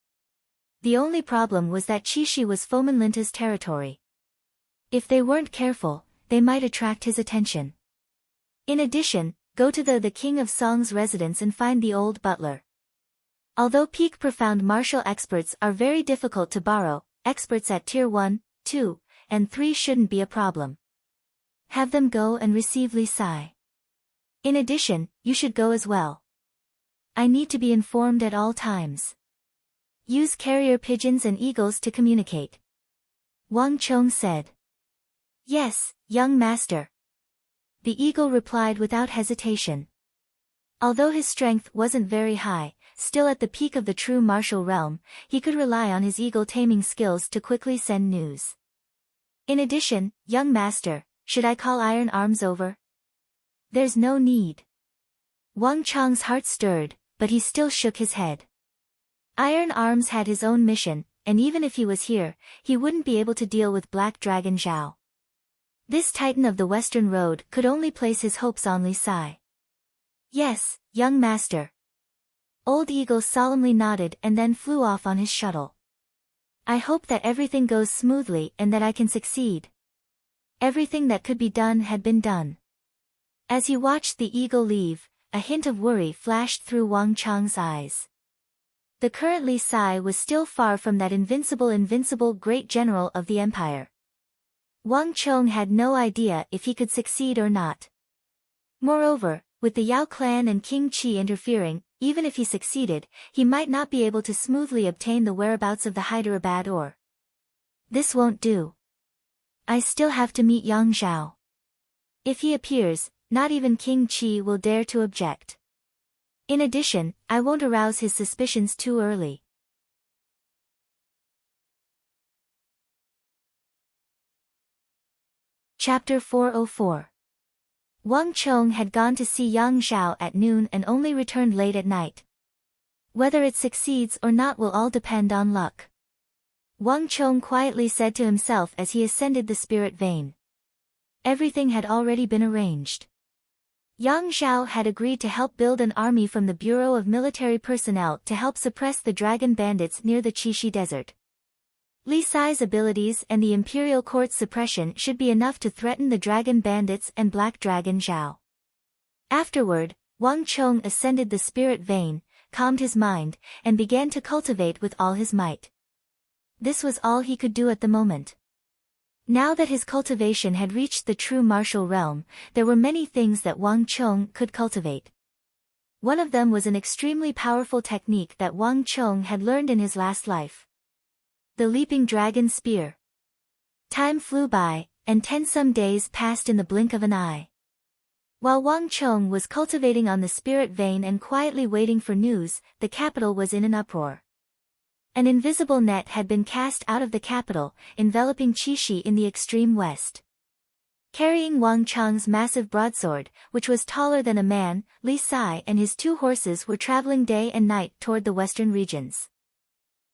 The only problem was that Qixi was Fomin Linta's territory. If they weren't careful, they might attract his attention. In addition, go to the King of Song's residence and find the old butler. Although peak profound martial experts are very difficult to borrow, experts at tier 1, 2, and 3 shouldn't be a problem. Have them go and receive Li Sai. In addition, you should go as well. I need to be informed at all times. Use carrier pigeons and eagles to communicate. Wang Chong said. Yes, young master. The eagle replied without hesitation. Although his strength wasn't very high, still at the peak of the true martial realm, he could rely on his eagle taming skills to quickly send news. In addition, young master, should I call Iron Arms over? There's no need. Wang Chong's heart stirred, but he still shook his head. Iron Arms had his own mission, and even if he was here, he wouldn't be able to deal with Black Dragon Zhao. This titan of the Western Road could only place his hopes on Li Sai. Yes, young master. Old Eagle solemnly nodded and then flew off on his shuttle. I hope that everything goes smoothly and that I can succeed. Everything that could be done had been done. As he watched the eagle leave, a hint of worry flashed through Wang Chong's eyes. The current Li Sai was still far from that invincible great general of the empire. Wang Chong had no idea if he could succeed or not. Moreover, with the Yao clan and King Qi interfering, even if he succeeded, he might not be able to smoothly obtain the whereabouts of the Hyderabad ore. This won't do. I still have to meet Yang Zhao. If he appears, not even King Qi will dare to object. In addition, I won't arouse his suspicions too early. Chapter 404. Wang Chong had gone to see Yang Zhao at noon and only returned late at night. Whether it succeeds or not will all depend on luck. Wang Chong quietly said to himself as he ascended the spirit vein. Everything had already been arranged. Yang Zhao had agreed to help build an army from the Bureau of Military Personnel to help suppress the dragon bandits near the Qixi Desert. Li Sai's abilities and the Imperial Court's suppression should be enough to threaten the dragon bandits and Black Dragon Zhao. Afterward, Wang Chong ascended the spirit vein, calmed his mind, and began to cultivate with all his might. This was all he could do at the moment. Now that his cultivation had reached the true martial realm, there were many things that Wang Chong could cultivate. One of them was an extremely powerful technique that Wang Chong had learned in his last life. The Leaping Dragon Spear. Time flew by, and 10-some days passed in the blink of an eye. While Wang Chong was cultivating on the spirit vein and quietly waiting for news, the capital was in an uproar. An invisible net had been cast out of the capital, enveloping Qixi in the extreme west. Carrying Wang Chong's massive broadsword, which was taller than a man, Li Sai and his 2 horses were traveling day and night toward the western regions.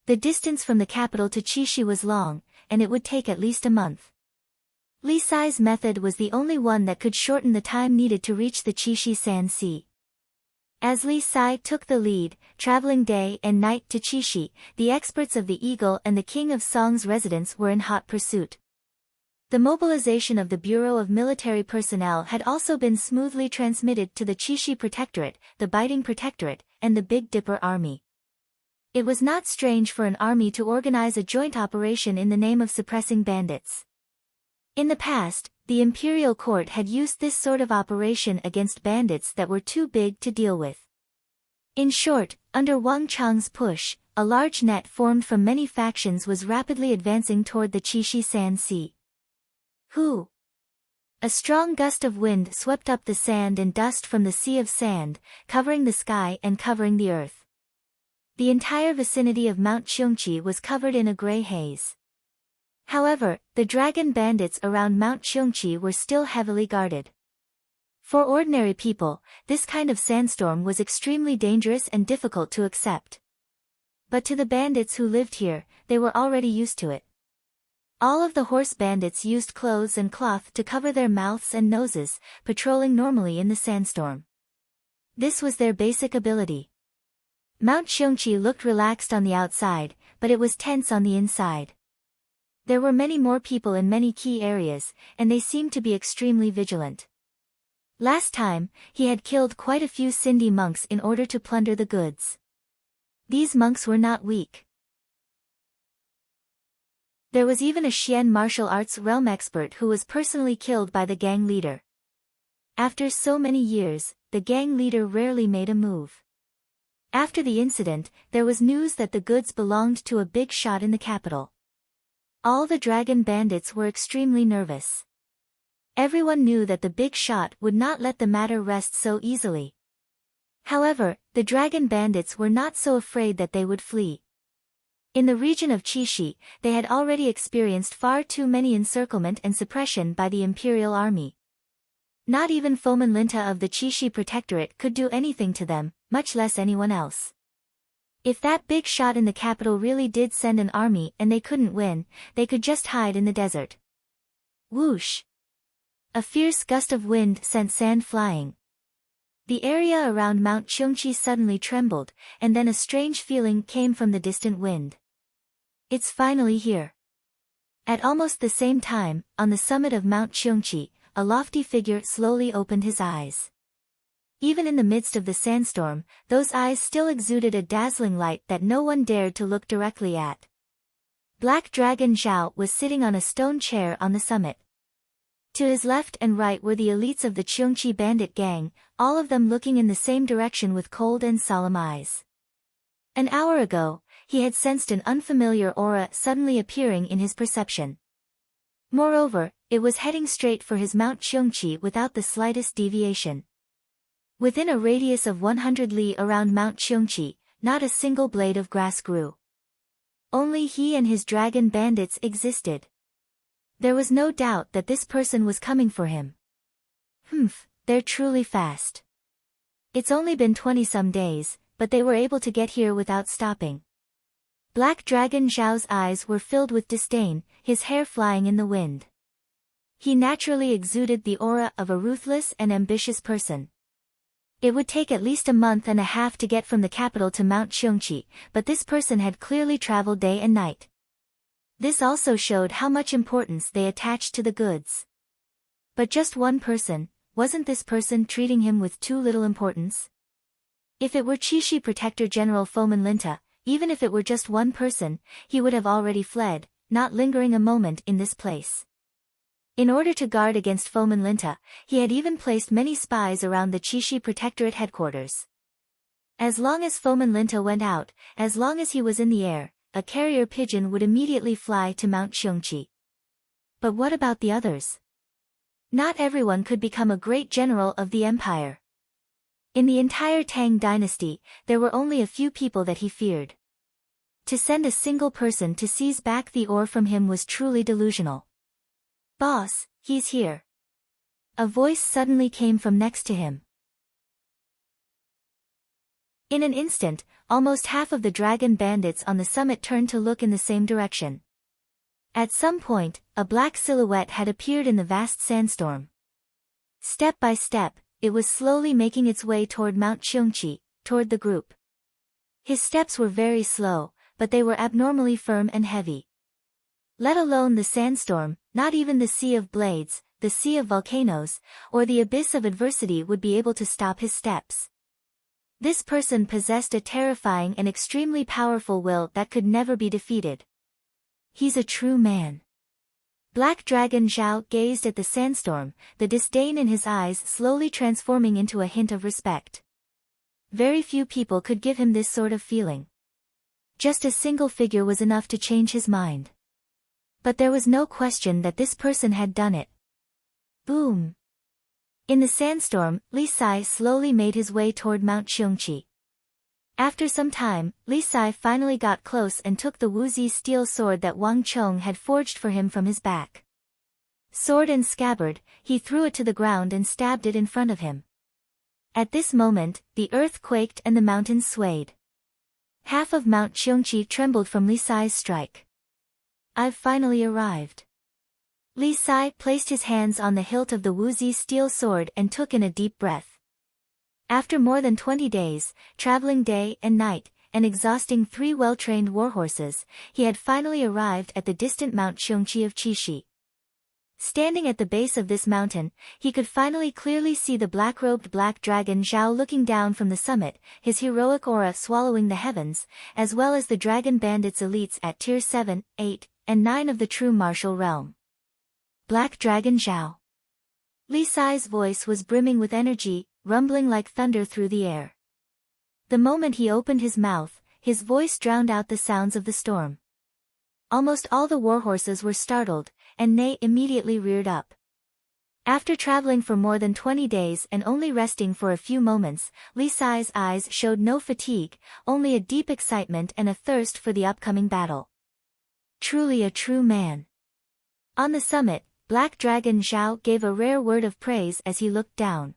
The distance from the capital to Qixi was long, and it would take at least a month. Li Sai's method was the only one that could shorten the time needed to reach the Qixi Sand Sea. As Li Sai took the lead, traveling day and night to Qixi, the experts of the Eagle and the King of Song's residence were in hot pursuit. The mobilization of the Bureau of Military Personnel had also been smoothly transmitted to the Qixi Protectorate, the Biting Protectorate, and the Big Dipper Army. It was not strange for an army to organize a joint operation in the name of suppressing bandits. In the past, the Imperial Court had used this sort of operation against bandits that were too big to deal with. In short, under Wang Chong's push, a large net formed from many factions was rapidly advancing toward the Qixi Sand Sea. Whoo! A strong gust of wind swept up the sand and dust from the sea of sand, covering the sky and covering the earth. The entire vicinity of Mount Cheongqi was covered in a gray haze. However, the dragon bandits around Mount Cheongqi were still heavily guarded. For ordinary people, this kind of sandstorm was extremely dangerous and difficult to accept. But to the bandits who lived here, they were already used to it. All of the horse bandits used clothes and cloth to cover their mouths and noses, patrolling normally in the sandstorm. This was their basic ability. Mount Cheongqi looked relaxed on the outside, but it was tense on the inside. There were many more people in many key areas, and they seemed to be extremely vigilant. Last time, he had killed quite a few Sindhi monks in order to plunder the goods. These monks were not weak. There was even a Xian martial arts realm expert who was personally killed by the gang leader. After so many years, the gang leader rarely made a move. After the incident, there was news that the goods belonged to a big shot in the capital. All the dragon bandits were extremely nervous. Everyone knew that the big shot would not let the matter rest so easily. However, the dragon bandits were not so afraid that they would flee. In the region of Qixi, they had already experienced far too many encirclement and suppression by the Imperial Army. Not even Foman Linta of the Qixi Protectorate could do anything to them, much less anyone else. If that big shot in the capital really did send an army and they couldn't win, they could just hide in the desert. Whoosh! A fierce gust of wind sent sand flying. The area around Mount Cheongqi suddenly trembled, and then a strange feeling came from the distant wind. It's finally here. At almost the same time, on the summit of Mount Cheongqi, a lofty figure slowly opened his eyes. Even in the midst of the sandstorm, those eyes still exuded a dazzling light that no one dared to look directly at. Black Dragon Zhao was sitting on a stone chair on the summit. To his left and right were the elites of the Cheongchi bandit gang, all of them looking in the same direction with cold and solemn eyes. An hour ago, he had sensed an unfamiliar aura suddenly appearing in his perception. Moreover, it was heading straight for his Mount Cheongchi without the slightest deviation. Within a radius of 100 li around Mount Cheongchi, not a single blade of grass grew. Only he and his dragon bandits existed. There was no doubt that this person was coming for him. They're truly fast. It's only been 20-some days, but they were able to get here without stopping. Black Dragon Zhao's eyes were filled with disdain, his hair flying in the wind. He naturally exuded the aura of a ruthless and ambitious person. It would take at least a month and a half to get from the capital to Mount Cheongchi, but this person had clearly traveled day and night. This also showed how much importance they attached to the goods. But just one person, wasn't this person treating him with too little importance? If it were Qixi Protector General Fomin Linta, even if it were just one person, he would have already fled, not lingering a moment in this place. In order to guard against Fomin Linta, he had even placed many spies around the Qixi Protectorate headquarters. As long as Fomin Linta went out, as long as he was in the air, a carrier pigeon would immediately fly to Mount Cheongchi. But what about the others? Not everyone could become a great general of the empire. In the entire Tang dynasty, there were only a few people that he feared. To send a single person to seize back the ore from him was truly delusional. "Boss, he's here." A voice suddenly came from next to him. In an instant, almost half of the dragon bandits on the summit turned to look in the same direction. At some point, a black silhouette had appeared in the vast sandstorm. Step by step, it was slowly making its way toward Mount Cheongchi, toward the group. His steps were very slow, but they were abnormally firm and heavy. Let alone the sandstorm, not even the sea of blades, the sea of volcanoes, or the abyss of adversity would be able to stop his steps. This person possessed a terrifying and extremely powerful will that could never be defeated. He's a true man. Black Dragon Zhao gazed at the sandstorm, the disdain in his eyes slowly transforming into a hint of respect. Very few people could give him this sort of feeling. Just a single figure was enough to change his mind. But there was no question that this person had done it. Boom! In the sandstorm, Li Sai slowly made his way toward Mount Cheongchi. After some time, Li Sai finally got close and took the Wuzi steel sword that Wang Chong had forged for him from his back. Sword and scabbard, he threw it to the ground and stabbed it in front of him. At this moment, the earth quaked and the mountains swayed. Half of Mount Cheongchi trembled from Li Sai's strike. "I've finally arrived." Li Sai placed his hands on the hilt of the Wuzi steel sword and took in a deep breath. After more than 20 days, traveling day and night, and exhausting 3 well-trained warhorses, he had finally arrived at the distant Mount Cheongchi of Qixi. Standing at the base of this mountain, he could finally clearly see the black-robed Black Dragon Zhao looking down from the summit, his heroic aura swallowing the heavens, as well as the Dragon Bandits elites at Tier 7, 8, and 9 of the true martial realm. Black Dragon Zhao. Li Sai's voice was brimming with energy, rumbling like thunder through the air. The moment he opened his mouth, his voice drowned out the sounds of the storm. Almost all the warhorses were startled, and Ney immediately reared up. After traveling for more than 20 days and only resting for a few moments, Li Sai's eyes showed no fatigue, only a deep excitement and a thirst for the upcoming battle. Truly a true man. On the summit, Black Dragon Zhao gave a rare word of praise as he looked down.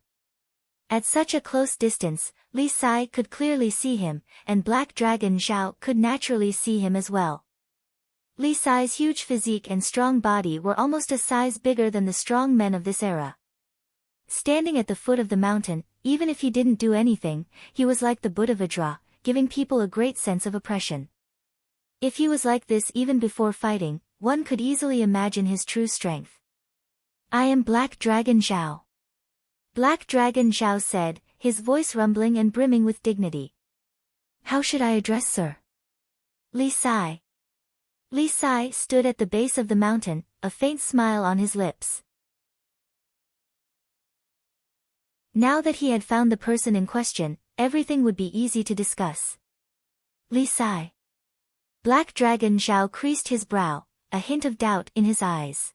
At such a close distance, Li Sai could clearly see him, and Black Dragon Zhao could naturally see him as well. Li Sai's huge physique and strong body were almost a size bigger than the strong men of this era. Standing at the foot of the mountain, even if he didn't do anything, he was like the Buddha Vajra, giving people a great sense of oppression. If he was like this even before fighting, one could easily imagine his true strength. "I am Black Dragon Zhao." Black Dragon Zhao said, his voice rumbling and brimming with dignity. "How should I address sir?" "Li Sai." Li Sai stood at the base of the mountain, a faint smile on his lips. Now that he had found the person in question, everything would be easy to discuss. Li Sai. Black Dragon Zhao creased his brow, a hint of doubt in his eyes.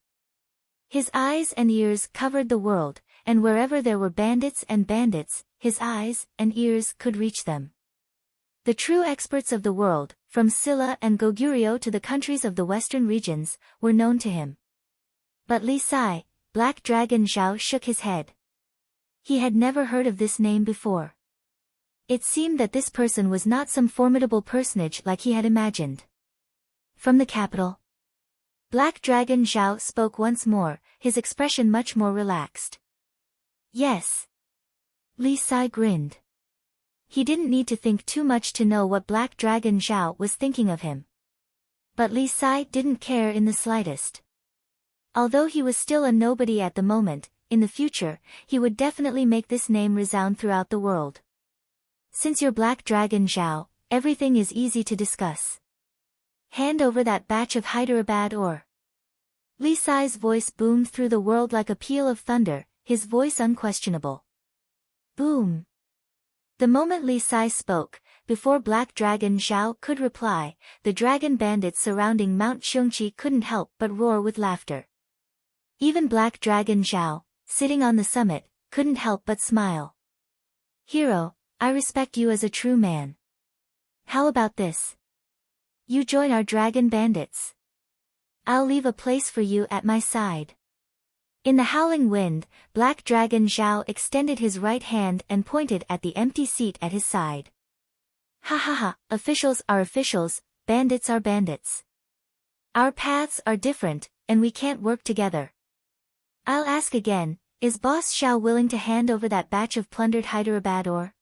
His eyes and ears covered the world, and wherever there were bandits, his eyes and ears could reach them. The true experts of the world, from Silla and Goguryeo to the countries of the western regions, were known to him. But Li Sai, Black Dragon Zhao shook his head. He had never heard of this name before. It seemed that this person was not some formidable personage like he had imagined. From the capital. Black Dragon Zhao spoke once more, his expression much more relaxed. Yes. Li Sai grinned. He didn't need to think too much to know what Black Dragon Zhao was thinking of him. But Li Sai didn't care in the slightest. Although he was still a nobody at the moment, in the future, he would definitely make this name resound throughout the world. Since you're Black Dragon Zhao, everything is easy to discuss. Hand over that batch of Hyderabad ore. Li Sai's voice boomed through the world like a peal of thunder, his voice unquestionable. Boom. The moment Li Sai spoke, before Black Dragon Zhao could reply, the dragon bandits surrounding Mount Xiongqi couldn't help but roar with laughter. Even Black Dragon Zhao, sitting on the summit, couldn't help but smile. Hero, I respect you as a true man. How about this? You join our dragon bandits. I'll leave a place for you at my side. In the howling wind, Black Dragon Zhao extended his right hand and pointed at the empty seat at his side. Ha ha ha, officials are officials, bandits are bandits. Our paths are different, and we can't work together. I'll ask again, is Boss Xiao willing to hand over that batch of plundered Hyderabad ore?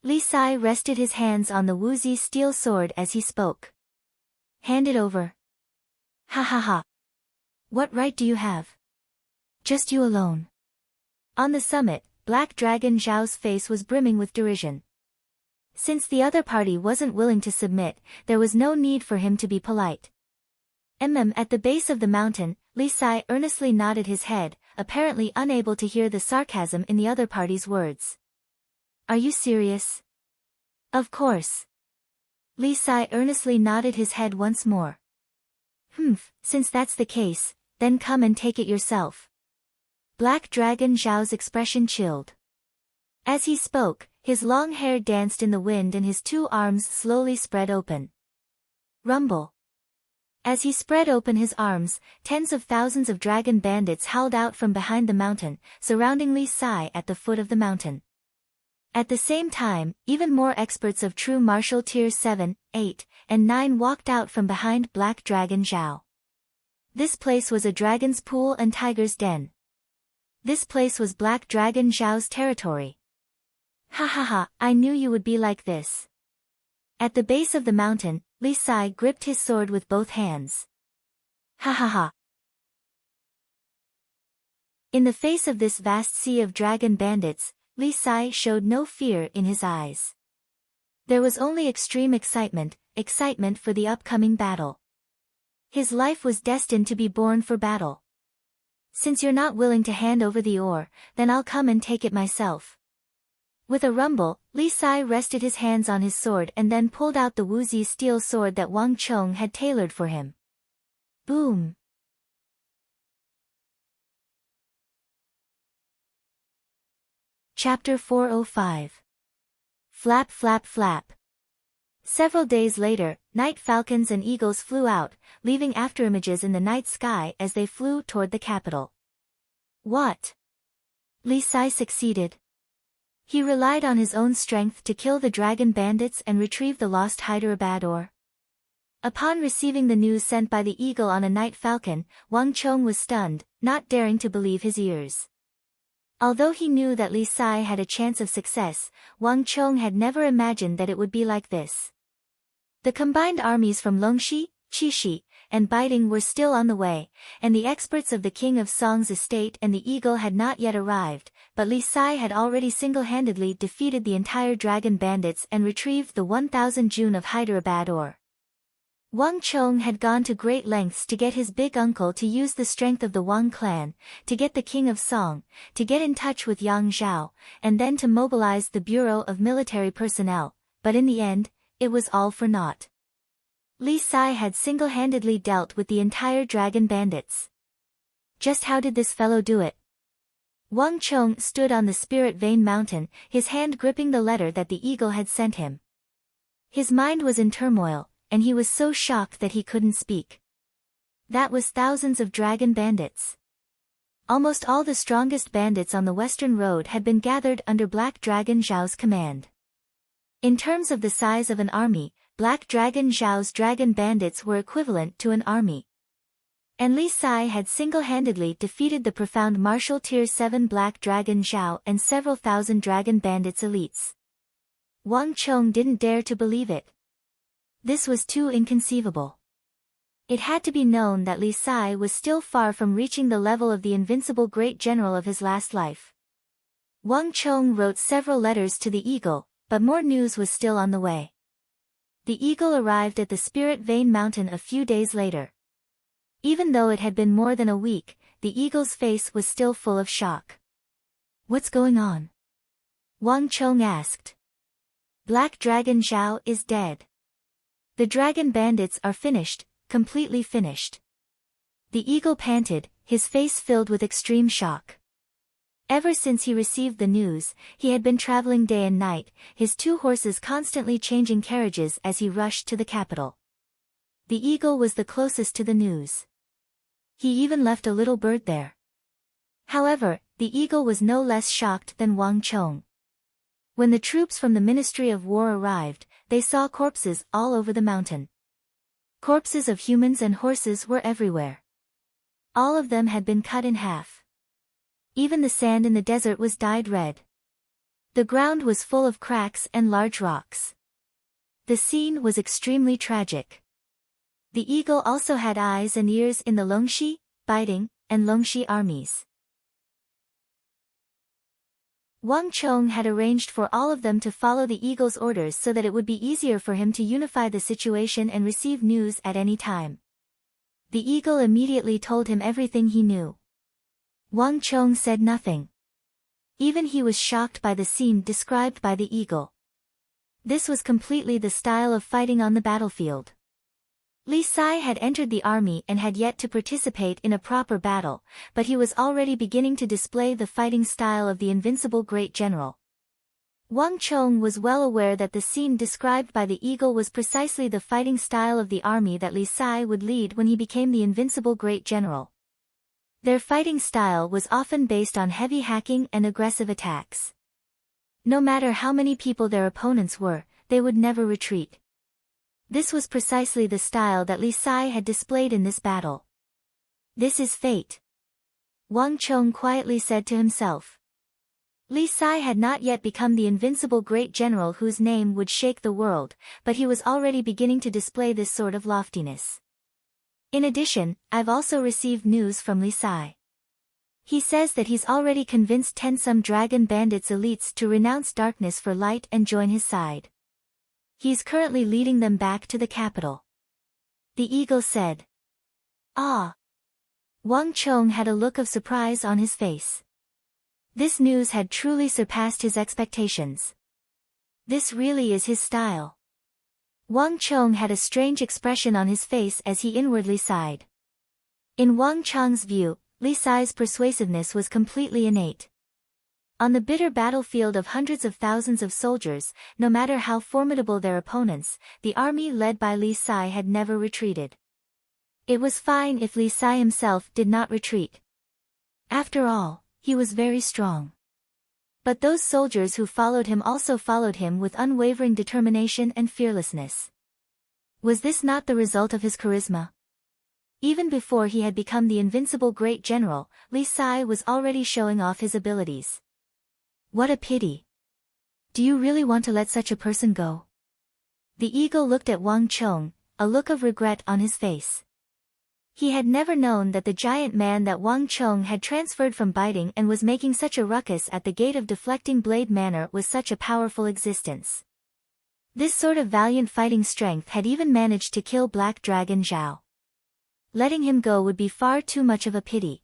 Li Sai rested his hands on the woozy steel sword as he spoke. Hand it over. Ha ha ha. What right do you have? Just you alone. On the summit, Black Dragon Zhao's face was brimming with derision. Since the other party wasn't willing to submit, there was no need for him to be polite. At the base of the mountain, Li Sai earnestly nodded his head, apparently unable to hear the sarcasm in the other party's words. Are you serious? Of course. Li Sai earnestly nodded his head once more. Since that's the case, then come and take it yourself. Black Dragon Zhao's expression chilled. As he spoke, his long hair danced in the wind and his two arms slowly spread open. Rumble. As he spread open his arms, tens of thousands of dragon bandits howled out from behind the mountain, surrounding Li Sai at the foot of the mountain. At the same time, even more experts of true martial tiers 7, 8, and 9 walked out from behind Black Dragon Zhao. This place was a dragon's pool and tiger's den. This place was Black Dragon Zhao's territory. Ha ha ha, I knew you would be like this. At the base of the mountain, Li Sai gripped his sword with both hands. Ha ha ha. In the face of this vast sea of dragon bandits, Li Sai showed no fear in his eyes. There was only extreme excitement for the upcoming battle. His life was destined to be born for battle. Since you're not willing to hand over the ore, then I'll come and take it myself. With a rumble, Li Sai rested his hands on his sword and then pulled out the woozy steel sword that Wang Chong had tailored for him. Boom! Chapter 405. Flap flap flap. Several days later, night falcons and eagles flew out, leaving afterimages in the night sky as they flew toward the capital. What? Li Sai succeeded. He relied on his own strength to kill the dragon bandits and retrieve the lost Hyderabad ore. Upon receiving the news sent by the eagle on a night falcon, Wang Chong was stunned, not daring to believe his ears. Although he knew that Li Sai had a chance of success, Wang Chong had never imagined that it would be like this. The combined armies from Longxi, Qixi, and Baiting were still on the way, and the experts of the King of Song's estate and the eagle had not yet arrived, but Li Sai had already single-handedly defeated the entire dragon bandits and retrieved the 1,000 jun of Hyderabad ore. Wang Chong had gone to great lengths to get his big uncle to use the strength of the Wang clan, to get the king of Song, to get in touch with Yang Zhao, and then to mobilize the Bureau of Military Personnel, but in the end, it was all for naught. Li Sai had single-handedly dealt with the entire dragon bandits. Just how did this fellow do it? Wang Chong stood on the Spirit Vein Mountain, his hand gripping the letter that the eagle had sent him. His mind was in turmoil, and he was so shocked that he couldn't speak. That was thousands of dragon bandits. Almost all the strongest bandits on the Western Road had been gathered under Black Dragon Zhao's command. In terms of the size of an army, Black Dragon Zhao's dragon bandits were equivalent to an army. And Li Sai had single-handedly defeated the profound martial Tier 7 Black Dragon Zhao and several thousand dragon bandits elites. Wang Chong didn't dare to believe it. This was too inconceivable. It had to be known that Li Sai was still far from reaching the level of the invincible great general of his last life. Wang Chong wrote several letters to the eagle, but more news was still on the way. The eagle arrived at the Spirit Vein Mountain a few days later. Even though it had been more than a week, the eagle's face was still full of shock. "What's going on?" Wang Chong asked. "Black Dragon Zhao is dead. The dragon bandits are finished, completely finished." The eagle panted, his face filled with extreme shock. Ever since he received the news, he had been traveling day and night, his 2 horses constantly changing carriages as he rushed to the capital. The eagle was the closest to the news. He even left a little bird there. However, the eagle was no less shocked than Wang Chong. When the troops from the Ministry of War arrived, they saw corpses all over the mountain. Corpses of humans and horses were everywhere. All of them had been cut in half. Even the sand in the desert was dyed red. The ground was full of cracks and large rocks. The scene was extremely tragic. The eagle also had eyes and ears in the Longxi, Biding, and Longxi armies. Wang Chong had arranged for all of them to follow the eagle's orders so that it would be easier for him to unify the situation and receive news at any time. The eagle immediately told him everything he knew. Wang Chong said nothing. Even he was shocked by the scene described by the eagle. This was completely the style of fighting on the battlefield. Li Sai had entered the army and had yet to participate in a proper battle, but he was already beginning to display the fighting style of the invincible great general. Wang Chong was well aware that the scene described by the eagle was precisely the fighting style of the army that Li Sai would lead when he became the invincible great general. Their fighting style was often based on heavy hacking and aggressive attacks. No matter how many people their opponents were, they would never retreat. This was precisely the style that Li Sai had displayed in this battle. "This is fate," Wang Chong quietly said to himself. Li Sai had not yet become the invincible great general whose name would shake the world, but he was already beginning to display this sort of loftiness. "In addition, I've also received news from Li Sai. He says that he's already convinced 10 some dragon bandits elites to renounce darkness for light and join his side. He's currently leading them back to the capital." The eagle said. "Ah!" Wang Chong had a look of surprise on his face. This news had truly surpassed his expectations. This really is his style. Wang Chong had a strange expression on his face as he inwardly sighed. In Wang Chong's view, Li Sai's persuasiveness was completely innate. On the bitter battlefield of hundreds of thousands of soldiers, no matter how formidable their opponents, the army led by Li Sai had never retreated. It was fine if Li Sai himself did not retreat. After all, he was very strong. But those soldiers who followed him also followed him with unwavering determination and fearlessness. Was this not the result of his charisma? Even before he had become the invincible great general, Li Sai was already showing off his abilities. What a pity. Do you really want to let such a person go? The eagle looked at Wang Chong, a look of regret on his face. He had never known that the giant man that Wang Chong had transferred from Biding and was making such a ruckus at the gate of Deflecting Blade Manor was such a powerful existence. This sort of valiant fighting strength had even managed to kill Black Dragon Zhao. Letting him go would be far too much of a pity.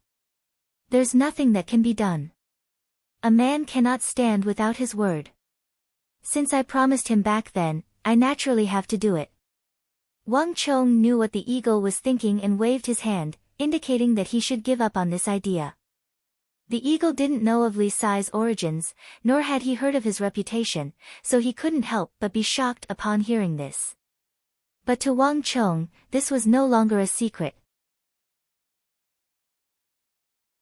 There's nothing that can be done. A man cannot stand without his word. Since I promised him back then, I naturally have to do it. Wang Chong knew what the eagle was thinking and waved his hand, indicating that he should give up on this idea. The eagle didn't know of Li Sai's origins, nor had he heard of his reputation, so he couldn't help but be shocked upon hearing this. But to Wang Chong, this was no longer a secret.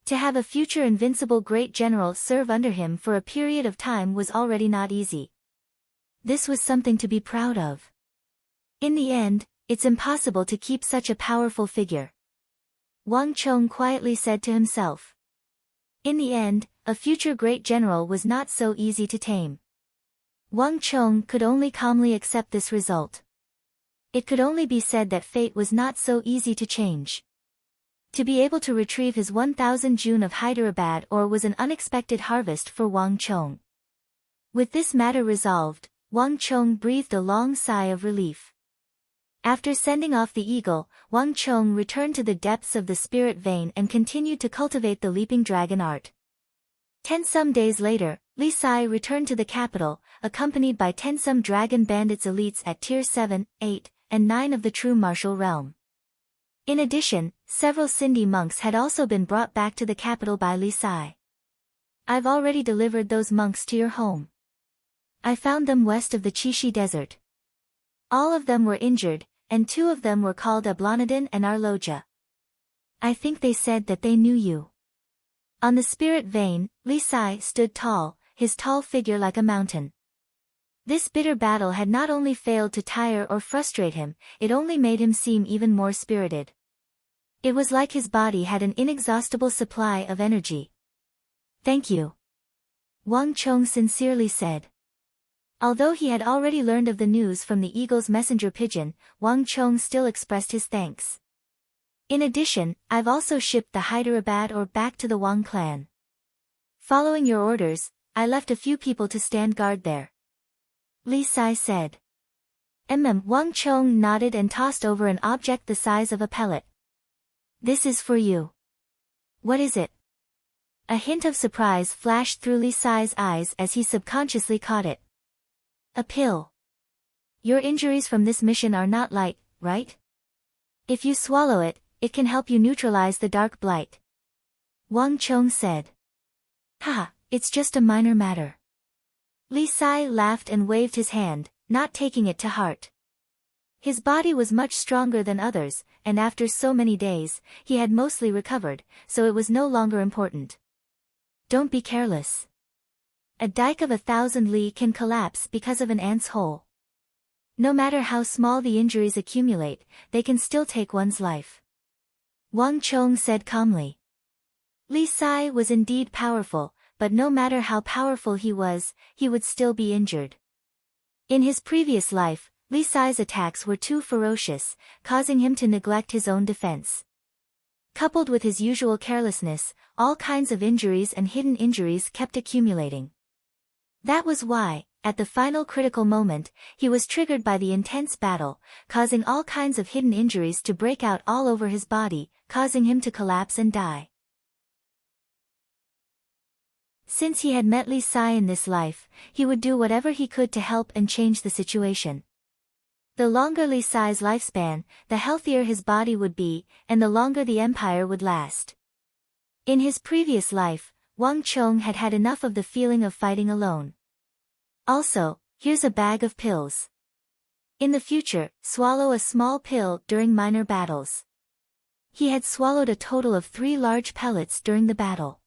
To have a future invincible great general serve under him for a period of time was already not easy. This was something to be proud of. In the end, it's impossible to keep such a powerful figure. Wang Chong quietly said to himself. In the end, a future great general was not so easy to tame. Wang Chong could only calmly accept this result. It could only be said that fate was not so easy to change. To be able to retrieve his 1000 June of Hyderabad ore was an unexpected harvest for Wang Chong. With this matter resolved, Wang Chong breathed a long sigh of relief. After sending off the eagle, Wang Chong returned to the depths of the spirit vein and continued to cultivate the leaping dragon art. 10 some days later, Li Sai returned to the capital, accompanied by 10 some dragon bandits elites at tier 7, 8, and 9 of the true martial realm. In addition, several Sindhi monks had also been brought back to the capital by Li Sai. I've already delivered those monks to your home. I found them west of the Chishi Desert. All of them were injured, and 2 of them were called Ablanadin and Arloja. I think they said that they knew you. On the spirit vein, Li Sai stood tall, his tall figure like a mountain. This bitter battle had not only failed to tire or frustrate him, it only made him seem even more spirited. It was like his body had an inexhaustible supply of energy. Thank you. Wang Chong sincerely said. Although he had already learned of the news from the eagle's messenger pigeon, Wang Chong still expressed his thanks. In addition, I've also shipped the Hyderabad ore back to the Wang clan. Following your orders, I left a few people to stand guard there. Li Sai said. Wang Chong nodded and tossed over an object the size of a pellet. This is for you. What is it? A hint of surprise flashed through Li Sai's eyes as he subconsciously caught it. A pill. Your injuries from this mission are not light, right? If you swallow it, it can help you neutralize the dark blight. Wang Chong said. Ha, it's just a minor matter. Li Sai laughed and waved his hand, not taking it to heart. His body was much stronger than others, and after so many days, he had mostly recovered, so it was no longer important. Don't be careless. A dike of 1,000 li can collapse because of an ant's hole. No matter how small the injuries accumulate, they can still take one's life. Wang Chong said calmly. Li Sai was indeed powerful, but no matter how powerful he would still be injured. In his previous life, Li Sai's attacks were too ferocious, causing him to neglect his own defense. Coupled with his usual carelessness, all kinds of injuries and hidden injuries kept accumulating. That was why, at the final critical moment, he was triggered by the intense battle, causing all kinds of hidden injuries to break out all over his body, causing him to collapse and die. Since he had met Li Sai in this life, he would do whatever he could to help and change the situation. The longer Li Sai's lifespan, the healthier his body would be, and the longer the empire would last. In his previous life, Wang Chong had had enough of the feeling of fighting alone. Also, here's a bag of pills. In the future, swallow a small pill during minor battles. He had swallowed a total of 3 large pellets during the battle.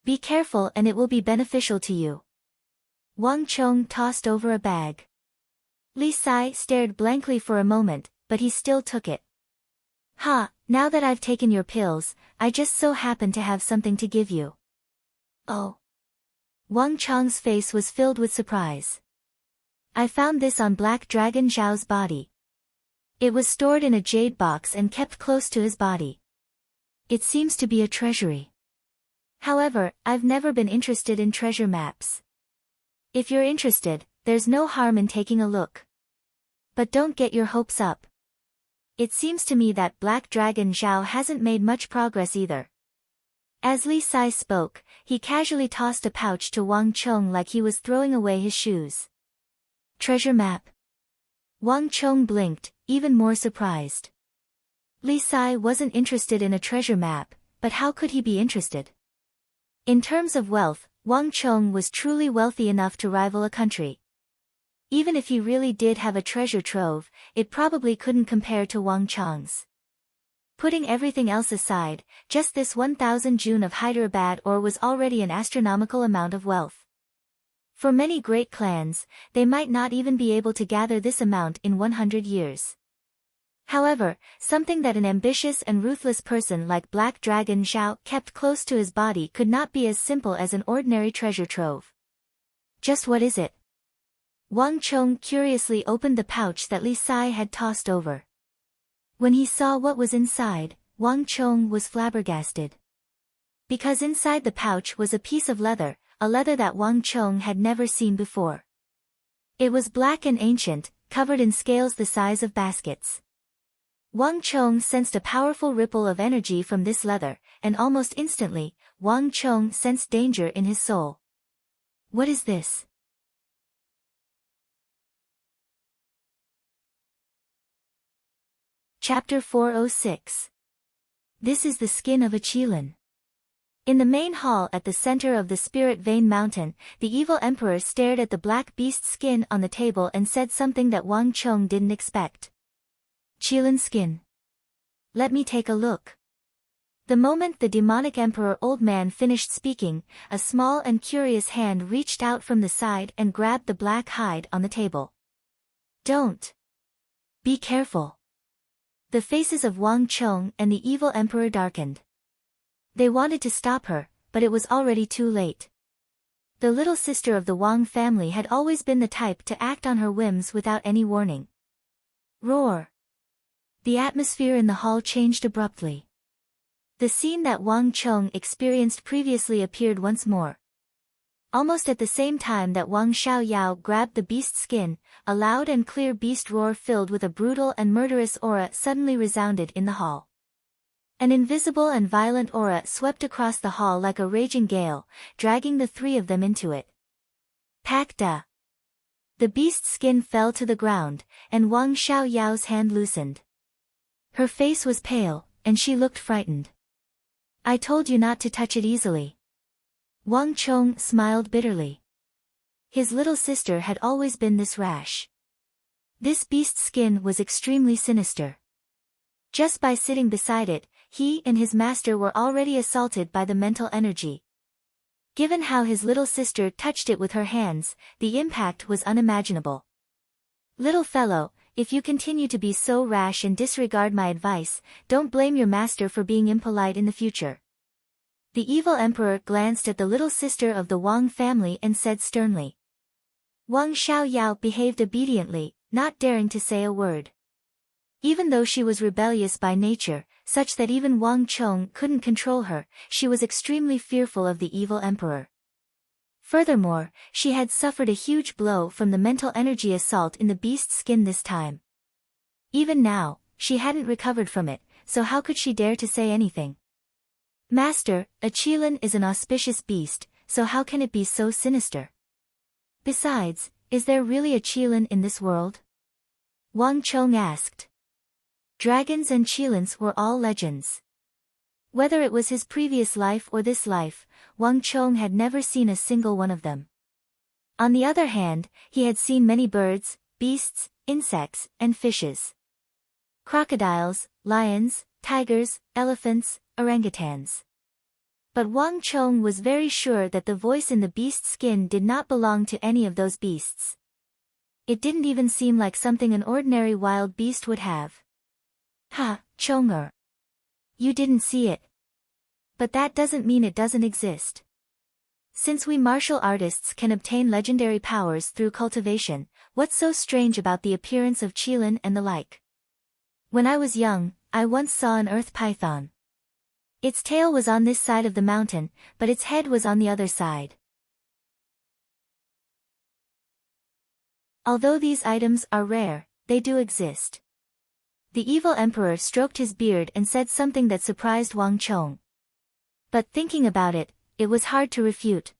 Be careful and it will be beneficial to you. Wang Chong tossed over a bag. Li Sai stared blankly for a moment, but he still took it. Ha, now that I've taken your pills, I just so happen to have something to give you. Oh. Wang Chong's face was filled with surprise. I found this on Black Dragon Zhao's body. It was stored in a jade box and kept close to his body. It seems to be a treasury. However, I've never been interested in treasure maps. If you're interested, there's no harm in taking a look. But don't get your hopes up. It seems to me that Black Dragon Zhao hasn't made much progress either. As Li Sai spoke, he casually tossed a pouch to Wang Chong like he was throwing away his shoes. Treasure map. Wang Chong blinked, even more surprised. Li Sai wasn't interested in a treasure map, but how could he be interested? In terms of wealth, Wang Chong was truly wealthy enough to rival a country. Even if he really did have a treasure trove, it probably couldn't compare to Wang Chong's. Putting everything else aside, just this 1,000 jun of Hyderabad ore was already an astronomical amount of wealth. For many great clans, they might not even be able to gather this amount in 100 years. However, something that an ambitious and ruthless person like Black Dragon Zhao kept close to his body could not be as simple as an ordinary treasure trove. Just what is it? Wang Chong curiously opened the pouch that Li Sai had tossed over. When he saw what was inside, Wang Chong was flabbergasted. Because inside the pouch was a piece of leather, a leather that Wang Chong had never seen before. It was black and ancient, covered in scales the size of baskets. Wang Chong sensed a powerful ripple of energy from this leather, and almost instantly, Wang Chong sensed danger in his soul. What is this? Chapter 406. This is the skin of a qilin. In the main hall at the center of the Spirit Vein Mountain, the evil emperor stared at the black beast skin on the table and said something that Wang Chong didn't expect. Qilin skin. Let me take a look. The moment the demonic emperor old man finished speaking, a small and curious hand reached out from the side and grabbed the black hide on the table. Don't. Be careful. The faces of Wang Chong and the evil emperor darkened. They wanted to stop her, but it was already too late. The little sister of the Wang family had always been the type to act on her whims without any warning. Roar! The atmosphere in the hall changed abruptly. The scene that Wang Chong experienced previously appeared once more. Almost at the same time that Wang Xiaoyao grabbed the beast skin, a loud and clear beast roar filled with a brutal and murderous aura suddenly resounded in the hall. An invisible and violent aura swept across the hall like a raging gale, dragging the three of them into it. Pak da! The beast skin fell to the ground, and Wang Xiaoyao's hand loosened. Her face was pale, and she looked frightened. I told you not to touch it easily. Wang Chong smiled bitterly. His little sister had always been this rash. This beast skin was extremely sinister. Just by sitting beside it, he and his master were already assaulted by the mental energy. Given how his little sister touched it with her hands, the impact was unimaginable. Little fellow, if you continue to be so rash and disregard my advice, don't blame your master for being impolite in the future. The evil emperor glanced at the little sister of the Wang family and said sternly. Wang Xiaoyao behaved obediently, not daring to say a word. Even though she was rebellious by nature, such that even Wang Chong couldn't control her, she was extremely fearful of the evil emperor. Furthermore, she had suffered a huge blow from the mental energy assault in the beast's skin this time. Even now, she hadn't recovered from it, so how could she dare to say anything? Master, a qilin is an auspicious beast, so how can it be so sinister? Besides, is there really a qilin in this world? Wang Chong asked. Dragons and qilins were all legends. Whether it was his previous life or this life, Wang Chong had never seen a single one of them. On the other hand, he had seen many birds, beasts, insects, and fishes. Crocodiles, lions, tigers, elephants, orangutans. But Wang Chong was very sure that the voice in the beast's skin did not belong to any of those beasts. It didn't even seem like something an ordinary wild beast would have. Ha, Chonger. You didn't see it. But that doesn't mean it doesn't exist. Since we martial artists can obtain legendary powers through cultivation, what's so strange about the appearance of qilin and the like? When I was young, I once saw an earth python. Its tail was on this side of the mountain, but its head was on the other side. Although these items are rare, they do exist. The evil emperor stroked his beard and said something that surprised Wang Chong. But thinking about it, it was hard to refute.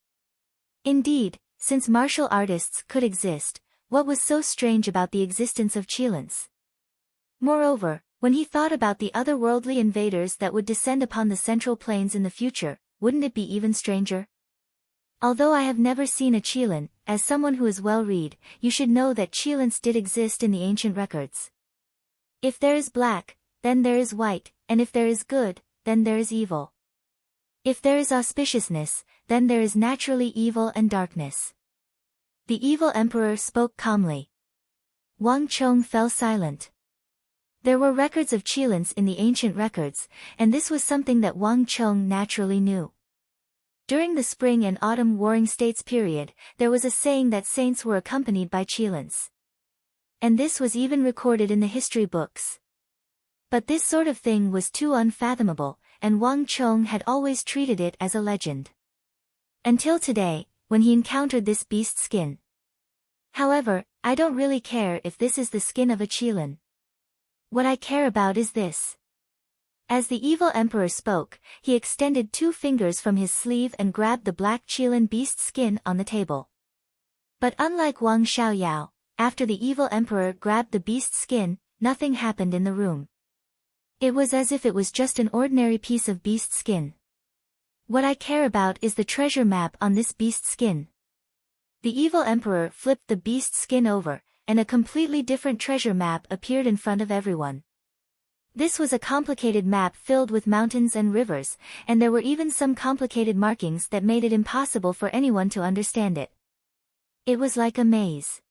Indeed, since martial artists could exist, what was so strange about the existence of Qilins? Moreover, when he thought about the otherworldly invaders that would descend upon the Central Plains in the future, wouldn't it be even stranger? Although I have never seen a Qilin, as someone who is well-read, you should know that Qilins did exist in the ancient records. If there is black, then there is white, and if there is good, then there is evil. If there is auspiciousness, then there is naturally evil and darkness. The evil emperor spoke calmly. Wang Chong fell silent. There were records of Qilins in the ancient records, and this was something that Wang Chong naturally knew. During the spring and autumn warring states period, there was a saying that saints were accompanied by Qilins. And this was even recorded in the history books. But this sort of thing was too unfathomable, and Wang Chong had always treated it as a legend. Until today, when he encountered this beast skin. However, I don't really care if this is the skin of a Qilin. What I care about is this. As the evil emperor spoke, he extended 2 fingers from his sleeve and grabbed the black Qilin beast skin on the table. But unlike Wang Xiaoyao, after the evil emperor grabbed the beast skin, nothing happened in the room. It was as if it was just an ordinary piece of beast skin. What I care about is the treasure map on this beast skin. The evil emperor flipped the beast skin over, and a completely different treasure map appeared in front of everyone. This was a complicated map filled with mountains and rivers, and there were even some complicated markings that made it impossible for anyone to understand it. It was like a maze.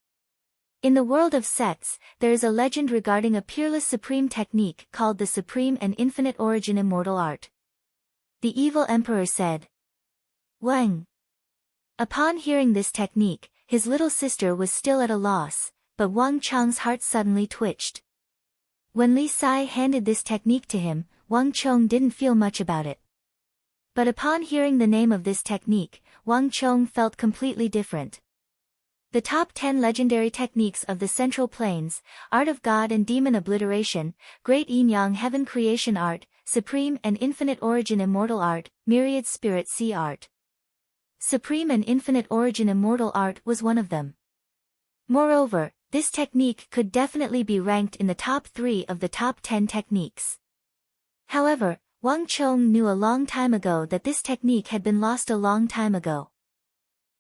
In the world of sects, there is a legend regarding a peerless supreme technique called the Supreme and Infinite Origin Immortal Art. The evil emperor said. Wang. Upon hearing this technique, his little sister was still at a loss, but Wang Chong's heart suddenly twitched. When Li Sai handed this technique to him, Wang Chong didn't feel much about it. But upon hearing the name of this technique, Wang Chong felt completely different. The top 10 legendary techniques of the Central Plains, Art of God and Demon Obliteration, Great Yin-Yang Heaven Creation Art, Supreme and Infinite Origin Immortal Art, Myriad Spirit Sea Art. Supreme and Infinite Origin Immortal Art was one of them. Moreover, this technique could definitely be ranked in the top 3 of the top 10 techniques. However, Wang Chong knew a long time ago that this technique had been lost a long time ago.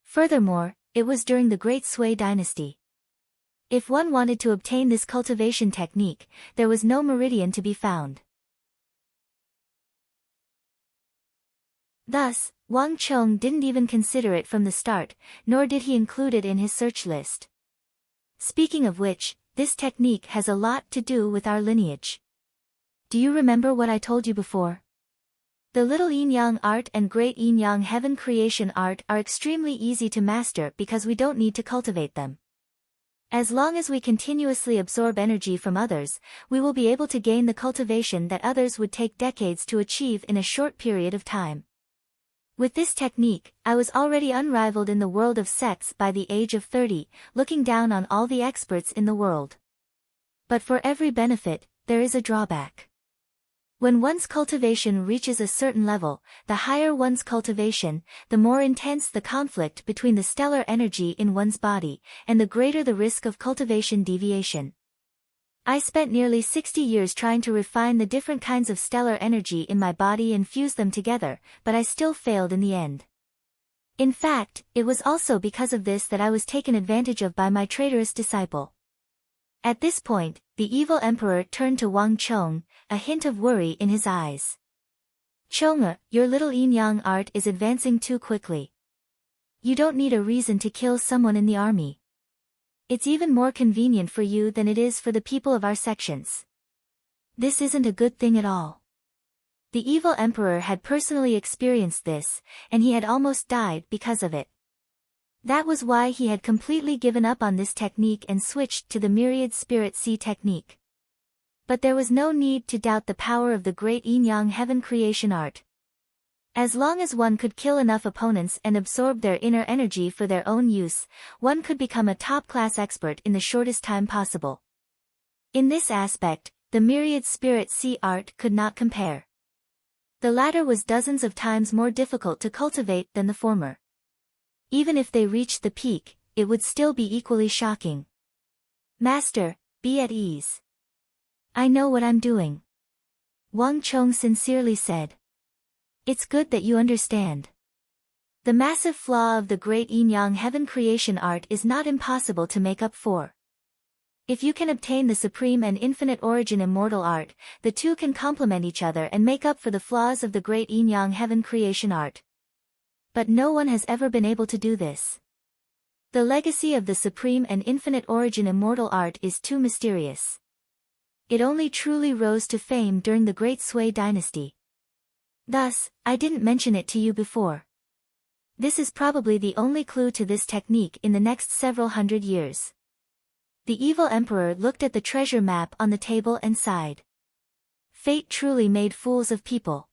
Furthermore, it was during the Great Sui dynasty. If one wanted to obtain this cultivation technique, there was no meridian to be found. Thus, Wang Chong didn't even consider it from the start, nor did he include it in his search list. Speaking of which, this technique has a lot to do with our lineage. Do you remember what I told you before? The Little Yin-Yang Art and Great Yin-Yang Heaven Creation Art are extremely easy to master because we don't need to cultivate them. As long as we continuously absorb energy from others, we will be able to gain the cultivation that others would take decades to achieve in a short period of time. With this technique, I was already unrivaled in the world of sects by the age of 30, looking down on all the experts in the world. But for every benefit, there is a drawback. When one's cultivation reaches a certain level, the higher one's cultivation, the more intense the conflict between the stellar energy in one's body, and the greater the risk of cultivation deviation. I spent nearly 60 years trying to refine the different kinds of stellar energy in my body and fuse them together, but I still failed in the end. In fact, it was also because of this that I was taken advantage of by my traitorous disciple. At this point, the evil emperor turned to Wang Chong, a hint of worry in his eyes. Chong, your Little Yin-Yang Art is advancing too quickly. You don't need a reason to kill someone in the army. It's even more convenient for you than it is for the people of our sections. This isn't a good thing at all. The evil emperor had personally experienced this, and he had almost died because of it. That was why he had completely given up on this technique and switched to the Myriad Spirit Sea technique. But there was no need to doubt the power of the Great Yin-Yang Heaven Creation Art. As long as one could kill enough opponents and absorb their inner energy for their own use, one could become a top-class expert in the shortest time possible. In this aspect, the myriad spirit sea art could not compare. The latter was dozens of times more difficult to cultivate than the former. Even if they reached the peak, it would still be equally shocking. Master, be at ease. I know what I'm doing. Wang Chong sincerely said. It's good that you understand. The massive flaw of the great yin-yang heaven creation art is not impossible to make up for. If you can obtain the supreme and infinite origin immortal art, the two can complement each other and make up for the flaws of the great yin-yang heaven creation art. But no one has ever been able to do this. The legacy of the supreme and infinite origin immortal art is too mysterious. It only truly rose to fame during the Great Sui dynasty. Thus, I didn't mention it to you before. This is probably the only clue to this technique in the next several hundred years. The evil emperor looked at the treasure map on the table and sighed. Fate truly made fools of people.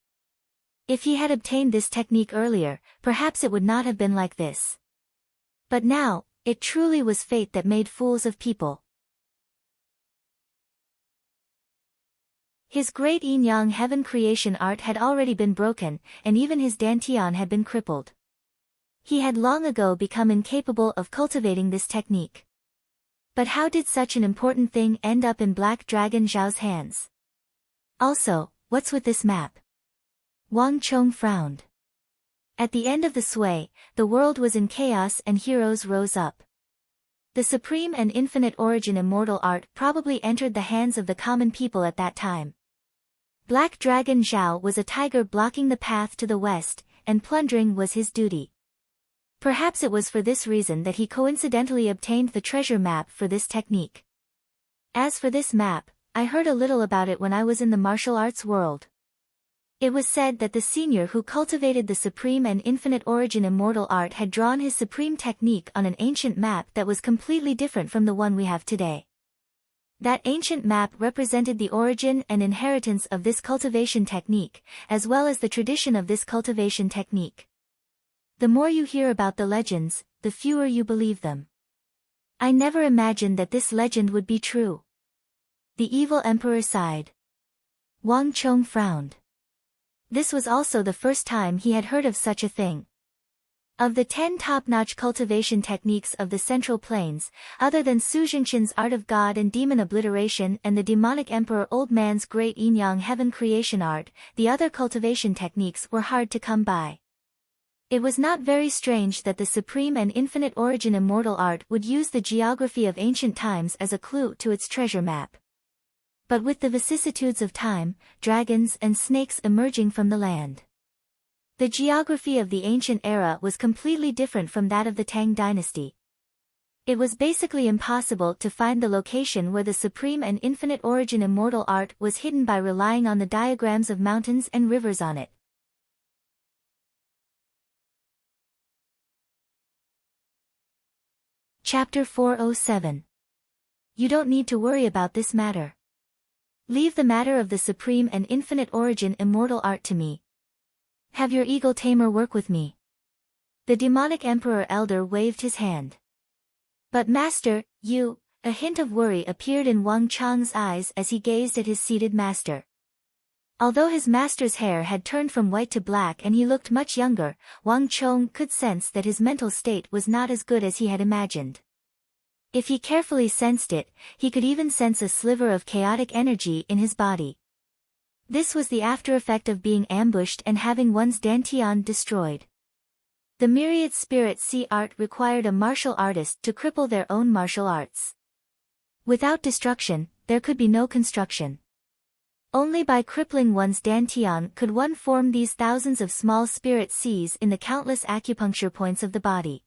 If he had obtained this technique earlier, perhaps it would not have been like this. But now, it truly was fate that made fools of people. His great yin-yang heaven creation art had already been broken, and even his dantian had been crippled. He had long ago become incapable of cultivating this technique. But how did such an important thing end up in Black Dragon Zhao's hands? Also, what's with this map? Wang Chong frowned. At the end of the Sui, the world was in chaos and heroes rose up. The supreme and infinite origin immortal art probably entered the hands of the common people at that time. Black Dragon Zhao was a tiger blocking the path to the west, and plundering was his duty. Perhaps it was for this reason that he coincidentally obtained the treasure map for this technique. As for this map, I heard a little about it when I was in the martial arts world. It was said that the senior who cultivated the supreme and infinite origin immortal art had drawn his supreme technique on an ancient map that was completely different from the one we have today. That ancient map represented the origin and inheritance of this cultivation technique, as well as the tradition of this cultivation technique. The more you hear about the legends, the fewer you believe them. I never imagined that this legend would be true. The evil emperor sighed. Wang Chong frowned. This was also the first time he had heard of such a thing. Of the 10 top-notch cultivation techniques of the Central Plains, other than Su Jinshin's Art of God and Demon Obliteration and the Demonic Emperor Old Man's Great Yin-Yang Heaven Creation Art, the other cultivation techniques were hard to come by. It was not very strange that the Supreme and Infinite Origin Immortal Art would use the geography of ancient times as a clue to its treasure map. But with the vicissitudes of time, dragons and snakes emerging from the land, the geography of the ancient era was completely different from that of the Tang dynasty. It was basically impossible to find the location where the Supreme and Infinite Origin Immortal Art was hidden by relying on the diagrams of mountains and rivers on it. Chapter 407. You don't need to worry about this matter. Leave the matter of the Supreme and Infinite Origin Immortal Art to me. Have your eagle tamer work with me. The demonic emperor elder waved his hand. But master, a hint of worry appeared in Wang Chong's eyes as he gazed at his seated master. Although his master's hair had turned from white to black and he looked much younger, Wang Chong could sense that his mental state was not as good as he had imagined. If he carefully sensed it, he could even sense a sliver of chaotic energy in his body. This was the after-effect of being ambushed and having one's dantian destroyed. The myriad spirit sea art required a martial artist to cripple their own martial arts. Without destruction, there could be no construction. Only by crippling one's dantian could one form these thousands of small spirit seas in the countless acupuncture points of the body.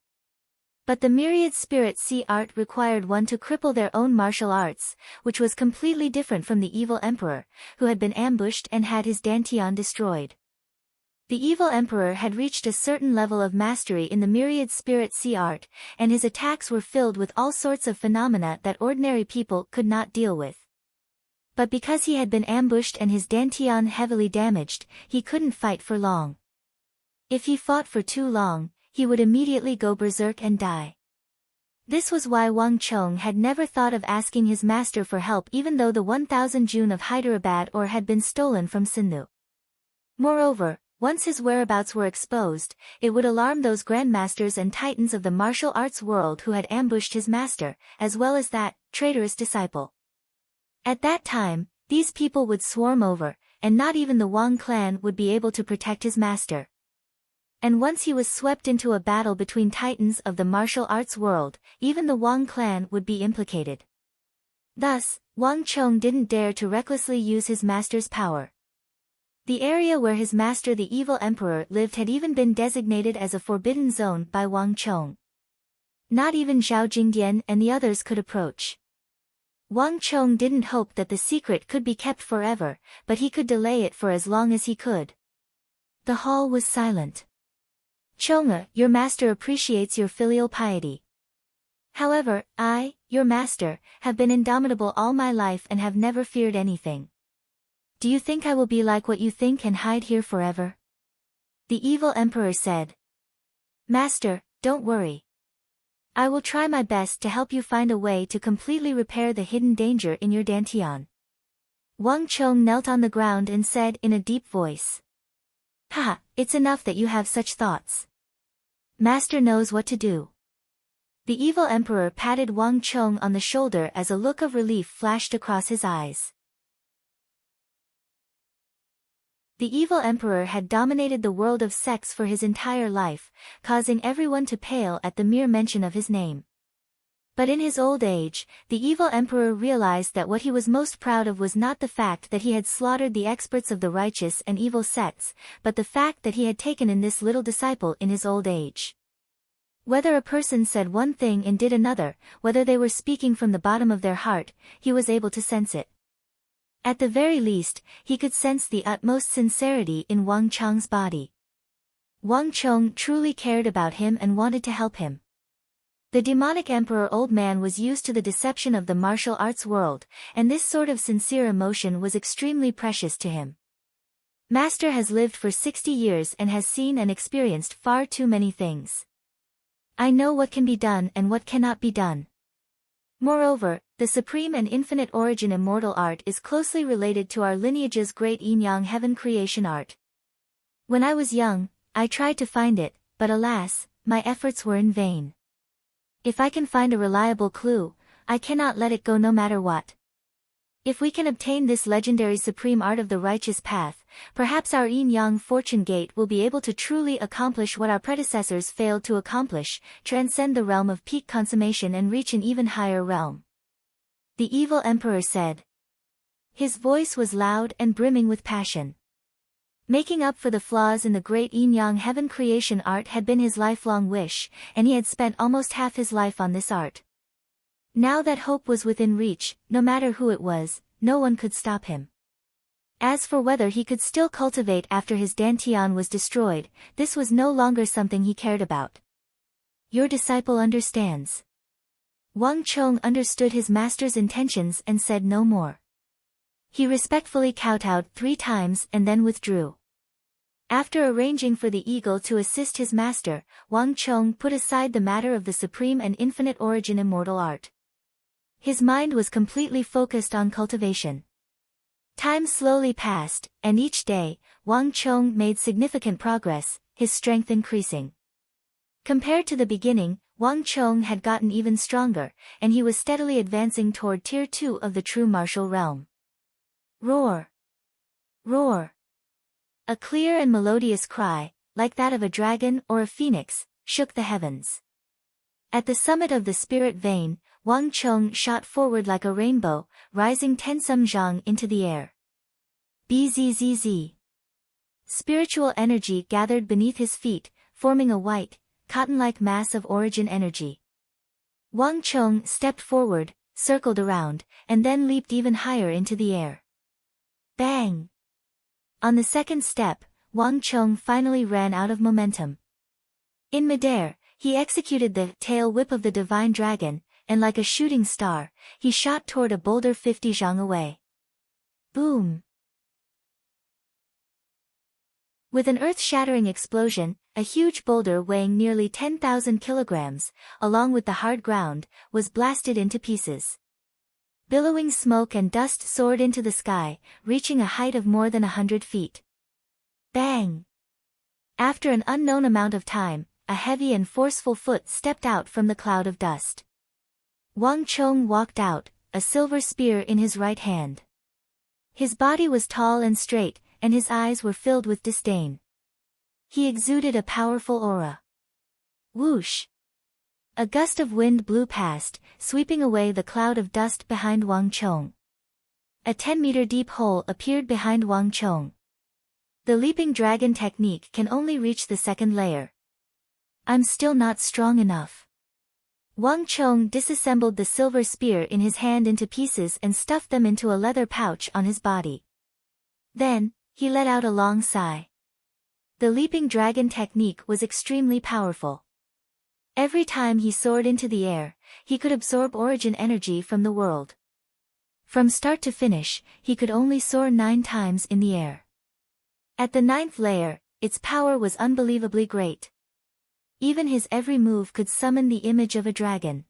But the myriad spirit sea art required one to cripple their own martial arts, which was completely different from the evil emperor, who had been ambushed and had his dantian destroyed. The evil emperor had reached a certain level of mastery in the myriad spirit sea art, and his attacks were filled with all sorts of phenomena that ordinary people could not deal with. But because he had been ambushed and his dantian heavily damaged, he couldn't fight for long. If he fought for too long, he would immediately go berserk and die. This was why Wang Chong had never thought of asking his master for help even though the 1000 June of Hyderabad ore had been stolen from Sindhu. Moreover, once his whereabouts were exposed, it would alarm those grandmasters and titans of the martial arts world who had ambushed his master, as well as that traitorous disciple. At that time, these people would swarm over, and not even the Wang clan would be able to protect his master. And once he was swept into a battle between titans of the martial arts world, even the Wang clan would be implicated. Thus, Wang Chong didn't dare to recklessly use his master's power. The area where his master the evil emperor lived had even been designated as a forbidden zone by Wang Chong. Not even Zhao Jingdian and the others could approach. Wang Chong didn't hope that the secret could be kept forever, but he could delay it for as long as he could. The hall was silent. Chonga, your master appreciates your filial piety. However, I, your master, have been indomitable all my life and have never feared anything. Do you think I will be like what you think and hide here forever? The evil emperor said. Master, don't worry. I will try my best to help you find a way to completely repair the hidden danger in your dantian. Wang Chong knelt on the ground and said in a deep voice. Haha, it's enough that you have such thoughts. Master knows what to do. The evil emperor patted Wang Chong on the shoulder as a look of relief flashed across his eyes. The evil emperor had dominated the world of sex for his entire life, causing everyone to pale at the mere mention of his name. But in his old age, the evil emperor realized that what he was most proud of was not the fact that he had slaughtered the experts of the righteous and evil sects, but the fact that he had taken in this little disciple in his old age. Whether a person said one thing and did another, whether they were speaking from the bottom of their heart, he was able to sense it. At the very least, he could sense the utmost sincerity in Wang Chong's body. Wang Chong truly cared about him and wanted to help him. The demonic emperor old man was used to the deception of the martial arts world, and this sort of sincere emotion was extremely precious to him. Master has lived for 60 years and has seen and experienced far too many things. I know what can be done and what cannot be done. Moreover, the supreme and infinite origin immortal art is closely related to our lineage's great yin-yang heaven creation art. When I was young, I tried to find it, but alas, my efforts were in vain. If I can find a reliable clue, I cannot let it go no matter what. If we can obtain this legendary supreme art of the righteous path, perhaps our yin-yang fortune gate will be able to truly accomplish what our predecessors failed to accomplish, transcend the realm of peak consummation and reach an even higher realm. The evil emperor said. His voice was loud and brimming with passion. Making up for the flaws in the great yin-yang heaven creation art had been his lifelong wish, and he had spent almost half his life on this art. Now that hope was within reach, no matter who it was, no one could stop him. As for whether he could still cultivate after his dantian was destroyed, this was no longer something he cared about. Your disciple understands. Wang Chong understood his master's intentions and said no more. He respectfully kowtowed 3 times and then withdrew. After arranging for the eagle to assist his master, Wang Chong put aside the matter of the supreme and infinite origin immortal art. His mind was completely focused on cultivation. Time slowly passed, and each day, Wang Chong made significant progress, his strength increasing. Compared to the beginning, Wang Chong had gotten even stronger, and he was steadily advancing toward Tier 2 of the true martial realm. Roar! Roar! A clear and melodious cry, like that of a dragon or a phoenix, shook the heavens. At the summit of the spirit vein, Wang Chong shot forward like a rainbow, rising 10 zhang into the air. Bzzz. Spiritual energy gathered beneath his feet, forming a white, cotton-like mass of origin energy. Wang Chong stepped forward, circled around, and then leaped even higher into the air. Bang! On the second step, Wang Chong finally ran out of momentum. In midair, he executed the tail whip of the divine dragon, and like a shooting star, he shot toward a boulder 50 zhang away. Boom! With an earth-shattering explosion, a huge boulder weighing nearly 10,000 kilograms, along with the hard ground, was blasted into pieces. Billowing smoke and dust soared into the sky, reaching a height of more than 100 feet. Bang! After an unknown amount of time, a heavy and forceful foot stepped out from the cloud of dust. Wang Chong walked out, a silver spear in his right hand. His body was tall and straight, and his eyes were filled with disdain. He exuded a powerful aura. Whoosh! A gust of wind blew past, sweeping away the cloud of dust behind Wang Chong. A 10-meter deep hole appeared behind Wang Chong. The leaping dragon technique can only reach the second layer. I'm still not strong enough. Wang Chong disassembled the silver spear in his hand into pieces and stuffed them into a leather pouch on his body. Then, he let out a long sigh. The leaping dragon technique was extremely powerful. Every time he soared into the air, he could absorb origin energy from the world. From start to finish, he could only soar 9 times in the air. At the 9th layer, its power was unbelievably great. Even his every move could summon the image of a dragon.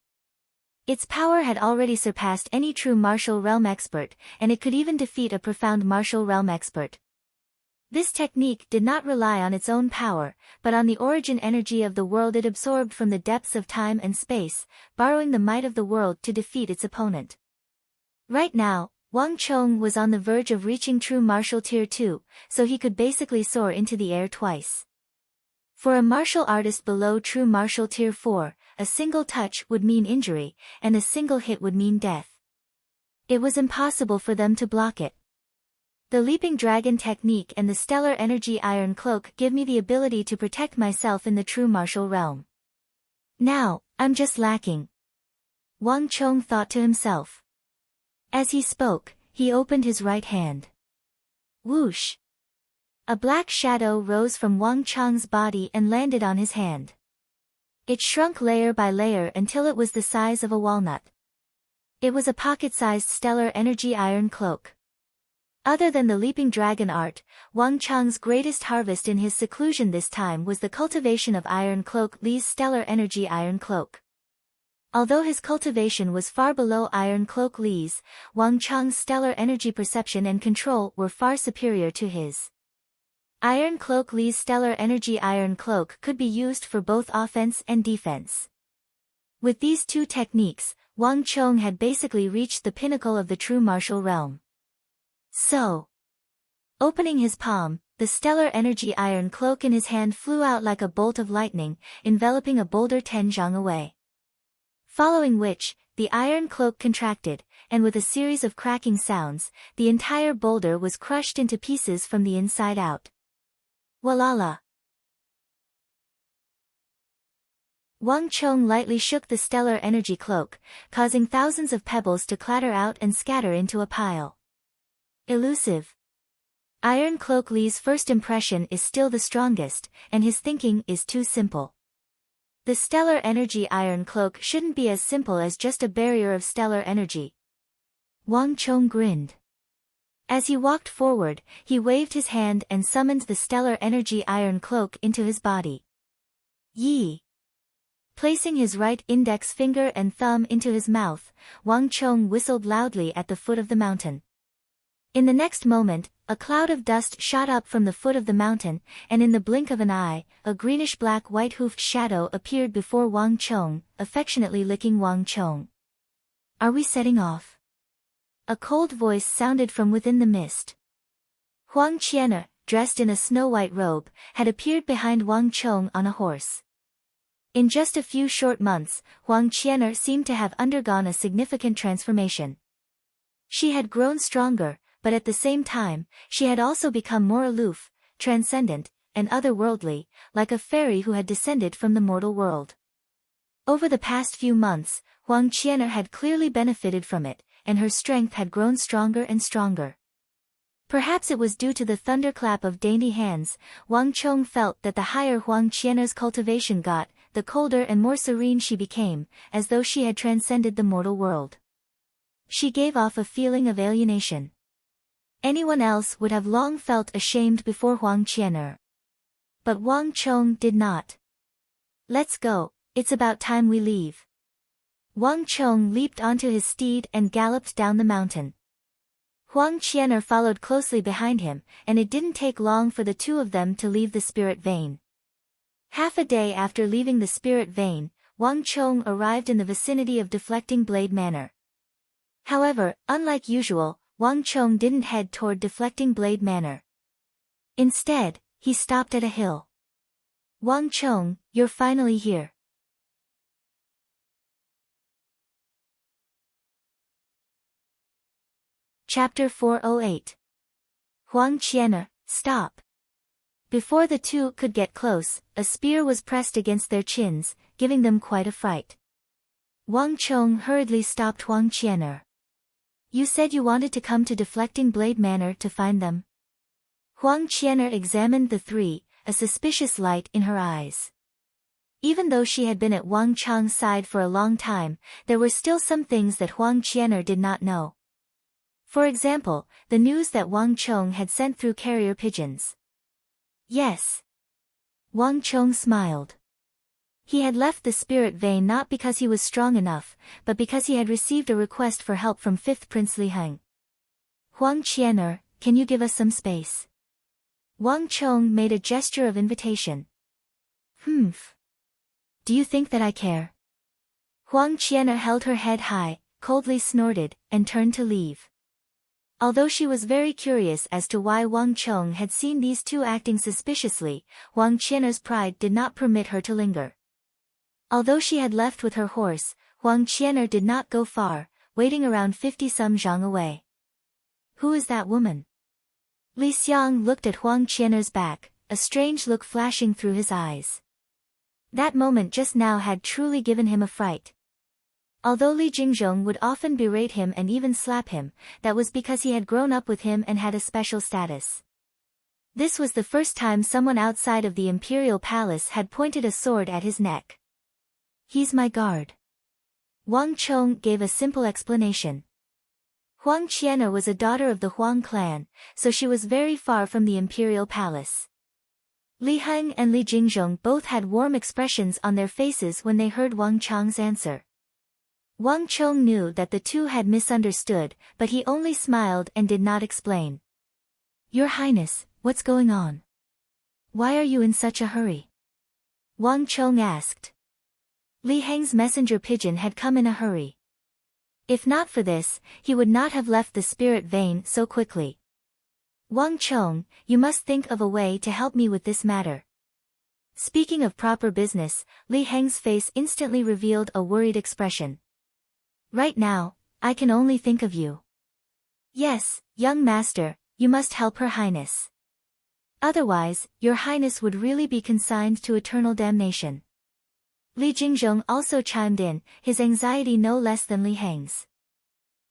Its power had already surpassed any true martial realm expert, and it could even defeat a profound martial realm expert. This technique did not rely on its own power, but on the origin energy of the world it absorbed from the depths of time and space, borrowing the might of the world to defeat its opponent. Right now, Wang Chong was on the verge of reaching true martial tier 2, so he could basically soar into the air twice. For a martial artist below true martial tier 4, a single touch would mean injury, and a single hit would mean death. It was impossible for them to block it. The leaping dragon technique and the stellar energy iron cloak give me the ability to protect myself in the true martial realm. Now, I'm just lacking. Wang Chong thought to himself. As he spoke, he opened his right hand. Whoosh! A black shadow rose from Wang Chong's body and landed on his hand. It shrunk layer by layer until it was the size of a walnut. It was a pocket-sized stellar energy iron cloak. Other than the leaping dragon art, Wang Chong's greatest harvest in his seclusion this time was the cultivation of Iron Cloak Li's stellar energy iron cloak. Although his cultivation was far below Iron Cloak Li's, Wang Chong's stellar energy perception and control were far superior to his. Iron Cloak Li's stellar energy iron cloak could be used for both offense and defense. With these two techniques, Wang Chong had basically reached the pinnacle of the true martial realm. So, opening his palm, the stellar energy iron cloak in his hand flew out like a bolt of lightning, enveloping a boulder 10 zhang away. Following which, the iron cloak contracted, and with a series of cracking sounds, the entire boulder was crushed into pieces from the inside out. Walala! Wang Chong lightly shook the stellar energy cloak, causing thousands of pebbles to clatter out and scatter into a pile. Elusive. Iron Cloak Li's first impression is still the strongest, and his thinking is too simple. The stellar energy iron cloak shouldn't be as simple as just a barrier of stellar energy. Wang Chong grinned. As he walked forward, he waved his hand and summoned the stellar energy iron cloak into his body. Yi! Placing his right index finger and thumb into his mouth, Wang Chong whistled loudly at the foot of the mountain. In the next moment, a cloud of dust shot up from the foot of the mountain, and in the blink of an eye, a greenish-black white-hoofed shadow appeared before Wang Chong, affectionately licking Wang Chong. Are we setting off? A cold voice sounded from within the mist. Huang Qian'er, dressed in a snow-white robe, had appeared behind Wang Chong on a horse. In just a few short months, Huang Qian'er seemed to have undergone a significant transformation. She had grown stronger, but at the same time, she had also become more aloof, transcendent, and otherworldly, like a fairy who had descended from the mortal world. Over the past few months, Huang Qian'er had clearly benefited from it, and her strength had grown stronger and stronger. Perhaps it was due to the thunderclap of dainty hands. Wang Chong felt that the higher Huang Qian'er's cultivation got, the colder and more serene she became, as though she had transcended the mortal world. She gave off a feeling of alienation. Anyone else would have long felt ashamed before Huang Qian'er. But Wang Chong did not. "Let's go, it's about time we leave." Wang Chong leaped onto his steed and galloped down the mountain. Huang Qian'er followed closely behind him, and it didn't take long for the two of them to leave the spirit vein. Half a day after leaving the spirit vein, Wang Chong arrived in the vicinity of Deflecting Blade Manor. However, unlike usual, Wang Chong didn't head toward Deflecting Blade Manor. Instead, he stopped at a hill. "Wang Chong, you're finally here." Chapter 408. Huang Qian'er, stop. Before the two could get close, a spear was pressed against their chins, giving them quite a fright. Wang Chong hurriedly stopped Huang Qian'er. "You said you wanted to come to Deflecting Blade Manor to find them?" Huang Qian'er examined the three, a suspicious light in her eyes. Even though she had been at Wang Chang's side for a long time, there were still some things that Huang Qian'er did not know. For example, the news that Wang Chong had sent through carrier pigeons. "Yes." Wang Chong smiled. He had left the spirit vein not because he was strong enough, but because he had received a request for help from 5th Prince Li Heng. "Huang Qian'er, can you give us some space?" Wang Chong made a gesture of invitation. "Humph. Do you think that I care?" Huang Qian'er held her head high, coldly snorted, and turned to leave. Although she was very curious as to why Wang Chong had seen these two acting suspiciously, Wang Qian'er's pride did not permit her to linger. Although she had left with her horse, Huang Qian'er did not go far, waiting around 50-some zhang away. "Who is that woman?" Li Xiang looked at Huang Qian'er's back, a strange look flashing through his eyes. That moment just now had truly given him a fright. Although Li Jingzhong would often berate him and even slap him, that was because he had grown up with him and had a special status. This was the first time someone outside of the imperial palace had pointed a sword at his neck. "He's my guard." Wang Chong gave a simple explanation. Huang Qian'er was a daughter of the Huang clan, so she was very far from the imperial palace. Li Heng and Li Jingzhong both had warm expressions on their faces when they heard Wang Chong's answer. Wang Chong knew that the two had misunderstood, but he only smiled and did not explain. "Your Highness, what's going on? Why are you in such a hurry?" Wang Chong asked. Li Heng's messenger pigeon had come in a hurry. If not for this, he would not have left the spirit vein so quickly. "Wang Chong, you must think of a way to help me with this matter." Speaking of proper business, Li Heng's face instantly revealed a worried expression. "Right now, I can only think of you." "Yes, young master, you must help Her Highness. Otherwise, Your Highness would really be consigned to eternal damnation." Li Jingzhong also chimed in, his anxiety no less than Li Heng's.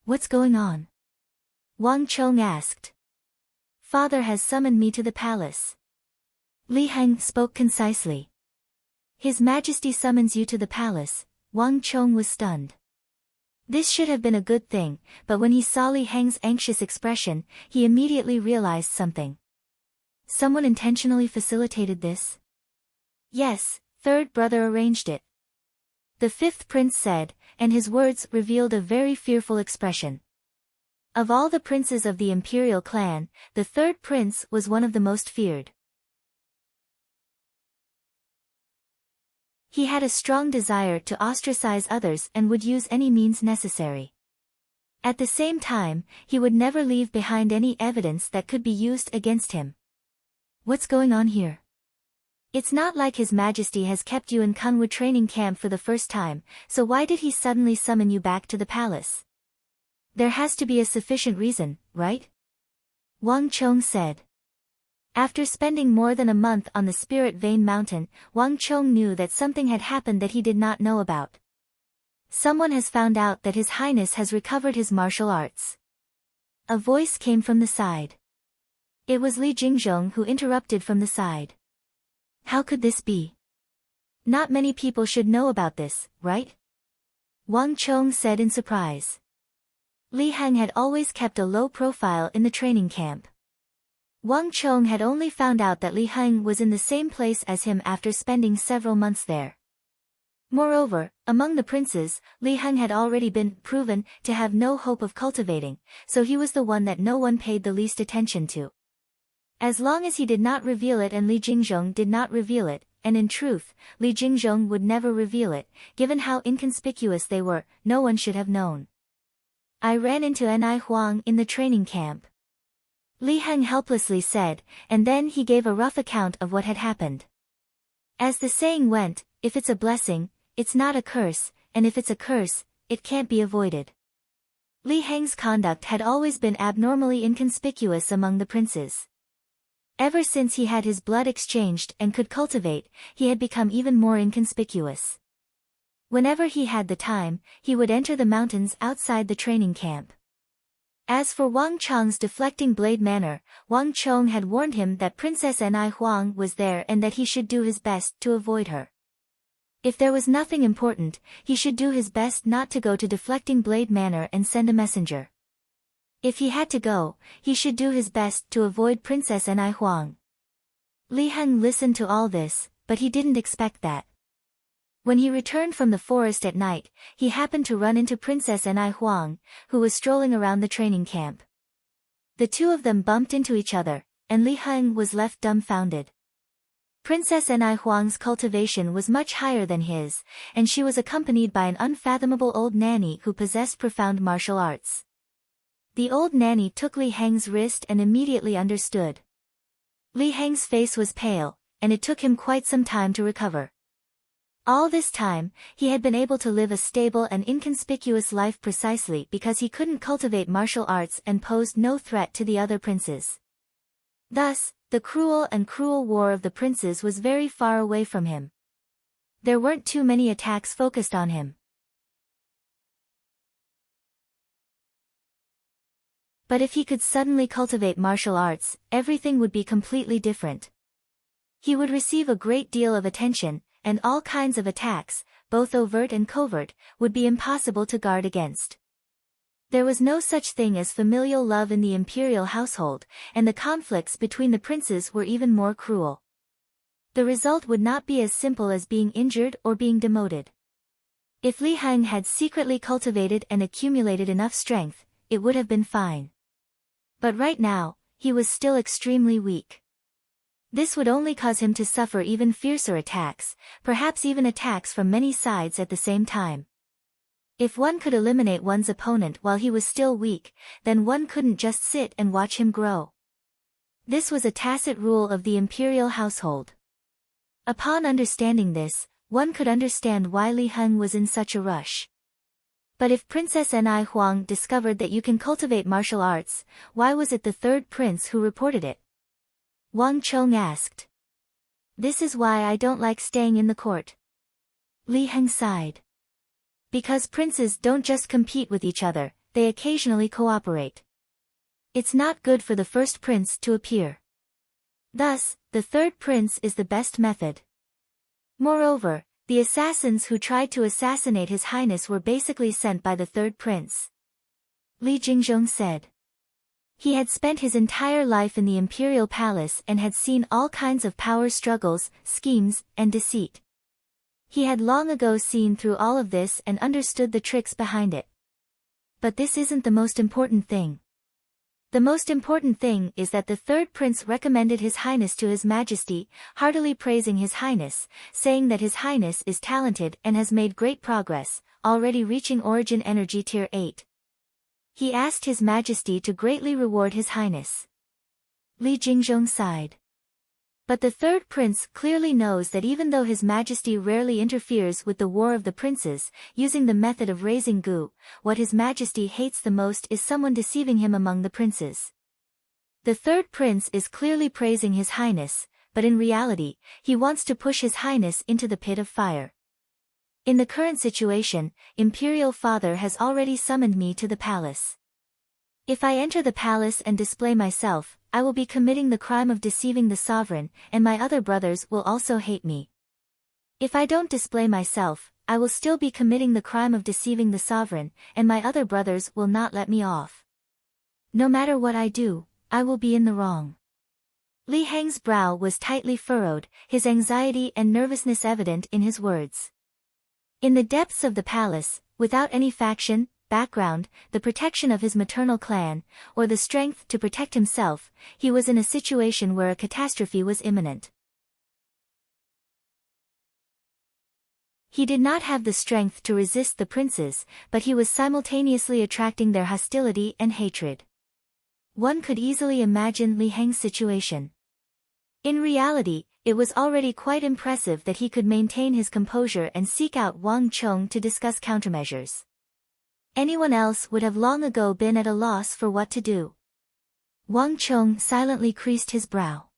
"What's going on?" Wang Chong asked. "Father has summoned me to the palace." Li Heng spoke concisely. "His Majesty summons you to the palace." Wang Chong was stunned. This should have been a good thing, but when he saw Li Heng's anxious expression, he immediately realized something. Someone intentionally facilitated this? "Yes, third brother arranged it," the 5th prince said, and his words revealed a very fearful expression. Of all the princes of the imperial clan, the 3rd prince was one of the most feared. He had a strong desire to ostracize others and would use any means necessary. At the same time, he would never leave behind any evidence that could be used against him. "What's going on here? It's not like His Majesty has kept you in Kunwu training camp for the first time, so why did he suddenly summon you back to the palace? There has to be a sufficient reason, right?" Wang Chong said. After spending more than a month on the Spirit Vein Mountain, Wang Chong knew that something had happened that he did not know about. "Someone has found out that His Highness has recovered his martial arts." A voice came from the side. It was Li Jingzhong who interrupted from the side. "How could this be? Not many people should know about this, right?" Wang Chong said in surprise. Li Heng had always kept a low profile in the training camp. Wang Chong had only found out that Li Heng was in the same place as him after spending several months there. Moreover, among the princes, Li Heng had already been proven to have no hope of cultivating, so he was the one that no one paid the least attention to. As long as he did not reveal it and Li Jingzhong did not reveal it, and in truth, Li Jingzhong would never reveal it, given how inconspicuous they were, no one should have known. I ran into Ni Huang in the training camp. Li Heng helplessly said, and then he gave a rough account of what had happened. As the saying went, if it's a blessing, it's not a curse, and if it's a curse, it can't be avoided. Li Heng's conduct had always been abnormally inconspicuous among the princes. Ever since he had his blood exchanged and could cultivate, he had become even more inconspicuous. Whenever he had the time, he would enter the mountains outside the training camp. As for Wang Chong's deflecting blade manner, Wang Chong had warned him that Princess Ni Huang was there and that he should do his best to avoid her. If there was nothing important, he should do his best not to go to deflecting blade manner and send a messenger. If he had to go, he should do his best to avoid Princess Ni Huang. Li Heng listened to all this, but he didn't expect that. When he returned from the forest at night, he happened to run into Princess Ni Huang, who was strolling around the training camp. The two of them bumped into each other, and Li Heng was left dumbfounded. Princess Ni Huang's cultivation was much higher than his, and she was accompanied by an unfathomable old nanny who possessed profound martial arts. The old nanny took Li Heng's wrist and immediately understood. Li Heng's face was pale, and it took him quite some time to recover. All this time, he had been able to live a stable and inconspicuous life precisely because he couldn't cultivate martial arts and posed no threat to the other princes. Thus, the cruel war of the princes was very far away from him. There weren't too many attacks focused on him. But if he could suddenly cultivate martial arts, everything would be completely different. He would receive a great deal of attention, and all kinds of attacks, both overt and covert, would be impossible to guard against. There was no such thing as familial love in the imperial household, and the conflicts between the princes were even more cruel. The result would not be as simple as being injured or being demoted. If Li Heng had secretly cultivated and accumulated enough strength, it would have been fine. But right now, he was still extremely weak. This would only cause him to suffer even fiercer attacks, perhaps even attacks from many sides at the same time. If one could eliminate one's opponent while he was still weak, then one couldn't just sit and watch him grow. This was a tacit rule of the imperial household. Upon understanding this, one could understand why Li Heng was in such a rush. But if Princess Ni Huang discovered that you can cultivate martial arts, why was it the third prince who reported it? Wang Chong asked. This is why I don't like staying in the court. Li Heng sighed. Because princes don't just compete with each other, they occasionally cooperate. It's not good for the first prince to appear. Thus, the third prince is the best method. Moreover, the assassins who tried to assassinate His Highness were basically sent by the third prince. Li Jingzhong said. He had spent his entire life in the imperial palace and had seen all kinds of power struggles, schemes, and deceit. He had long ago seen through all of this and understood the tricks behind it. But this isn't the most important thing. The most important thing is that the third prince recommended His Highness to His Majesty, heartily praising His Highness, saying that His Highness is talented and has made great progress, already reaching origin energy tier 8. He asked His Majesty to greatly reward His Highness. Li Jingzhong sighed. But the third prince clearly knows that even though His Majesty rarely interferes with the war of the princes, using the method of raising goo, what His Majesty hates the most is someone deceiving him among the princes. The third prince is clearly praising His Highness, but in reality, he wants to push His Highness into the pit of fire. In the current situation, Imperial Father has already summoned me to the palace. If I enter the palace and display myself, I will be committing the crime of deceiving the sovereign, and my other brothers will also hate me. If I don't display myself, I will still be committing the crime of deceiving the sovereign, and my other brothers will not let me off. No matter what I do, I will be in the wrong. Li Heng's brow was tightly furrowed, his anxiety and nervousness evident in his words. In the depths of the palace, without any faction, background, the protection of his maternal clan, or the strength to protect himself, he was in a situation where a catastrophe was imminent. He did not have the strength to resist the princes, but he was simultaneously attracting their hostility and hatred. One could easily imagine Li Heng's situation. In reality, it was already quite impressive that he could maintain his composure and seek out Wang Chong to discuss countermeasures. Anyone else would have long ago been at a loss for what to do. Wang Chong silently creased his brow.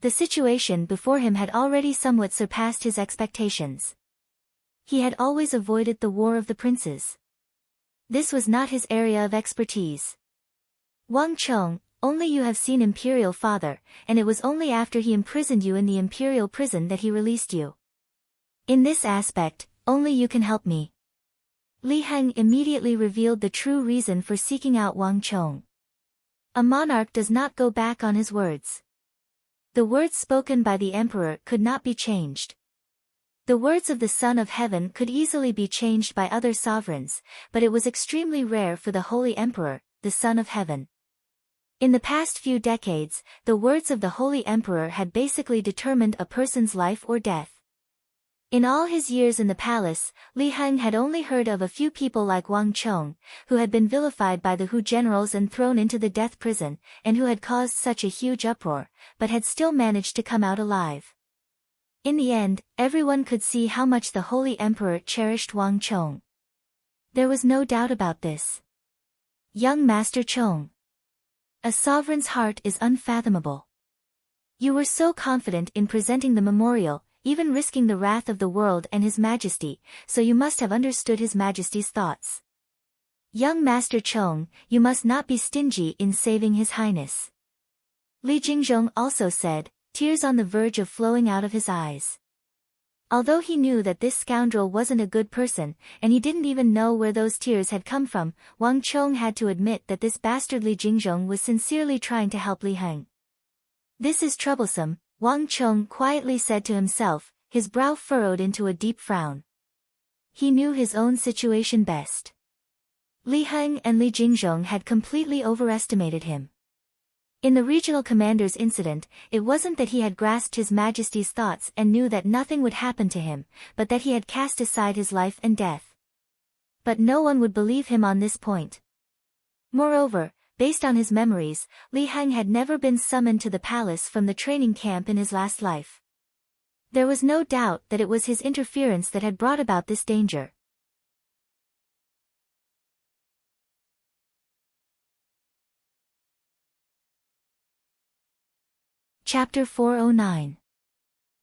The situation before him had already somewhat surpassed his expectations. He had always avoided the War of the Princes. This was not his area of expertise. Wang Chong, only you have seen Imperial Father, and it was only after he imprisoned you in the Imperial prison that he released you. In this aspect, only you can help me. Li Heng immediately revealed the true reason for seeking out Wang Chong. A monarch does not go back on his words. The words spoken by the emperor could not be changed. The words of the Son of Heaven could easily be changed by other sovereigns, but it was extremely rare for the Holy Emperor, the Son of Heaven. In the past few decades, the words of the Holy Emperor had basically determined a person's life or death. In all his years in the palace, Li Heng had only heard of a few people like Wang Chong, who had been vilified by the Hu generals and thrown into the death prison, and who had caused such a huge uproar, but had still managed to come out alive. In the end, everyone could see how much the Holy Emperor cherished Wang Chong. There was no doubt about this. Young Master Chong. A sovereign's heart is unfathomable. You were so confident in presenting the memorial, even risking the wrath of the world and His Majesty, so you must have understood His Majesty's thoughts. Young Master Chong, you must not be stingy in saving His Highness. Li Jingzhong also said, tears on the verge of flowing out of his eyes. Although he knew that this scoundrel wasn't a good person, and he didn't even know where those tears had come from, Wang Chong had to admit that this bastard Li Jingzhong was sincerely trying to help Li Heng. This is troublesome, Wang Chong quietly said to himself, his brow furrowed into a deep frown. He knew his own situation best. Li Heng and Li Jingzhong had completely overestimated him. In the regional commander's incident, it wasn't that he had grasped His Majesty's thoughts and knew that nothing would happen to him, but that he had cast aside his life and death. But no one would believe him on this point. Moreover, based on his memories, Li Heng had never been summoned to the palace from the training camp in his last life. There was no doubt that it was his interference that had brought about this danger. Chapter 409.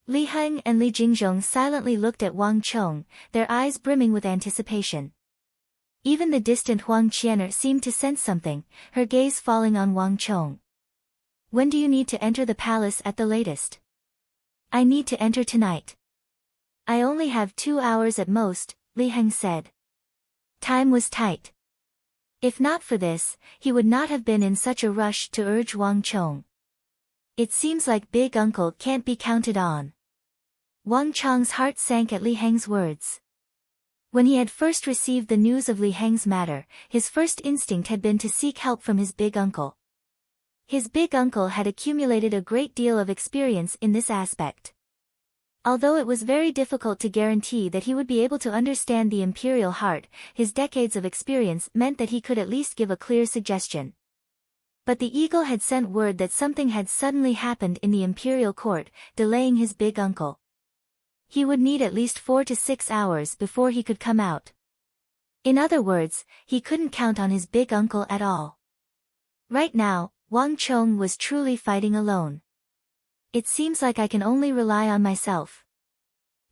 Li Heng and Li Jingzhong silently looked at Wang Chong, their eyes brimming with anticipation. Even the distant Huang Qianer seemed to sense something, her gaze falling on Wang Chong. When do you need to enter the palace at the latest? I need to enter tonight. I only have 2 hours at most, Li Heng said. Time was tight. If not for this, he would not have been in such a rush to urge Wang Chong. It seems like Big Uncle can't be counted on. Wang Chong's heart sank at Li Heng's words. When he had first received the news of Li Heng's matter, his first instinct had been to seek help from his big uncle. His big uncle had accumulated a great deal of experience in this aspect. Although it was very difficult to guarantee that he would be able to understand the imperial heart, his decades of experience meant that he could at least give a clear suggestion. But the eagle had sent word that something had suddenly happened in the imperial court, delaying his big uncle. He would need at least 4 to 6 hours before he could come out. In other words, he couldn't count on his big uncle at all. Right now, Wang Chong was truly fighting alone. It seems like I can only rely on myself.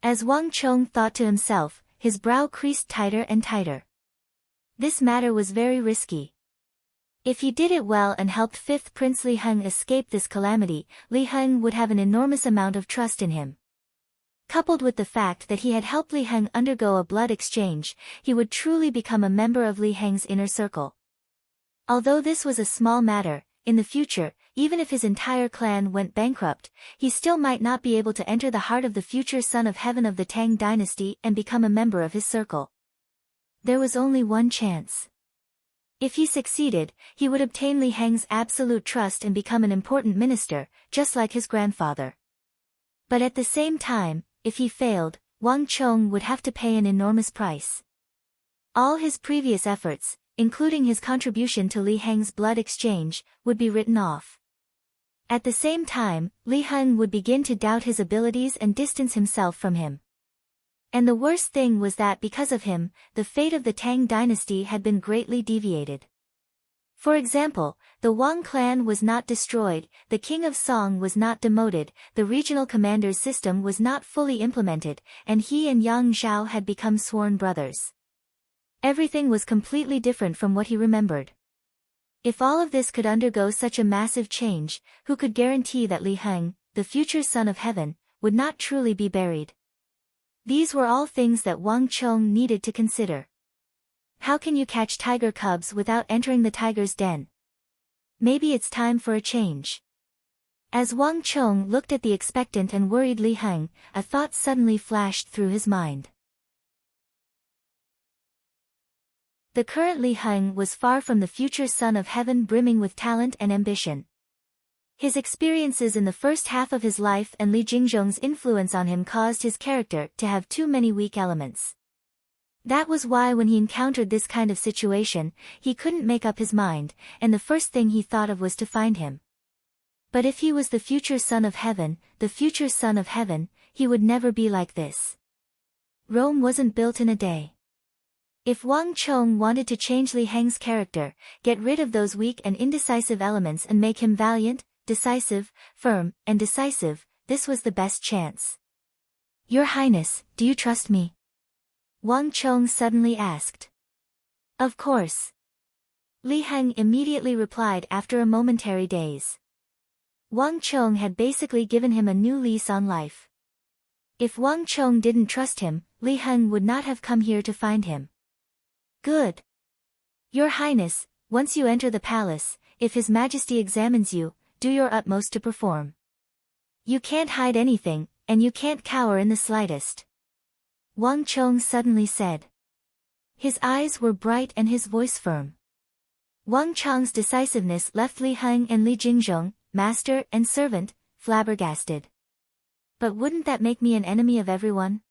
As Wang Chong thought to himself, his brow creased tighter and tighter. This matter was very risky. If he did it well and helped 5th Prince Li Heng escape this calamity, Li Heng would have an enormous amount of trust in him. Coupled with the fact that he had helped Li Heng undergo a blood exchange, he would truly become a member of Li Heng's inner circle. Although this was a small matter, in the future, even if his entire clan went bankrupt, he still might not be able to enter the heart of the future son of heaven of the Tang dynasty and become a member of his circle. There was only one chance. If he succeeded, he would obtain Li Heng's absolute trust and become an important minister, just like his grandfather. But at the same time, if he failed, Wang Chong would have to pay an enormous price. All his previous efforts, including his contribution to Li Heng's blood exchange, would be written off. At the same time, Li Heng would begin to doubt his abilities and distance himself from him. And the worst thing was that because of him, the fate of the Tang dynasty had been greatly deviated. For example, the Wang clan was not destroyed, the king of Song was not demoted, the regional commander's system was not fully implemented, and he and Yang Zhao had become sworn brothers. Everything was completely different from what he remembered. If all of this could undergo such a massive change, who could guarantee that Li Heng, the future son of heaven, would not truly be buried? These were all things that Wang Chong needed to consider. How can you catch tiger cubs without entering the tiger's den? Maybe it's time for a change. As Wang Chong looked at the expectant and worried Li Heng, a thought suddenly flashed through his mind. The current Li Heng was far from the future son of heaven brimming with talent and ambition. His experiences in the first half of his life and Li Jingzhong's influence on him caused his character to have too many weak elements. That was why when he encountered this kind of situation, he couldn't make up his mind, and the first thing he thought of was to find him. But if he was the future son of heaven, he would never be like this. Rome wasn't built in a day. If Wang Chong wanted to change Li Heng's character, get rid of those weak and indecisive elements and make him valiant, decisive, firm, and decisive, this was the best chance. Your Highness, do you trust me? Wang Chong suddenly asked. Of course. Li Heng immediately replied after a momentary daze. Wang Chong had basically given him a new lease on life. If Wang Chong didn't trust him, Li Heng would not have come here to find him. Good. Your Highness, once you enter the palace, if His Majesty examines you, do your utmost to perform. You can't hide anything, and you can't cower in the slightest. Wang Chong suddenly said. His eyes were bright and his voice firm. Wang Chong's decisiveness left Li Heng and Li Jingzhong, master and servant, flabbergasted. But wouldn't that make me an enemy of everyone?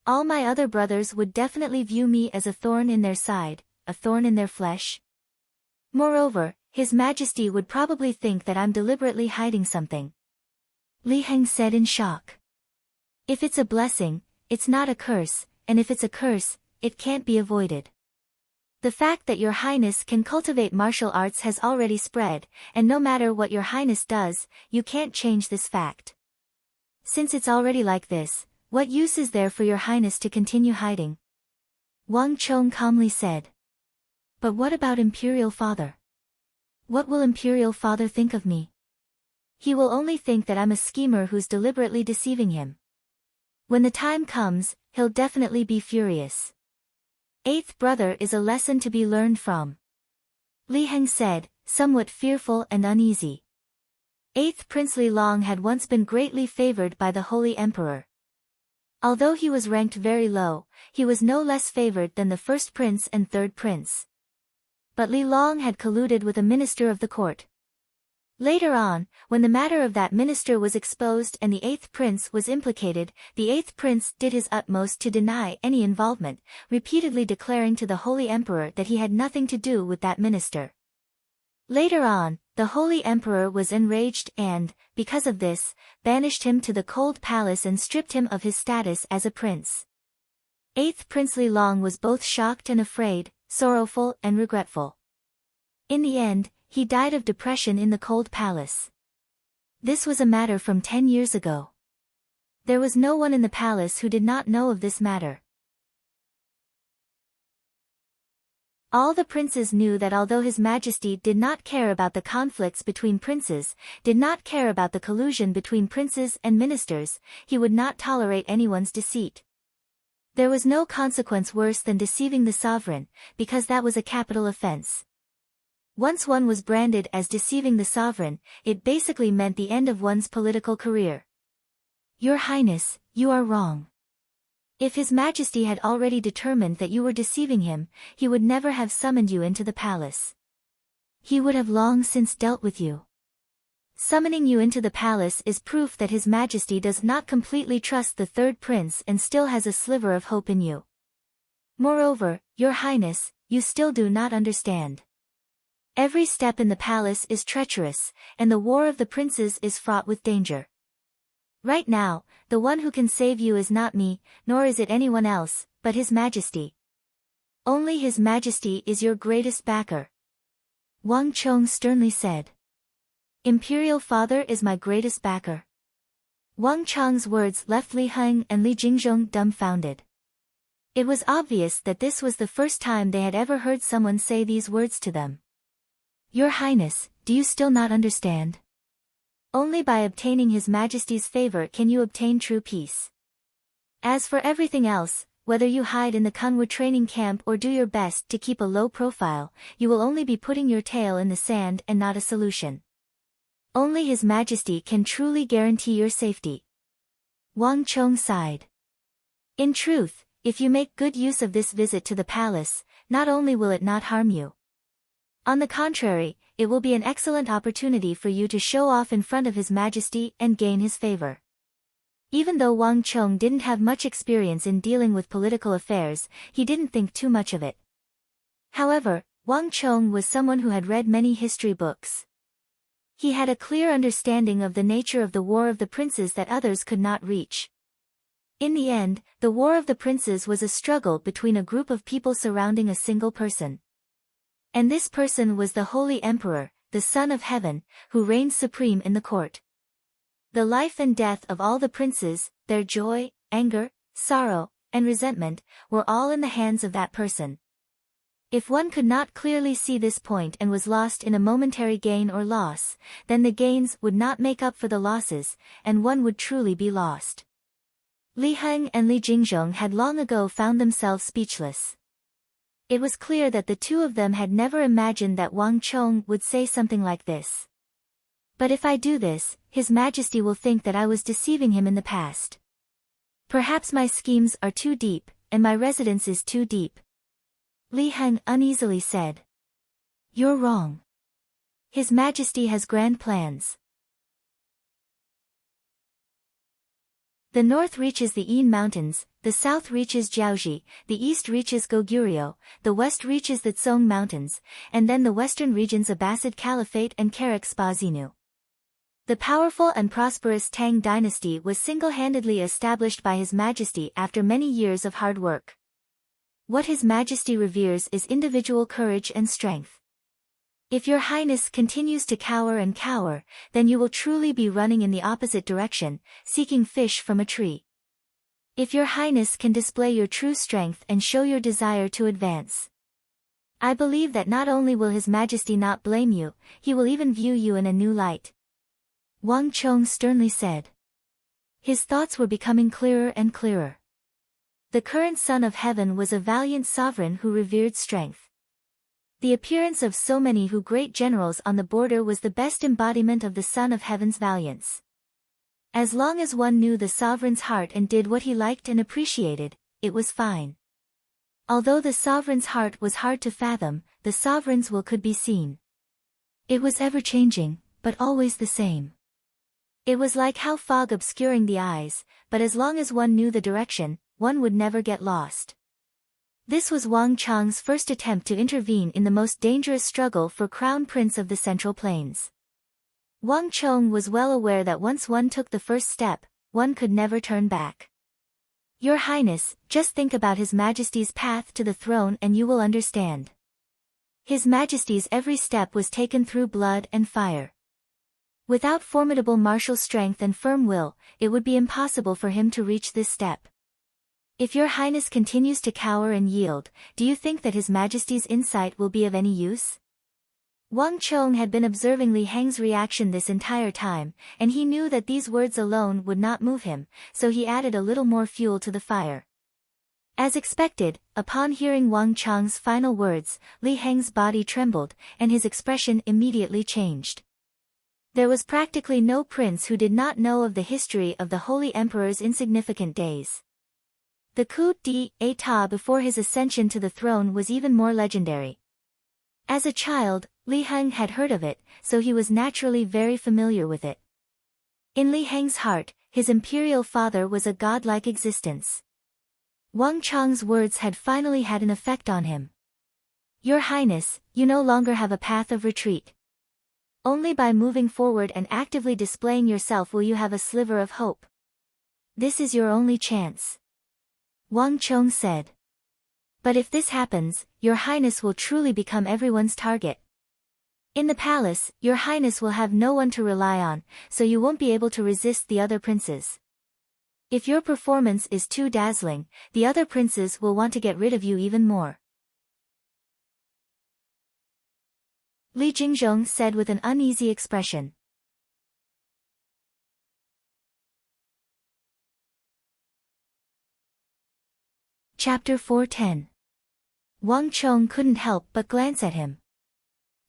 All my other brothers would definitely view me as a thorn in their side, a thorn in their flesh. Moreover, His Majesty would probably think that I'm deliberately hiding something. Li Heng said in shock. If it's a blessing, it's not a curse, and if it's a curse, it can't be avoided. The fact that Your Highness can cultivate martial arts has already spread, and no matter what Your Highness does, you can't change this fact. Since it's already like this, what use is there for Your Highness to continue hiding? Wang Chong calmly said. But what about Imperial Father? What will Imperial Father think of me? He will only think that I'm a schemer who's deliberately deceiving him. When the time comes, he'll definitely be furious. Eighth brother is a lesson to be learned from. Li Heng said, somewhat fearful and uneasy. Eighth Prince Li Long had once been greatly favored by the Holy Emperor. Although he was ranked very low, he was no less favored than the first prince and third prince. But Li Long had colluded with a minister of the court. Later on, when the matter of that minister was exposed and the eighth prince was implicated, the eighth prince did his utmost to deny any involvement, repeatedly declaring to the Holy Emperor that he had nothing to do with that minister. Later on, the Holy Emperor was enraged and, because of this, banished him to the cold palace and stripped him of his status as a prince. Eighth Prince Li Long was both shocked and afraid, sorrowful and regretful. In the end, he died of depression in the cold palace. This was a matter from 10 years ago. There was no one in the palace who did not know of this matter. All the princes knew that although His Majesty did not care about the conflicts between princes, did not care about the collusion between princes and ministers, he would not tolerate anyone's deceit. There was no consequence worse than deceiving the sovereign, because that was a capital offense. Once one was branded as deceiving the sovereign, it basically meant the end of one's political career. Your Highness, you are wrong. If His Majesty had already determined that you were deceiving him, he would never have summoned you into the palace. He would have long since dealt with you. Summoning you into the palace is proof that His Majesty does not completely trust the third prince and still has a sliver of hope in you. Moreover, Your Highness, you still do not understand. Every step in the palace is treacherous, and the war of the princes is fraught with danger. Right now, the one who can save you is not me, nor is it anyone else, but His Majesty. Only His Majesty is your greatest backer. Wang Chong sternly said. Imperial Father is my greatest backer. Wang Chong's words left Li Heng and Li Jingzhong dumbfounded. It was obvious that this was the first time they had ever heard someone say these words to them. Your Highness, do you still not understand? Only by obtaining His Majesty's favor can you obtain true peace. As for everything else, whether you hide in the Kunwu training camp or do your best to keep a low profile, you will only be putting your tail in the sand and not a solution. Only His Majesty can truly guarantee your safety. Wang Chong sighed. In truth, if you make good use of this visit to the palace, not only will it not harm you. On the contrary, it will be an excellent opportunity for you to show off in front of His Majesty and gain his favor. Even though Wang Chong didn't have much experience in dealing with political affairs, he didn't think too much of it. However, Wang Chong was someone who had read many history books. He had a clear understanding of the nature of the War of the Princes that others could not reach. In the end, the War of the Princes was a struggle between a group of people surrounding a single person. And this person was the Holy Emperor, the Son of Heaven, who reigned supreme in the court. The life and death of all the princes, their joy, anger, sorrow, and resentment, were all in the hands of that person. If one could not clearly see this point and was lost in a momentary gain or loss, then the gains would not make up for the losses, and one would truly be lost. Li Heng and Li Jingzhong had long ago found themselves speechless. It was clear that the two of them had never imagined that Wang Chong would say something like this. But if I do this, His Majesty will think that I was deceiving him in the past. Perhaps my schemes are too deep, and my residence is too deep. Li Heng uneasily said. You're wrong. His Majesty has grand plans. The north reaches the Yin Mountains, the south reaches Jiaoji, the east reaches Goguryeo, the west reaches the Tsong Mountains, and then the western regions Abbasid Caliphate and Karak-Spazinu. The powerful and prosperous Tang dynasty was single-handedly established by His Majesty after many years of hard work. What His Majesty reveres is individual courage and strength. If Your Highness continues to cower and cower, then you will truly be running in the opposite direction, seeking fish from a tree. If Your Highness can display your true strength and show your desire to advance, I believe that not only will His Majesty not blame you, he will even view you in a new light. Wang Chong sternly said. His thoughts were becoming clearer and clearer. The current Son of Heaven was a valiant sovereign who revered strength. The appearance of so many great generals on the border was the best embodiment of the Son of Heaven's valiance. As long as one knew the sovereign's heart and did what he liked and appreciated, it was fine. Although the sovereign's heart was hard to fathom, the sovereign's will could be seen. It was ever-changing, but always the same. It was like how fog obscuring the eyes, but as long as one knew the direction, one would never get lost. This was Wang Chong's first attempt to intervene in the most dangerous struggle for Crown Prince of the Central Plains. Wang Chong was well aware that once one took the first step, one could never turn back. Your Highness, just think about His Majesty's path to the throne and you will understand. His Majesty's every step was taken through blood and fire. Without formidable martial strength and firm will, it would be impossible for him to reach this step. If Your Highness continues to cower and yield, do you think that His Majesty's insight will be of any use? Wang Chong had been observing Li Heng's reaction this entire time, and he knew that these words alone would not move him, so he added a little more fuel to the fire. As expected, upon hearing Wang Chang's final words, Li Heng's body trembled, and his expression immediately changed. There was practically no prince who did not know of the history of the Holy Emperor's insignificant days. The coup d'état before his ascension to the throne was even more legendary. As a child, Li Heng had heard of it, so he was naturally very familiar with it. In Li Heng's heart, his imperial father was a godlike existence. Wang Chang's words had finally had an effect on him. Your Highness, you no longer have a path of retreat. Only by moving forward and actively displaying yourself will you have a sliver of hope. This is your only chance. Wang Chong said. But if this happens, Your Highness will truly become everyone's target. In the palace, Your Highness will have no one to rely on, so you won't be able to resist the other princes. If your performance is too dazzling, the other princes will want to get rid of you even more. Li Jingzhong said with an uneasy expression. Chapter 410. Wang Chong couldn't help but glance at him.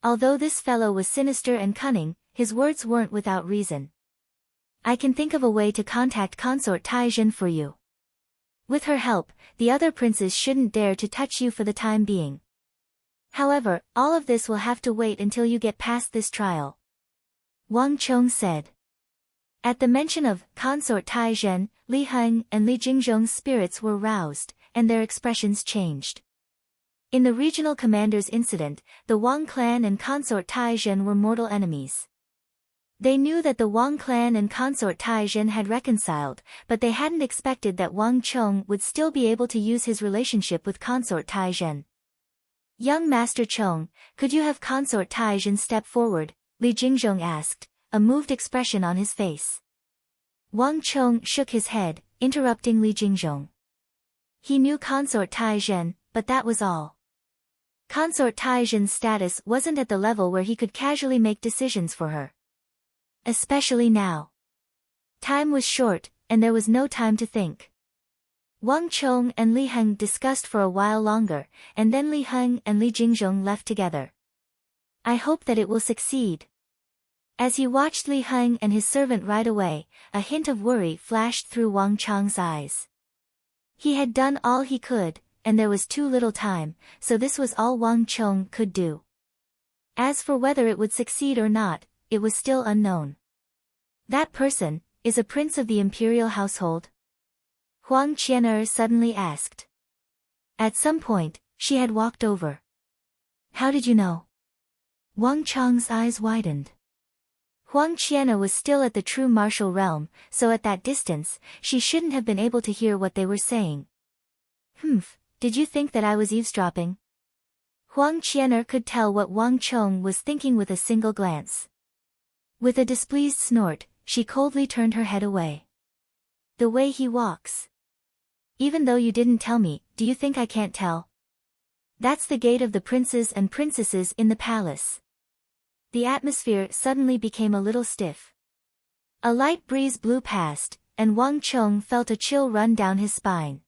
Although this fellow was sinister and cunning, his words weren't without reason. I can think of a way to contact Consort Taizhen for you. With her help, the other princes shouldn't dare to touch you for the time being. However, all of this will have to wait until you get past this trial. Wang Chong said. At the mention of Consort Taizhen, Li Heng and Li Jingzhong's spirits were roused, and their expressions changed. In the regional commander's incident, the Wang clan and Consort Taizhen were mortal enemies. They knew that the Wang clan and Consort Taizhen had reconciled, but they hadn't expected that Wang Chong would still be able to use his relationship with Consort Taizhen. Young Master Chong, could you have Consort Taizhen step forward? Li Jingzhong asked, a moved expression on his face. Wang Chong shook his head, interrupting Li Jingzhong. He knew Consort Taizhen, but that was all. Consort Taizhen's status wasn't at the level where he could casually make decisions for her. Especially now. Time was short, and there was no time to think. Wang Chong and Li Heng discussed for a while longer, and then Li Heng and Li Jingzhong left together. I hope that it will succeed. As he watched Li Heng and his servant ride away, a hint of worry flashed through Wang Chong's eyes. He had done all he could, and there was too little time, so this was all Wang Chong could do. As for whether it would succeed or not, it was still unknown. That person is a prince of the imperial household? Huang Qianer suddenly asked. At some point, she had walked over. How did you know? Wang Chong's eyes widened. Huang Qianer was still at the true martial realm, so at that distance, she shouldn't have been able to hear what they were saying. Did you think that I was eavesdropping? Huang Qianer could tell what Wang Chong was thinking with a single glance. With a displeased snort, she coldly turned her head away. The way he walks. Even though you didn't tell me, do you think I can't tell? That's the gate of the princes and princesses in the palace. The atmosphere suddenly became a little stiff. A light breeze blew past, and Wang Chong felt a chill run down his spine.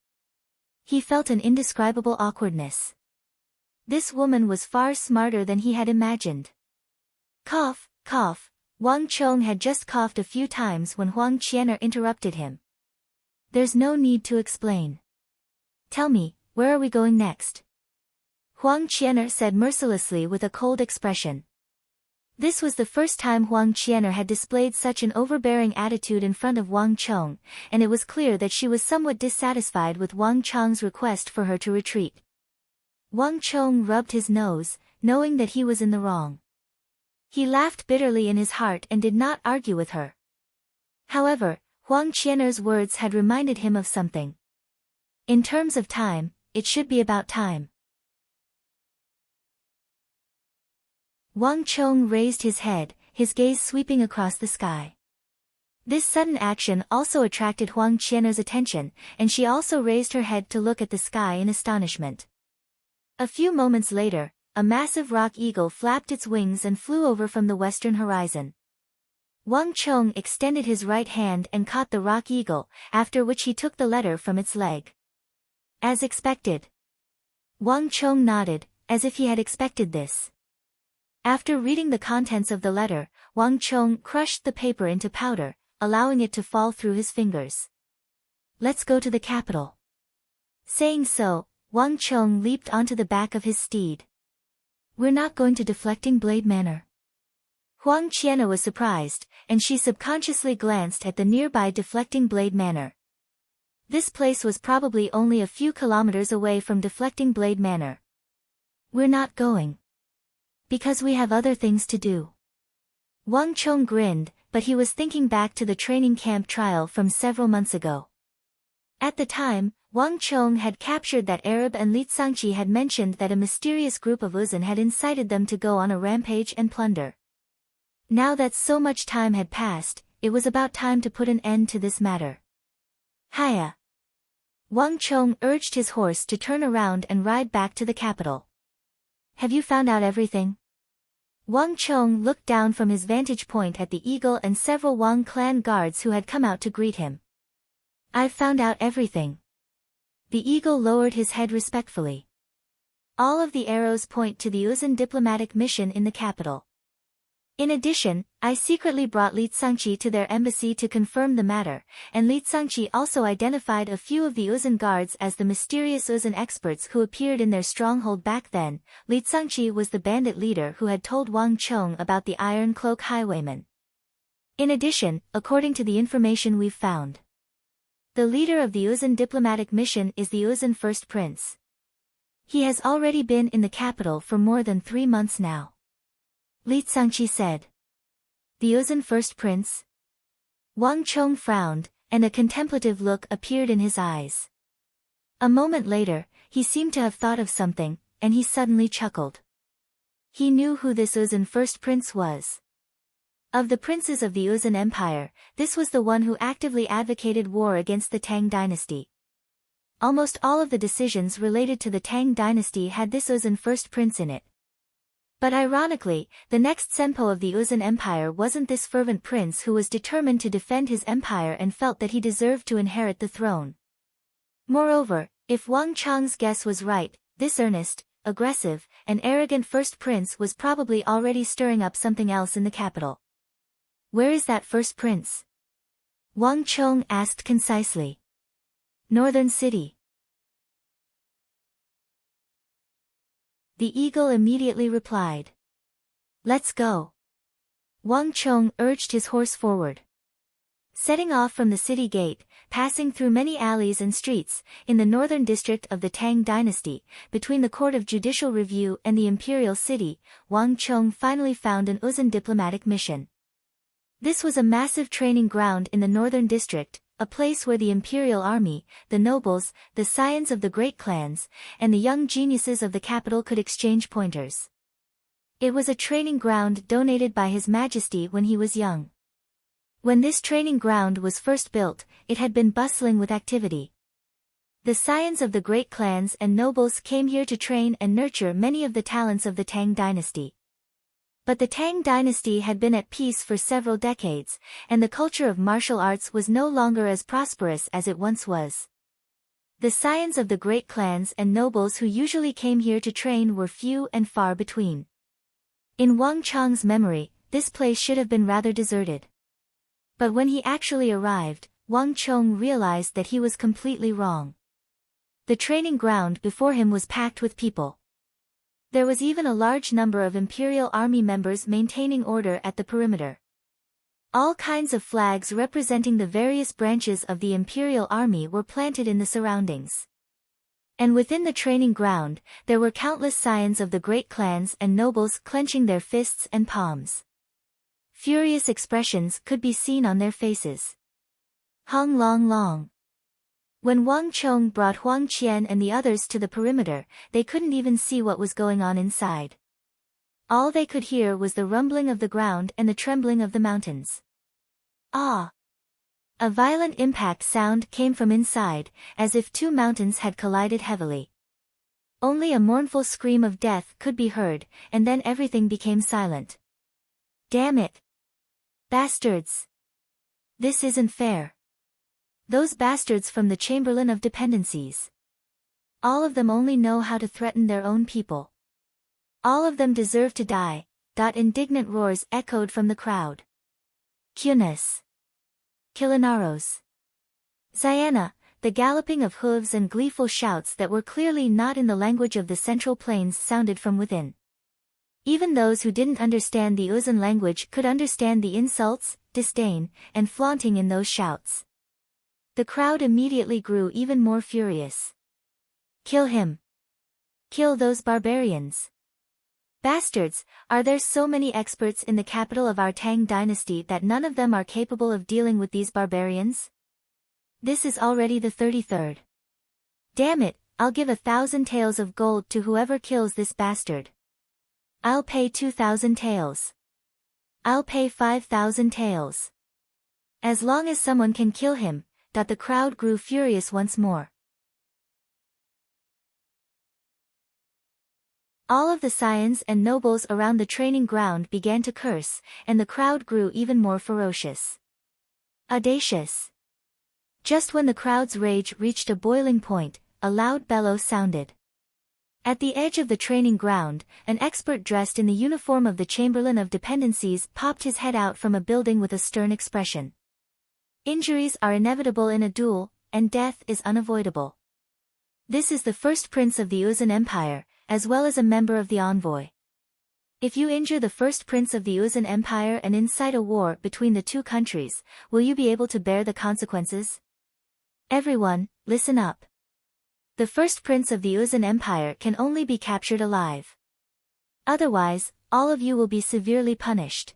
He felt an indescribable awkwardness. This woman was far smarter than he had imagined. Cough, cough. Wang Chong had just coughed a few times when Huang Qianer interrupted him. There's no need to explain. Tell me, where are we going next? Huang Qianer said mercilessly with a cold expression. This was the first time Huang Qianer had displayed such an overbearing attitude in front of Wang Chong, and it was clear that she was somewhat dissatisfied with Wang Chong's request for her to retreat. Wang Chong rubbed his nose, knowing that he was in the wrong. He laughed bitterly in his heart and did not argue with her. However, Huang Qianer's words had reminded him of something. In terms of time, it should be about time. Wang Chong raised his head, his gaze sweeping across the sky. This sudden action also attracted Huang Qianer's attention, and she also raised her head to look at the sky in astonishment. A few moments later, a massive rock eagle flapped its wings and flew over from the western horizon. Wang Chong extended his right hand and caught the rock eagle, after which he took the letter from its leg. As expected. Wang Chong nodded, as if he had expected this. After reading the contents of the letter, Wang Chong crushed the paper into powder, allowing it to fall through his fingers. Let's go to the capital. Saying so, Wang Chong leaped onto the back of his steed. We're not going to Deflecting Blade Manor. Huang Qianna was surprised, and she subconsciously glanced at the nearby Deflecting Blade Manor. This place was probably only a few kilometers away from Deflecting Blade Manor. We're not going. Because we have other things to do. Wang Chong grinned, but he was thinking back to the training camp trial from several months ago. At the time, Wang Chong had captured that Arab and Li Tsangqi had mentioned that a mysterious group of Uzun had incited them to go on a rampage and plunder. Now that so much time had passed, it was about time to put an end to this matter. Hiya! Wang Chong urged his horse to turn around and ride back to the capital. Have you found out everything? Wang Chong looked down from his vantage point at the eagle and several Wang clan guards who had come out to greet him. I've found out everything. The eagle lowered his head respectfully. All of the arrows point to the Uzun diplomatic mission in the capital. In addition, I secretly brought Li Tsangqi to their embassy to confirm the matter, and Li Tsangqi also identified a few of the Uzun guards as the mysterious Uzun experts who appeared in their stronghold back then. Li Tsangqi was the bandit leader who had told Wang Chong about the Iron Cloak highwayman. In addition, according to the information we've found, the leader of the Uzun diplomatic mission is the Uzun First Prince. He has already been in the capital for more than 3 months now. Li Tsangqi said. The Uzun First Prince? Wang Chong frowned, and a contemplative look appeared in his eyes. A moment later, he seemed to have thought of something, and he suddenly chuckled. He knew who this Uzun First Prince was. Of the princes of the Uzun Empire, this was the one who actively advocated war against the Tang dynasty. Almost all of the decisions related to the Tang dynasty had this Uzun First Prince in it. But ironically, the next senpo of the Uzun Empire wasn't this fervent prince who was determined to defend his empire and felt that he deserved to inherit the throne. Moreover, if Wang Chong's guess was right, this earnest, aggressive, and arrogant first prince was probably already stirring up something else in the capital. Where is that first prince? Wang Chong asked concisely. Northern City. The eagle immediately replied. Let's go. Wang Chong urged his horse forward. Setting off from the city gate, passing through many alleys and streets, in the northern district of the Tang dynasty, between the Court of Judicial Review and the Imperial City, Wang Chong finally found an Uzun diplomatic mission. This was a massive training ground in the northern district, a place where the imperial army, the nobles, the scions of the great clans, and the young geniuses of the capital could exchange pointers. It was a training ground donated by His Majesty when he was young. When this training ground was first built, it had been bustling with activity. The scions of the great clans and nobles came here to train and nurture many of the talents of the Tang dynasty. But the Tang dynasty had been at peace for several decades, and the culture of martial arts was no longer as prosperous as it once was. The scions of the great clans and nobles who usually came here to train were few and far between. In Wang Chong's memory, this place should have been rather deserted. But when he actually arrived, Wang Chong realized that he was completely wrong. The training ground before him was packed with people. There was even a large number of Imperial Army members maintaining order at the perimeter. All kinds of flags representing the various branches of the Imperial Army were planted in the surroundings. And within the training ground, there were countless scions of the great clans and nobles clenching their fists and palms. Furious expressions could be seen on their faces. Hung long long. When Wang Chong brought Huang Qian and the others to the perimeter, they couldn't even see what was going on inside. All they could hear was the rumbling of the ground and the trembling of the mountains. Ah! A violent impact sound came from inside, as if 2 mountains had collided heavily. Only a mournful scream of death could be heard, and then everything became silent. Damn it! Bastards! This isn't fair. Those bastards from the Chamberlain of Dependencies. All of them only know how to threaten their own people. All of them deserve to die. Indignant roars echoed from the crowd. Cunes. Kilinaros. Ziana, the galloping of hooves and gleeful shouts that were clearly not in the language of the Central Plains sounded from within. Even those who didn't understand the Uzan language could understand the insults, disdain, and flaunting in those shouts. The crowd immediately grew even more furious. Kill him. Kill those barbarians. Bastards, are there so many experts in the capital of our Tang dynasty that none of them are capable of dealing with these barbarians? This is already the 33rd. Damn it, I'll give 1,000 taels of gold to whoever kills this bastard. I'll pay 2,000 taels. I'll pay 5,000 taels. As long as someone can kill him. The crowd grew furious once more. All of the scions and nobles around the training ground began to curse, and the crowd grew even more ferocious. Audacious. Just when the crowd's rage reached a boiling point, a loud bellow sounded. At the edge of the training ground, an expert dressed in the uniform of the Chamberlain of Dependencies popped his head out from a building with a stern expression. Injuries are inevitable in a duel, and death is unavoidable. This is the first prince of the Uzan Empire, as well as a member of the envoy. If you injure the first prince of the Uzan Empire and incite a war between the two countries, will you be able to bear the consequences? Everyone, listen up. The first prince of the Uzan Empire can only be captured alive. Otherwise, all of you will be severely punished.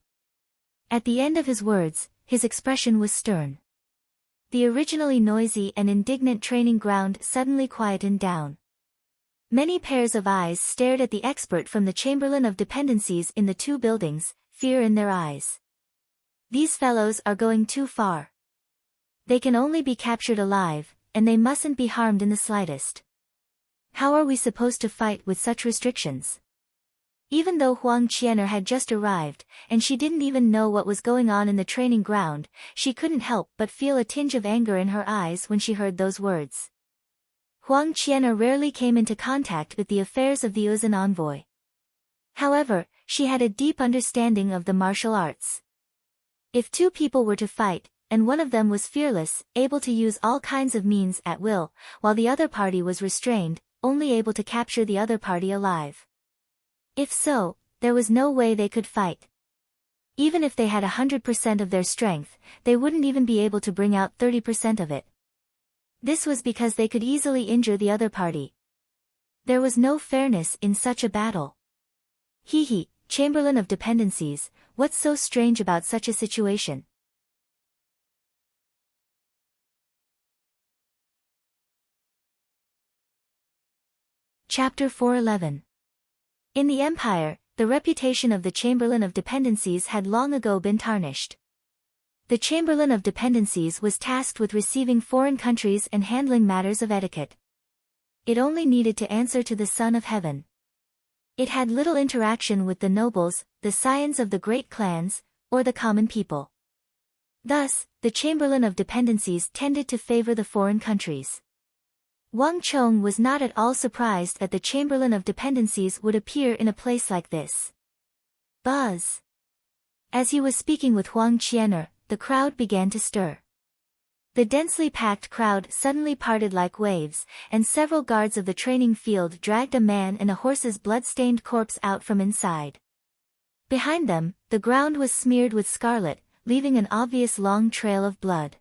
At the end of his words, his expression was stern. The originally noisy and indignant training ground suddenly quietened down. Many pairs of eyes stared at the expert from the Chamberlain of Dependencies in the two buildings, fear in their eyes. These fellows are going too far. They can only be captured alive, and they mustn't be harmed in the slightest. How are we supposed to fight with such restrictions? Even though Huang Qian'er had just arrived, and she didn't even know what was going on in the training ground, she couldn't help but feel a tinge of anger in her eyes when she heard those words. Huang Qian'er rarely came into contact with the affairs of the Uzan envoy. However, she had a deep understanding of the martial arts. If two people were to fight, and one of them was fearless, able to use all kinds of means at will, while the other party was restrained, only able to capture the other party alive. If so, there was no way they could fight. Even if they had 100% of their strength, they wouldn't even be able to bring out 30% of it. This was because they could easily injure the other party. There was no fairness in such a battle. Hee, Chamberlain of Dependencies, what's so strange about such a situation? Chapter 411. In the Empire, the reputation of the Chamberlain of Dependencies had long ago been tarnished. The Chamberlain of Dependencies was tasked with receiving foreign countries and handling matters of etiquette. It only needed to answer to the Son of Heaven. It had little interaction with the nobles, the scions of the great clans, or the common people. Thus, the Chamberlain of Dependencies tended to favor the foreign countries. Wang Chong was not at all surprised that the Chamberlain of Dependencies would appear in a place like this. Buzz. As he was speaking with Huang Qian'er, the crowd began to stir. The densely packed crowd suddenly parted like waves, and several guards of the training field dragged a man and a horse's blood-stained corpse out from inside. Behind them, the ground was smeared with scarlet, leaving an obvious long trail of blood.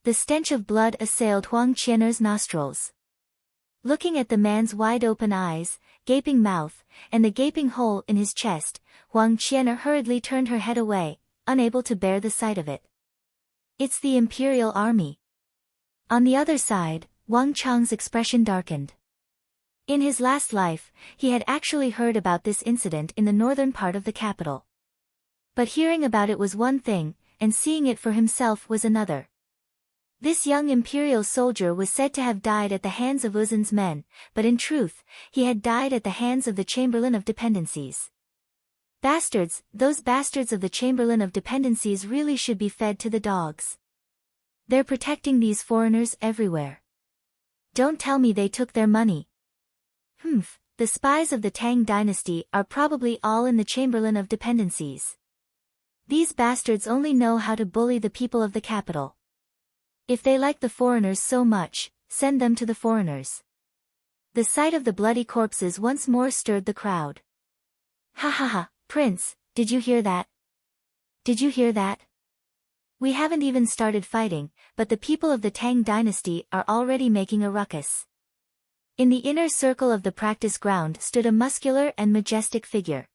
The stench of blood assailed Huang Qian'er's nostrils. Looking at the man's wide-open eyes, gaping mouth, and the gaping hole in his chest, Huang Qian'er hurriedly turned her head away, unable to bear the sight of it. It's the Imperial Army. On the other side, Wang Chang's expression darkened. In his last life, he had actually heard about this incident in the northern part of the capital. But hearing about it was one thing, and seeing it for himself was another. This young imperial soldier was said to have died at the hands of Uzan's men, but in truth, he had died at the hands of the Chamberlain of Dependencies. Bastards, those bastards of the Chamberlain of Dependencies really should be fed to the dogs. They're protecting these foreigners everywhere. Don't tell me they took their money. Humph, the spies of the Tang dynasty are probably all in the Chamberlain of Dependencies. These bastards only know how to bully the people of the capital. If they like the foreigners so much, send them to the foreigners. The sight of the bloody corpses once more stirred the crowd. Ha ha ha, Prince, did you hear that? Did you hear that? We haven't even started fighting, but the people of the Tang dynasty are already making a ruckus. In the inner circle of the practice ground stood a muscular and majestic figure.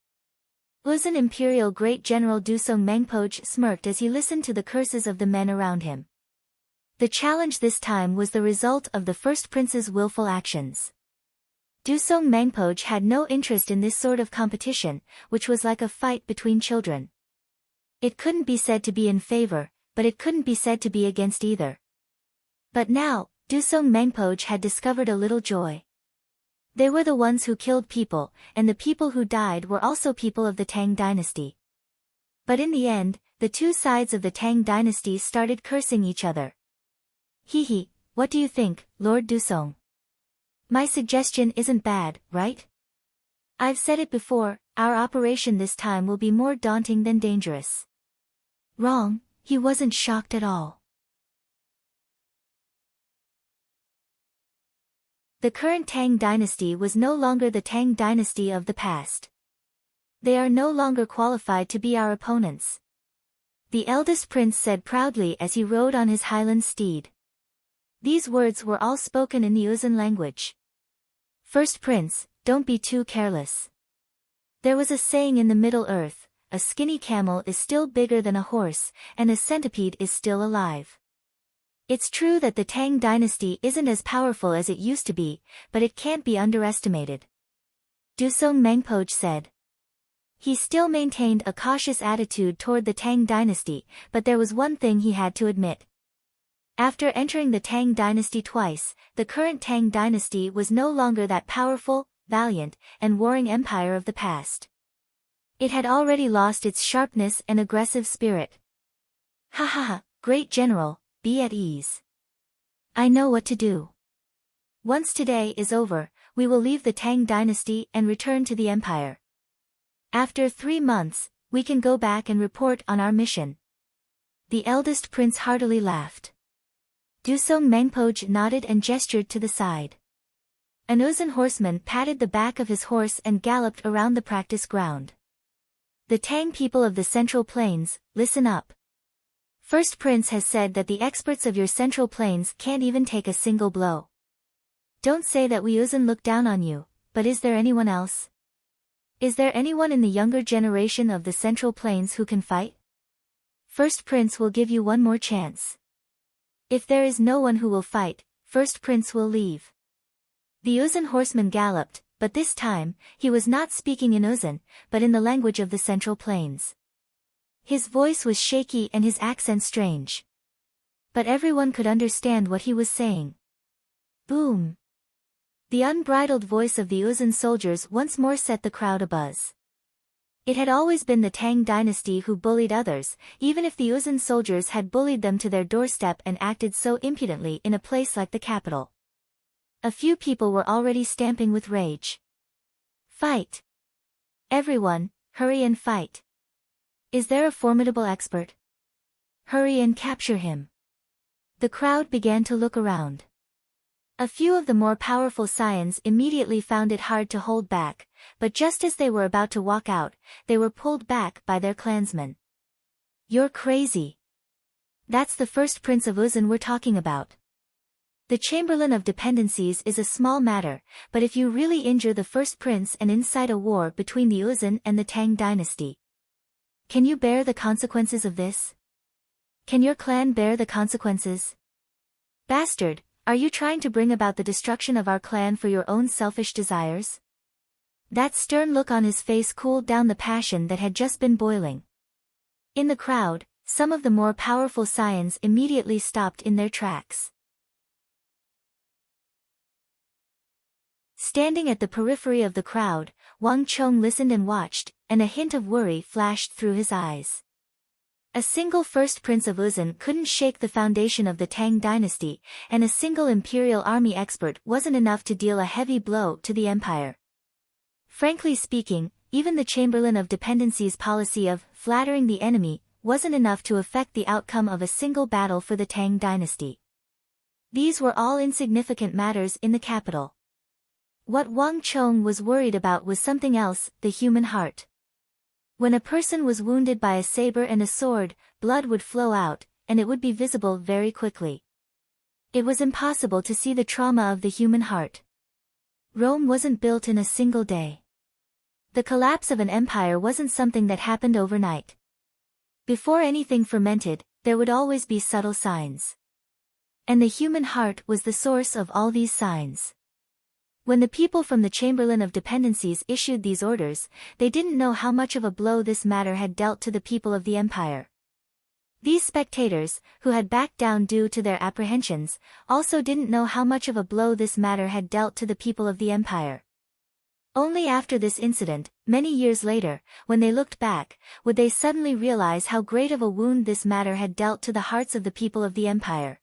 Uzun Imperial Great General Dusong Mengpoj smirked as he listened to the curses of the men around him. The challenge this time was the result of the first prince's willful actions. Dusong Mengpoj had no interest in this sort of competition, which was like a fight between children. It couldn't be said to be in favor, but it couldn't be said to be against either. But now, Dusong Mengpoj had discovered a little joy. They were the ones who killed people, and the people who died were also people of the Tang dynasty. But in the end, the two sides of the Tang dynasty started cursing each other. Hee, what do you think, Lord Dusong? My suggestion isn't bad, right? I've said it before, our operation this time will be more daunting than dangerous. Wrong, he wasn't shocked at all. The current Tang dynasty was no longer the Tang dynasty of the past. They are no longer qualified to be our opponents. The eldest prince said proudly as he rode on his highland steed. These words were all spoken in the Uzun language. First prince, don't be too careless. There was a saying in the Middle Earth, a skinny camel is still bigger than a horse, and a centipede is still alive. It's true that the Tang dynasty isn't as powerful as it used to be, but it can't be underestimated. Dusong Mengpoj said. He still maintained a cautious attitude toward the Tang dynasty, but there was one thing he had to admit. After entering the Tang dynasty twice, the current Tang dynasty was no longer that powerful, valiant, and warring empire of the past. It had already lost its sharpness and aggressive spirit. Ha ha ha, great general, be at ease. I know what to do. Once today is over, we will leave the Tang dynasty and return to the empire. After 3 months, we can go back and report on our mission. The eldest prince heartily laughed. Dusong Mengpoj nodded and gestured to the side. An Uzun horseman patted the back of his horse and galloped around the practice ground. The Tang people of the Central Plains, listen up. First Prince has said that the experts of your Central Plains can't even take a single blow. Don't say that we Uzun look down on you, but is there anyone else? Is there anyone in the younger generation of the Central Plains who can fight? First Prince will give you one more chance. If there is no one who will fight, First Prince will leave. The Uzun horseman galloped, but this time, he was not speaking in Uzun, but in the language of the Central Plains. His voice was shaky and his accent strange. But everyone could understand what he was saying. Boom! The unbridled voice of the Uzun soldiers once more set the crowd abuzz. It had always been the Tang dynasty who bullied others, even if the Uzun soldiers had bullied them to their doorstep and acted so impudently in a place like the capital. A few people were already stamping with rage. Fight! Everyone, hurry and fight! Is there a formidable expert? Hurry and capture him! The crowd began to look around. A few of the more powerful scions immediately found it hard to hold back, but just as they were about to walk out, they were pulled back by their clansmen. You're crazy! That's the first prince of Uzun we're talking about. The Chamberlain of Dependencies is a small matter, but if you really injure the first prince and incite a war between the Uzun and the Tang dynasty, can you bear the consequences of this? Can your clan bear the consequences? Bastard, are you trying to bring about the destruction of our clan for your own selfish desires? That stern look on his face cooled down the passion that had just been boiling. In the crowd, some of the more powerful scions immediately stopped in their tracks. Standing at the periphery of the crowd, Wang Chong listened and watched, and a hint of worry flashed through his eyes. A single first prince of Uzun couldn't shake the foundation of the Tang dynasty, and a single imperial army expert wasn't enough to deal a heavy blow to the empire. Frankly speaking, even the Chamberlain of Dependency's policy of flattering the enemy wasn't enough to affect the outcome of a single battle for the Tang dynasty. These were all insignificant matters in the capital. What Wang Chong was worried about was something else, the human heart. When a person was wounded by a saber and a sword, blood would flow out, and it would be visible very quickly. It was impossible to see the trauma of the human heart. Rome wasn't built in a single day. The collapse of an empire wasn't something that happened overnight. Before anything fermented, there would always be subtle signs. And the human heart was the source of all these signs. When the people from the Chamberlain of Dependencies issued these orders, they didn't know how much of a blow this matter had dealt to the people of the empire. These spectators, who had backed down due to their apprehensions, also didn't know how much of a blow this matter had dealt to the people of the empire. Only after this incident, many years later, when they looked back, would they suddenly realize how great of a wound this matter had dealt to the hearts of the people of the empire.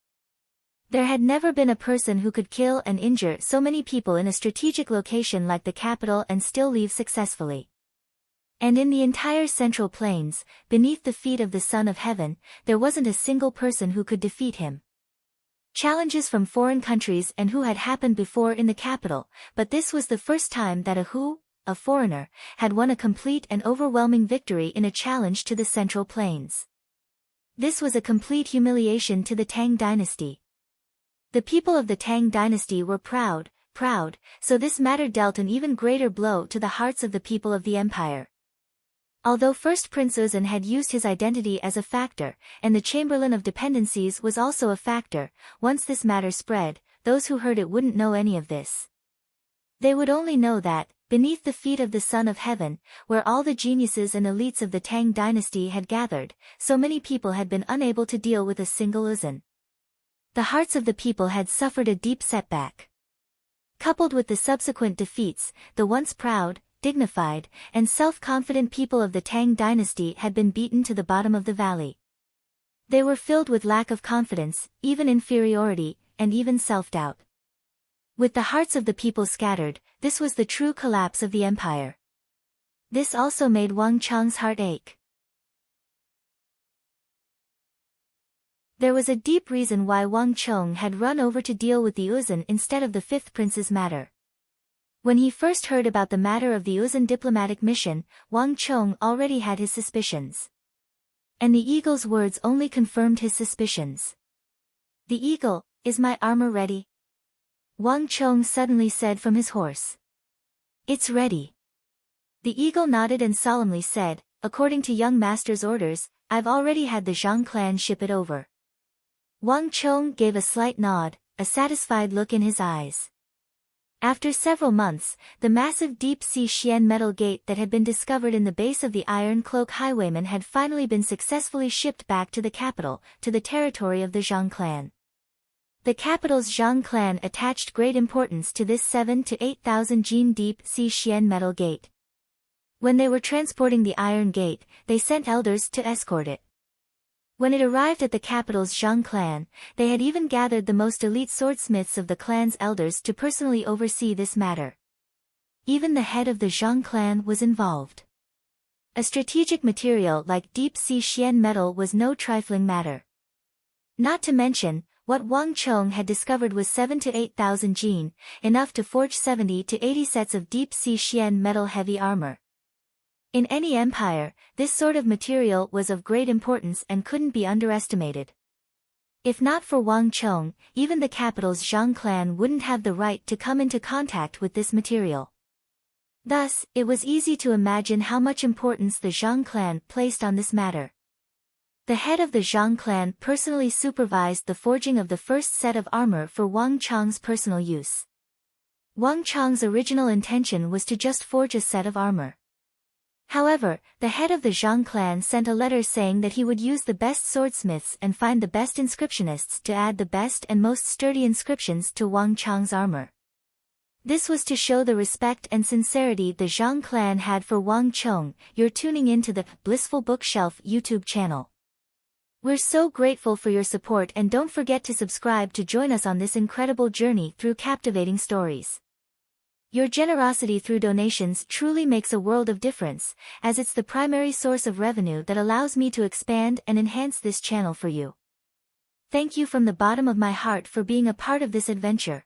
There had never been a person who could kill and injure so many people in a strategic location like the capital and still leave successfully. And in the entire Central Plains, beneath the feet of the Son of Heaven, there wasn't a single person who could defeat him. Challenges from foreign countries and who had happened before in the capital, but this was the first time that a foreigner, had won a complete and overwhelming victory in a challenge to the Central Plains. This was a complete humiliation to the Tang dynasty. The people of the Tang dynasty were proud, so this matter dealt an even greater blow to the hearts of the people of the empire. Although first Prince Uzun had used his identity as a factor, and the Chamberlain of Dependencies was also a factor, once this matter spread, those who heard it wouldn't know any of this. They would only know that, beneath the feet of the Son of Heaven, where all the geniuses and elites of the Tang dynasty had gathered, so many people had been unable to deal with a single Uzun. The hearts of the people had suffered a deep setback. Coupled with the subsequent defeats, the once proud, dignified, and self-confident people of the Tang dynasty had been beaten to the bottom of the valley. They were filled with lack of confidence, even inferiority, and even self-doubt. With the hearts of the people scattered, this was the true collapse of the empire. This also made Wang Chong's heart ache. There was a deep reason why Wang Chong had run over to deal with the Uzun instead of the fifth prince's matter. When he first heard about the matter of the Uzun diplomatic mission, Wang Chong already had his suspicions. And the eagle's words only confirmed his suspicions. "The eagle, is my armor ready?" Wang Chong suddenly said from his horse. "It's ready." The eagle nodded and solemnly said, "According to young master's orders, I've already had the Zhang clan ship it over." Wang Chong gave a slight nod, a satisfied look in his eyes. After several months, the massive deep-sea Xian metal gate that had been discovered in the base of the Iron Cloak Highwayman had finally been successfully shipped back to the capital, to the territory of the Zhang clan. The capital's Zhang clan attached great importance to this 7,000 to 8,000 jin deep-sea Xian metal gate. When they were transporting the Iron Gate, they sent elders to escort it. When it arrived at the capital's Zhang clan, they had even gathered the most elite swordsmiths of the clan's elders to personally oversee this matter. Even the head of the Zhang clan was involved. A strategic material like deep-sea Xian metal was no trifling matter. Not to mention, what Wang Chong had discovered was 7,000 to 8,000 jin, enough to forge 70 to 80 sets of deep-sea Xian metal heavy armor. In any empire, this sort of material was of great importance and couldn't be underestimated. If not for Wang Chong, even the capital's Zhang clan wouldn't have the right to come into contact with this material. Thus, it was easy to imagine how much importance the Zhang clan placed on this matter. The head of the Zhang clan personally supervised the forging of the first set of armor for Wang Chong's personal use. Wang Chong's original intention was to just forge a set of armor. However, the head of the Zhang clan sent a letter saying that he would use the best swordsmiths and find the best inscriptionists to add the best and most sturdy inscriptions to Wang Chong's armor. This was to show the respect and sincerity the Zhang clan had for Wang Chong. You're tuning into the Blissful Bookshelf YouTube channel. We're so grateful for your support, and don't forget to subscribe to join us on this incredible journey through captivating stories. Your generosity through donations truly makes a world of difference, as it's the primary source of revenue that allows me to expand and enhance this channel for you. Thank you from the bottom of my heart for being a part of this adventure.